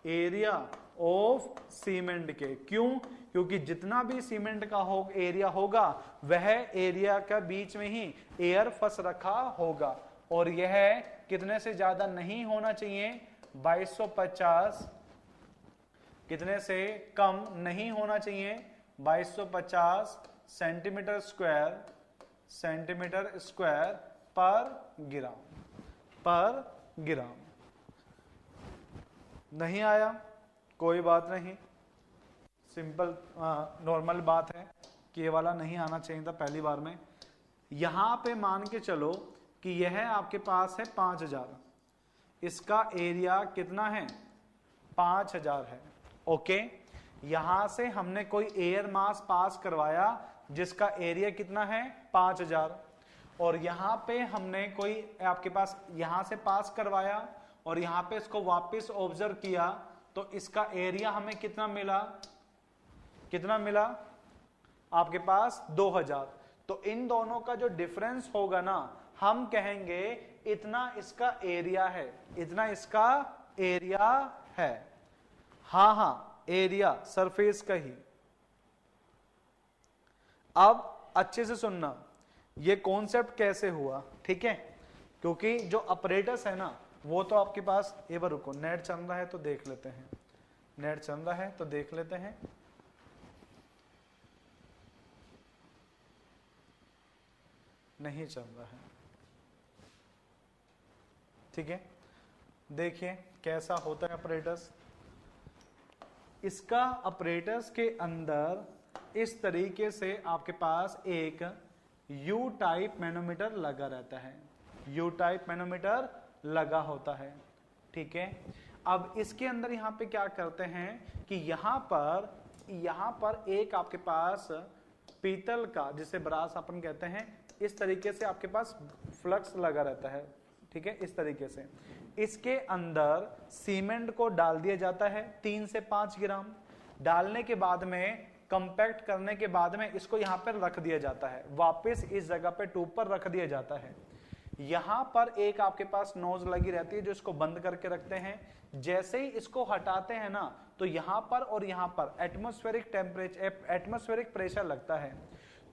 area of cement के। क्यों? क्योंकि जितना भी सीमेंट का एरिया होगा, वह एरिया का बीच में ही एयर फंस रखा होगा, और यह कितने से ज्यादा नहीं होना चाहिए, 2250, कितने से कम नहीं होना चाहिए, 2250 सेंटीमीटर स्क्वायर पर ग्राम। नहीं आया, कोई बात नहीं, सिंपल नॉर्मल बात है कि ये वाला नहीं आना चाहिए था पहली बार में। यहां पे मान के चलो कि यह आपके पास है 5000, इसका एरिया कितना है, 5000 है। ओके, यहां से हमने कोई एयर मास पास करवाया जिसका एरिया कितना है, 5000, और यहां पे हमने कोई आपके पास यहां से पास करवाया और यहां पे इसको वापस ऑब्जर्व किया, तो इसका एरिया हमें कितना मिला, कितना मिला आपके पास 2000। तो इन दोनों का जो डिफरेंस होगा ना, हम कहेंगे इतना इसका एरिया है, इतना इसका एरिया है। हाँ, एरिया सरफेस का ही। अब अच्छे से सुनना, ये कॉन्सेप्ट कैसे हुआ, ठीक है। क्योंकि जो ऑपरेटर्स है ना, वो तो आपके पास, एक बार रुको, नेट चल रहा है तो देख लेते हैं, नेट चल रहा है तो देख लेते हैं। नहीं चल रहा है, ठीक है। देखिए कैसा होता है ऑपरेटर्स। इसका ऑपरेटर्स के अंदर इस तरीके से आपके पास एक यू टाइप मैनोमीटर लगा रहता है, यू टाइप मैनोमीटर लगा होता है, ठीक है। अब इसके अंदर यहां पे क्या करते हैं कि यहां पर एक आपके पास पीतल का, जिसे ब्रास अपन कहते हैं, इस तरीके से आपके पास फ्लक्स लगा रहता है, ठीक है, इस तरीके से। इसके अंदर सीमेंट को डाल दिया जाता है 3 से 5 ग्राम। डालने के बाद में, कंपैक्ट करने के बाद में, इसको यहां पर रख दिया जाता है, वापस इस जगह पे ट्यूब पर रख दिया जाता है। यहां पर एक आपके पास नोज लगी रहती है जो इसको बंद करके रखते हैं। जैसे ही इसको हटाते हैं ना, तो यहां पर और यहां पर एटमॉस्फेरिक टेम्परेचर, एटमॉस्फेरिक प्रेशर लगता है।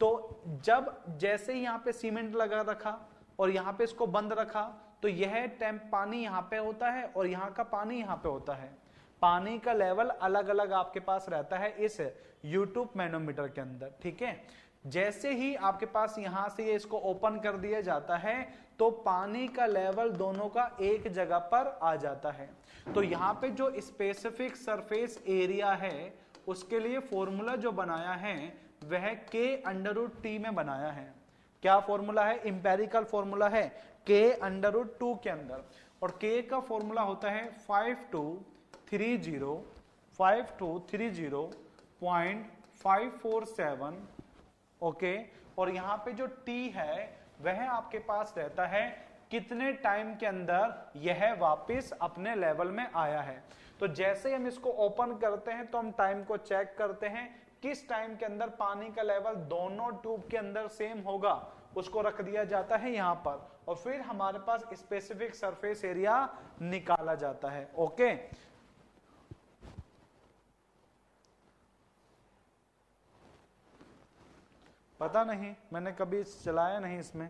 तो जब जैसे ही यहां पे सीमेंट लगा रखा और यहां पे इसको बंद रखा, तो यह पानी यहां पे होता है और यहां का पानी यहां पे होता है। पानी का लेवल अलग अलग आपके पास रहता है इस यूट्यूब मैनोमीटर के अंदर, ठीक है। जैसे ही आपके पास यहां से ये इसको ओपन कर दिया जाता है, तो पानी का लेवल दोनों का एक जगह पर आ जाता है। तो यहां पे जो स्पेसिफिक सरफेस एरिया है, उसके लिए फॉर्मूला जो बनाया है, वह k√t में बनाया है। क्या फॉर्मूला है? इंपेरिकल फॉर्मूला है k√2 के अंदर, और k का फॉर्मूला होता है 5230.547, ओके। और यहां पे जो t है वह आपके पास रहता है कितने टाइम के अंदर यह वापस अपने लेवल में आया है। तो जैसे ही हम इसको ओपन करते हैं तो हम टाइम को चेक करते हैं, किस टाइम के अंदर पानी का लेवल दोनों ट्यूब के अंदर सेम होगा, उसको रख दिया जाता है यहां पर, और फिर हमारे पास स्पेसिफिक सरफेस एरिया निकाला जाता है, ओके। पता नहीं, मैंने कभी चलाया नहीं इसमें।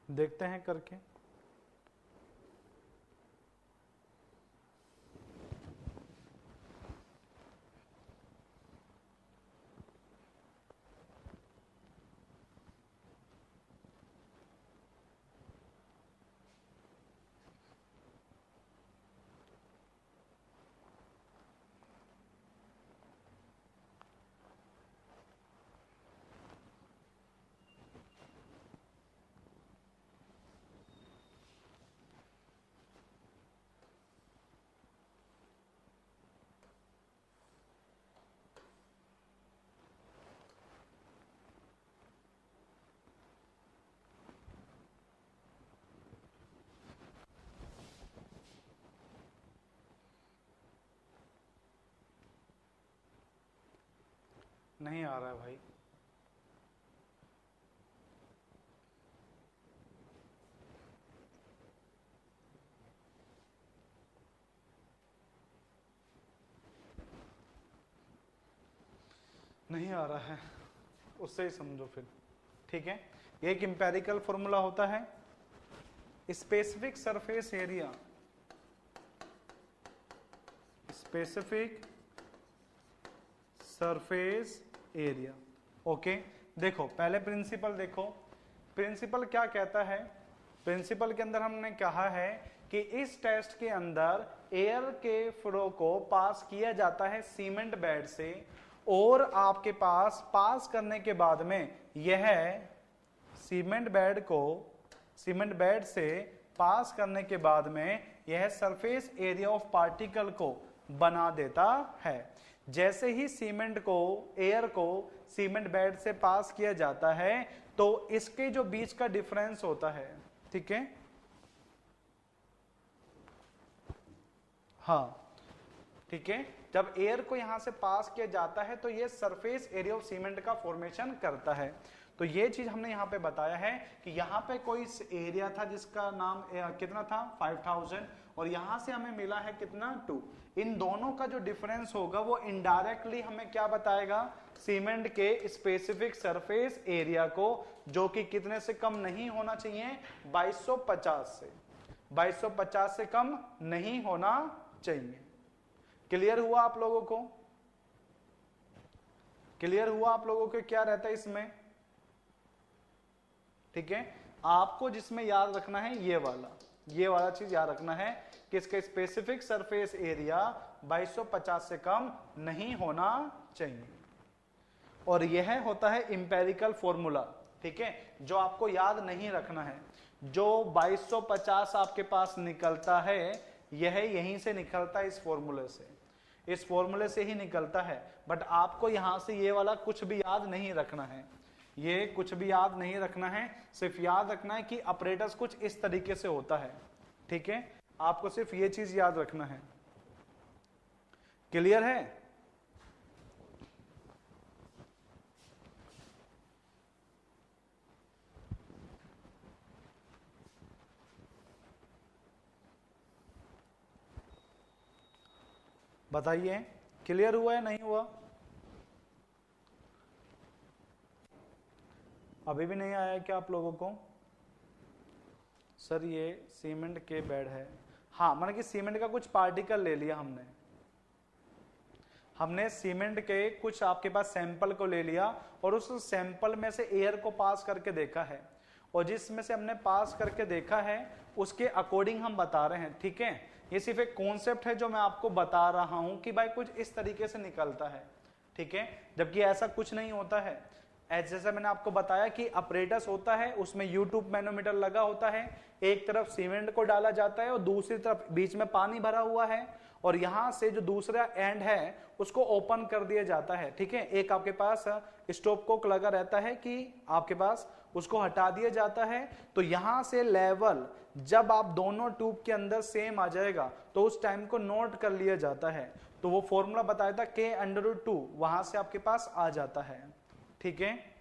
देखते हैं करके। नहीं आ रहा है भाई। नहीं आ रहा है, उससे ही समझो फिर, ठीक है। ये एक इंपेरिकल फॉर्मूला होता है, specific surface area, specific surface area, okay. देखो पहले प्रिंसिपल देखो, प्रिंसिपल क्या कहता है। प्रिंसिपल के अंदर हमने कहा है कि इस टेस्ट के अंदर एयर के फ्लो को पास किया जाता है सीमेंट बेड से, और आपके पास करने के बाद में यह सीमेंट बेड से पास करने के बाद में यह सरफेस एरिया ऑफ पार्टिकल को बना देता है। जैसे ही एयर को सीमेंट बेड से पास किया जाता है तो इसके जो बीच का डिफरेंस होता है, ठीक है, हाँ ठीक है, जब एयर को यहां से पास किया जाता है तो ये सरफेस एरिया ऑफ सीमेंट का फॉर्मेशन करता है। तो ये चीज हमने यहाँ पे बताया है कि यहाँ पे कोई एरिया था जिसका नाम कितना था 5000, और यहां से हमें मिला है कितना 2। इन दोनों का जो डिफरेंस होगा वो इनडायरेक्टली हमें क्या बताएगा, सीमेंट के स्पेसिफिक सरफेस एरिया को, जो कि कितने से कम नहीं होना चाहिए 2250 से, 2250 से कम नहीं होना चाहिए। क्लियर हुआ आप लोगों को? क्लियर हुआ आप लोगों को क्या रहता है इसमें? ठीक है, आपको जिसमें याद रखना है ये वाला चीज याद रखना है कि इसका स्पेसिफिक सरफेस एरिया 2250 से कम नहीं होना चाहिए, और यह होता है इंपेरिकल फॉर्मूला, ठीक है, जो आपको याद नहीं रखना है। जो 2250 आपके पास निकलता है यह यहीं से निकलता है, इस फॉर्मूले से ही निकलता है। बट आपको यहां से ये वाला कुछ भी याद नहीं रखना है, ये कुछ भी याद नहीं रखना है, सिर्फ याद रखना है कि ऑपरेटर्स कुछ इस तरीके से होता है, ठीक है, आपको सिर्फ ये चीज याद रखना है। क्लियर है? बताइए क्लियर हुआ है नहीं हुआ? अभी भी नहीं आया क्या आप लोगों को? सर ये सीमेंट के बेड है, हाँ, मतलब कि सीमेंट का कुछ पार्टिकल ले लिया हमने सीमेंट के कुछ आपके पास सैंपल को ले लिया और उस सैंपल में से एयर को पास करके देखा है, और जिसमें से हमने पास करके देखा है उसके अकॉर्डिंग हम बता रहे हैं, ठीक है, ये सिर्फ एक कॉन्सेप्ट है जो मैं आपको बता रहा हूं कि भाई कुछ इस तरीके से निकलता है, ठीक है, जबकि ऐसा कुछ नहीं होता है। जैसा मैंने आपको बताया कि अपरेटस होता है, उसमें U2 मैनोमीटर लगा होता है, एक तरफ सीमेंट को डाला जाता है और दूसरी तरफ बीच में पानी भरा हुआ है, और यहां से जो दूसरा एंड है उसको ओपन कर दिया जाता है, ठीक है। एक आपके पास स्टॉप कोक लगा रहता है कि आपके पास उसको हटा दिया जाता है, तो यहां से लेवल जब आप दोनों ट्यूब के अंदर सेम आ जाएगा तो उस टाइम को नोट कर लिया जाता है। तो वो फॉर्मूला बताया था K√2, वहां से आपके पास आ जाता है, ठीक है।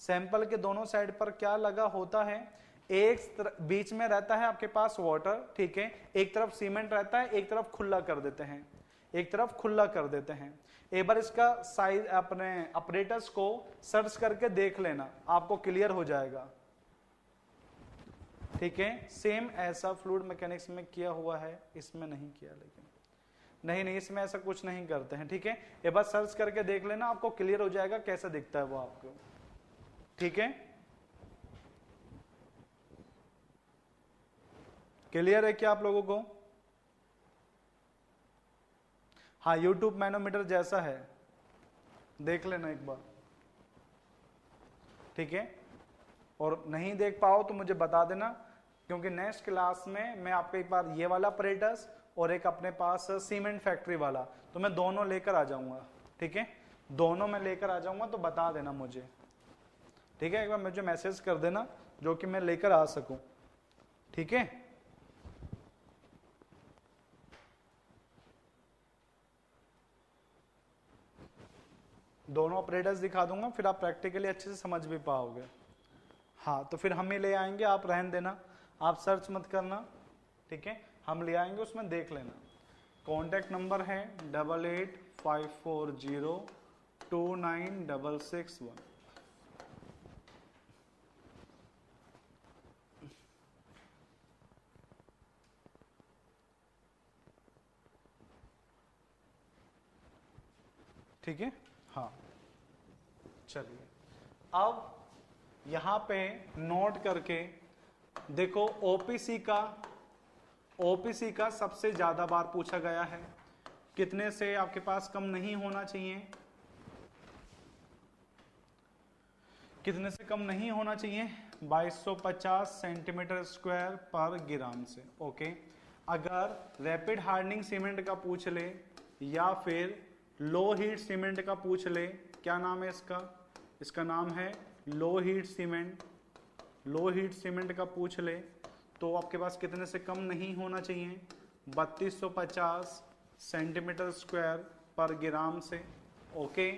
सैंपल के दोनों साइड पर क्या लगा होता है, एक बीच में रहता है आपके पास वाटर, ठीक है, एक तरफ सीमेंट रहता है, एक तरफ खुला कर देते हैं, एक तरफ खुला कर देते हैं। एक बार इसका साइज अपने ऑपरेटर्स को सर्च करके देख लेना, आपको क्लियर हो जाएगा, ठीक है। सेम ऐसा फ्लूइड मैकेनिक्स में किया हुआ है, इसमें नहीं किया, लेकिन नहीं इसमें ऐसा कुछ नहीं करते हैं, ठीक है। एक बार सर्च करके देख लेना, आपको क्लियर हो जाएगा कैसा दिखता है वो आपको, ठीक है। क्लियर है क्या आप लोगों को? हाँ, YouTube मैनोमीटर जैसा है, देख लेना एक बार, ठीक है। और नहीं देख पाओ तो मुझे बता देना, क्योंकि नेक्स्ट क्लास में मैं आपको एक बार ये वाला अपरेटस और एक अपने पास सीमेंट फैक्ट्री वाला, तो मैं दोनों लेकर आ जाऊंगा, ठीक है, दोनों मैं लेकर आ जाऊंगा, तो बता देना मुझे, ठीक है। एक बार मुझे मैसेज कर देना जो कि मैं लेकर आ सकूं, ठीक है। दोनों ऑपरेटर्स दिखा दूंगा, फिर आप प्रैक्टिकली अच्छे से समझ भी पाओगे। हाँ, तो फिर हम ही ले आएंगे, आप रहन देना, आप सर्च मत करना, ठीक है, हम ले आएंगे, उसमें देख लेना। कॉन्टैक्ट नंबर है 8854029661। ठीक है, हाँ, चलिए अब यहां पे नोट करके देखो, ओपीसी का सबसे ज्यादा बार पूछा गया है, कितने से आपके पास कम नहीं होना चाहिए, कितने से कम नहीं होना चाहिए, 2250 सेंटीमीटर स्क्वायर पर ग्राम से, ओके। अगर रैपिड हार्डनिंग सीमेंट का पूछ ले या फिर लो हीट सीमेंट का पूछ ले, क्या नाम है इसका, इसका नाम है low heat cement, low heat cement का पूछ ले तो आपके पास कितने से कम नहीं होना चाहिए, 3250 सेंटीमीटर स्क्वायर पर ग्राम से, ओके।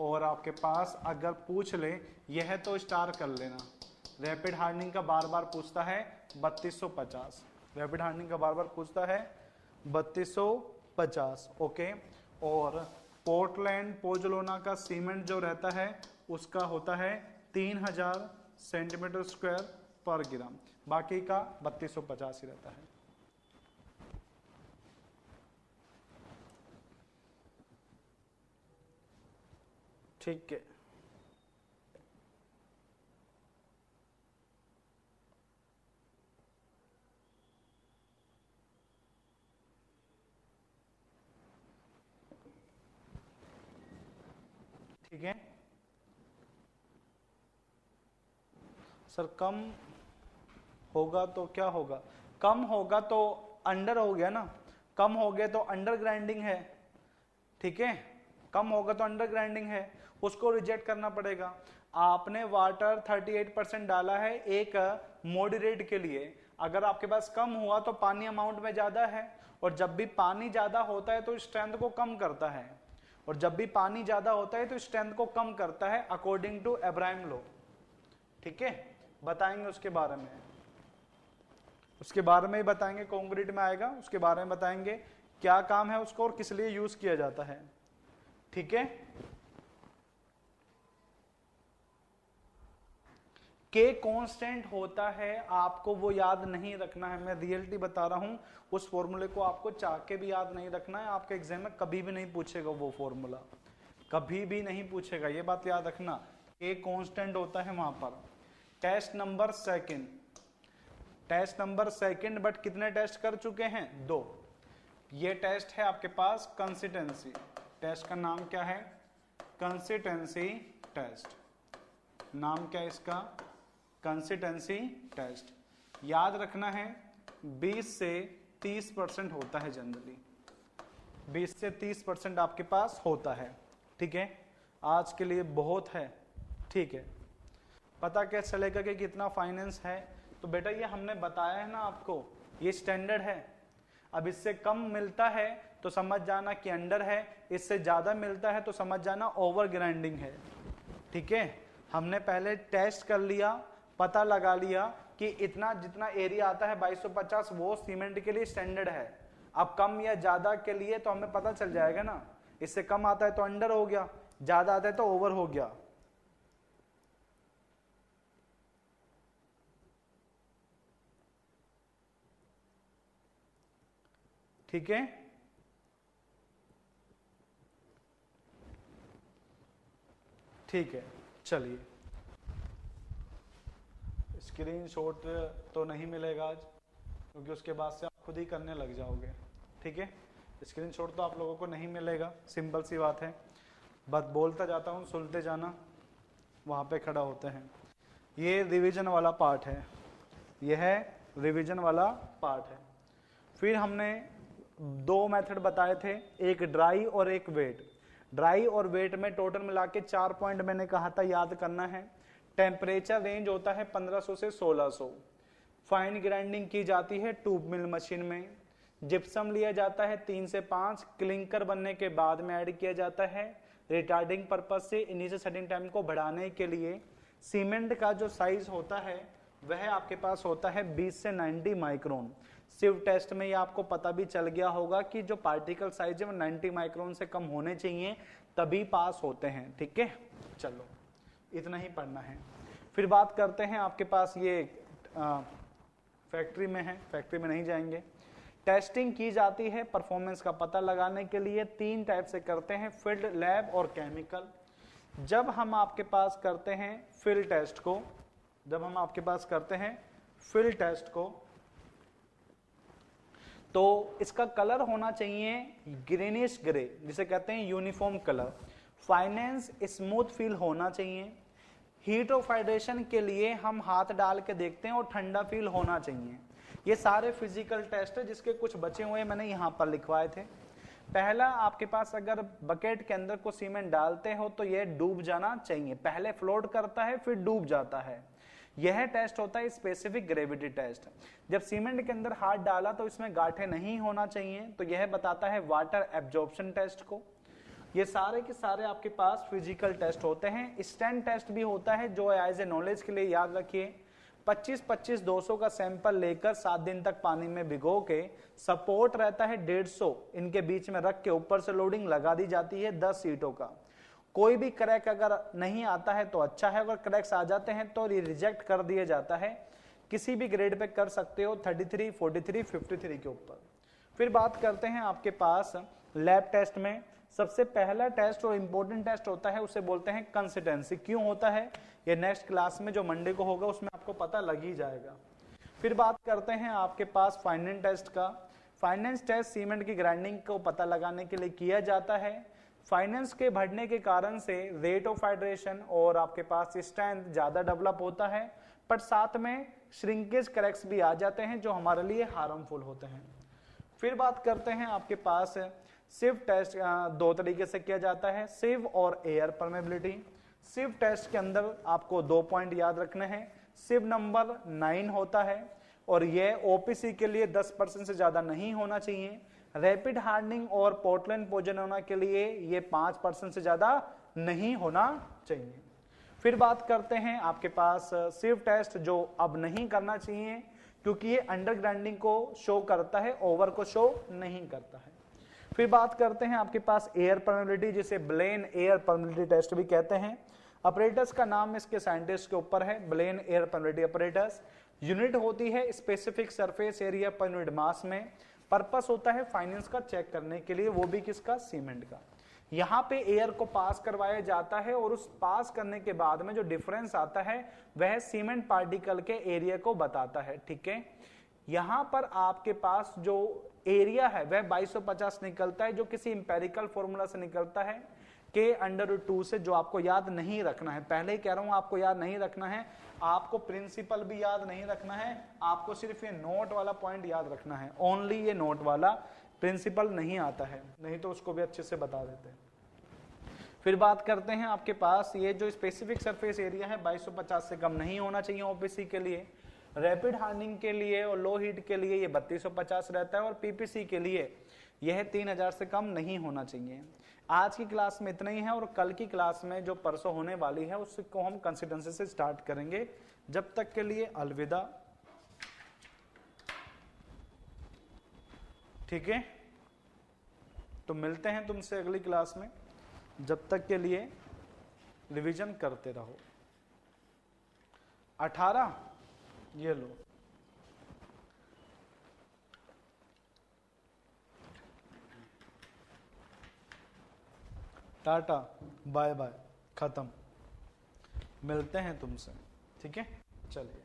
और आपके पास अगर पूछ ले, यह तो स्टार कर लेना, रैपिड हार्डनिंग का बार बार पूछता है 3250, रैपिड हार्डनिंग का बार बार पूछता है 3250, ओके। और पोर्टलैंड पोजलोना का सीमेंट जो रहता है उसका होता है 3000 सेंटीमीटर स्क्वायर पर ग्राम, बाकी का 3250 ही रहता है। ठीक है, ठीक है सर। कम होगा तो क्या होगा, कम होगा तो अंडर हो गया ना, कम हो गया तो अंडर ग्राइंडिंग है, ठीक है, कम होगा तो अंडर ग्राइंडिंग है, उसको रिजेक्ट करना पड़ेगा। आपने वाटर 38% डाला है एक मॉडरेट के लिए, अगर आपके पास कम हुआ तो पानी अमाउंट में ज्यादा है, और जब भी पानी ज्यादा होता है तो स्ट्रेंथ को कम करता है, और जब भी पानी ज्यादा होता है तो स्ट्रेंथ को कम करता है अकॉर्डिंग टू एब्राहिम लॉ, ठीक है। बताएंगे उसके बारे में, उसके बारे में ही बताएंगे, कंक्रीट में आएगा, उसके बारे में बताएंगे क्या काम है उसको और किस लिए यूज किया जाता है, ठीक है। के कांस्टेंट होता है, आपको वो याद नहीं रखना है, मैं रियलिटी बता रहा हूं, उस फॉर्मूले को आपको चाह के भी याद नहीं रखना है, आपके एग्जाम में कभी भी नहीं पूछेगा वो फॉर्मूला, कभी भी नहीं पूछेगा, ये बात याद रखना, के कांस्टेंट होता है वहां पर। Test number second, test number second, but कितने टेस्ट कर चुके हैं? 2। ये टेस्ट है आपके पास कंसिस्टेंसी टेस्ट, का नाम क्या है? Consistency test. नाम क्या है इसका? Consistency test. याद रखना है 20 से 30% होता है जनरली, 20 से 30% आपके पास होता है। ठीक है, आज के लिए बहुत है। ठीक है, पता कैसे चलेगा कि कितना फाइनेंस है? तो बेटा ये हमने बताया है ना आपको, ये स्टैंडर्ड है। अब इससे कम मिलता है तो समझ जाना कि अंडर है, इससे ज्यादा मिलता है तो समझ जाना ओवर ग्राइंडिंग है। ठीक है, हमने पहले टेस्ट कर लिया, पता लगा लिया कि इतना जितना एरिया आता है 2250 वो सीमेंट के लिए स्टैंडर्ड है। अब कम या ज्यादा के लिए तो हमें पता चल जाएगा ना, इससे कम आता है तो अंडर हो गया, ज्यादा आता है तो ओवर हो गया। ठीक है, ठीक है, चलिए। स्क्रीनशॉट तो नहीं मिलेगा आज, क्योंकि उसके बाद से आप खुद ही करने लग जाओगे। ठीक है, स्क्रीनशॉट तो आप लोगों को नहीं मिलेगा, सिंपल सी बात है। बस बोलता जाता हूँ, सुनते जाना, वहाँ पे खड़ा होते हैं। ये रिवीजन वाला पार्ट है, यह है रिवीजन वाला पार्ट है। फिर हमने 2 मेथड बताए थे, एक ड्राई और एक वेट। ड्राई और वेट में टोटल मिला के 4 पॉइंट मैंने कहा था याद करना है। टेम्परेचर रेंज होता है 1500 से 1600। फाइन ग्राइंडिंग की जाती है ट्यूब मिल मशीन में। जिप्सम लिया जाता है 3 से 5, क्लिंकर बनने के बाद में ऐड किया जाता है रिटार्डिंग पर्पज से, इनिशियल सेटिंग टाइम को बढ़ाने के लिए। सीमेंट का जो साइज होता है वह आपके पास होता है 20 से 90 माइक्रोन। सिव टेस्ट में ये आपको पता भी चल गया होगा कि जो पार्टिकल साइज है वो 90 माइक्रोन से कम होने चाहिए, तभी पास होते हैं। ठीक है, चलो इतना ही पढ़ना है। फिर बात करते हैं आपके पास ये फैक्ट्री में है, फैक्ट्री में नहीं जाएंगे। टेस्टिंग की जाती है परफॉर्मेंस का पता लगाने के लिए, 3 टाइप से करते हैं, फील्ड, लैब और केमिकल। जब हम आपके पास करते हैं फील्ड टेस्ट को, जब हम आपके पास करते हैं फील्ड टेस्ट को, तो इसका कलर होना चाहिए ग्रीनिश ग्रे, जिसे कहते हैं uniform colour. Finance smooth feel होना चाहिए। हीट ऑफ हाइड्रेशन के लिए हम हाथ डाल के देखते हैं और ठंडा फील होना चाहिए। ये सारे फिजिकल टेस्ट है, जिसके कुछ बचे हुए मैंने यहाँ पर लिखवाए थे। पहला, आपके पास अगर बकेट के अंदर को सीमेंट डालते हो तो यह डूब जाना चाहिए। पहले फ्लोट करता है फिर डूब जाता है। यह टेस्ट होता है स्पेसिफिक ग्रेविटी टेस्ट। जब सीमेंट के अंदर हाथ डाला तो इसमें गांठें नहीं होना चाहिए, तो यह बताता है वाटर एब्जॉर्प्शन टेस्ट को। ये सारे के सारे आपके पास फिजिकल टेस्ट होते हैं। स्टैंड टेस्ट भी होता है, जो एज ए नॉलेज के लिए याद रखिए। 25-25 200 का सैंपल लेकर 7 दिन तक पानी में भिगो के, सपोर्ट रहता है 150, इनके बीच में रख के ऊपर से लोडिंग लगा दी जाती है 10 सीटों का। कोई भी क्रैक अगर नहीं आता है तो अच्छा है, अगर क्रैक्स आ जाते हैं तो रिजेक्ट कर दिया जाता है। किसी भी ग्रेड पे कर सकते हो, 33, 43, 53 के ऊपर। फिर बात करते हैं आपके पास लैब टेस्ट में। सबसे पहला टेस्ट और इम्पोर्टेंट टेस्ट होता है, उसे बोलते हैं कंसिस्टेंसी। क्यों होता है ये नेक्स्ट क्लास में जो मंडे को होगा उसमें आपको पता लग ही जाएगा। फिर बात करते हैं आपके पास फाइनेंस टेस्ट का। फाइनेंस टेस्ट सीमेंट की ग्राइंडिंग को पता लगाने के लिए किया जाता है। फाइनेंस के बढ़ने के कारण से रेट ऑफ हाइड्रेशन और आपके पास स्ट्रेंथ ज्यादा डेवलप होता है, पर साथ में श्रिंकेज क्रैक्स भी आ जाते हैं जो हमारे लिए हार्मफुल होते हैं। फिर बात करते हैं आपके पास सिव टेस्ट। 2 तरीके से किया जाता है, सिव और एयर परमेबिलिटी। सिव टेस्ट के अंदर आपको 2 पॉइंट याद रखने हैं। सिव नंबर 9 होता है और यह ओपीसी के लिए 10% से ज्यादा नहीं होना चाहिए। रैपिड हार्डनिंग और पोर्टलैंड पोजनोना के लिए ये 5% से ज्यादा नहीं होना चाहिए। फिर बात करते हैं आपके पास सिव टेस्ट, जो अब नहीं करना चाहिए क्योंकि ये अंडर ग्राइंडिंग को शो करता है, ओवर को शो नहीं करता है। फिर बात करते हैं आपके पास एयर परमेबिलिटी, जिसे ब्लेन एयर परमेबिलिटी टेस्ट भी कहते हैं। अपरेटस का नाम इसके साइंटिस्ट के ऊपर है, Blaine air permeability apparatus. Unit होती है स्पेसिफिक सरफेस एरिया पर यूनिट मास में। पर्पस होता है फाइनेंस का चेक करने के लिए, वो भी किसका? सीमेंट का। यहाँ पे एयर को पास करवाया जाता है और उस पास करने के बाद में जो डिफरेंस आता है वह सीमेंट पार्टिकल के एरिया को बताता है। ठीक है, यहां पर आपके पास जो एरिया है वह 2250 निकलता है, जो किसी इंपेरिकल फॉर्मूला से निकलता है K√2 से, जो आपको याद नहीं रखना है। पहले ही कह रहा हूं आपको याद नहीं रखना है, आपको प्रिंसिपल भी याद नहीं रखना है, आपको सिर्फ ये नोट वाला पॉइंट याद रखना है, ओनली ये नोट वाला, प्रिंसिपल नहीं आता है, नहीं तो उसको भी अच्छे से बता देते हैं। फिर बात करते हैं आपके पास ये जो स्पेसिफिक सरफेस एरिया है 2250 से कम नहीं होना चाहिए ओपीसी के लिए, रैपिड हार्डनिंग के लिए और लो हीट के लिए ये 3250 रहता है और पीपीसी के लिए यह 3000 से कम नहीं होना चाहिए। आज की क्लास में इतना ही है और कल की क्लास में जो परसों होने वाली है उसको हम कंसिस्टेंसी से स्टार्ट करेंगे। जब तक के लिए अलविदा। ठीक है, तो मिलते हैं तुमसे अगली क्लास में, जब तक के लिए रिवीजन करते रहो। 18 ये लो, टाटा बाय बाय, खत्म, मिलते हैं तुमसे। ठीक है, चलिए।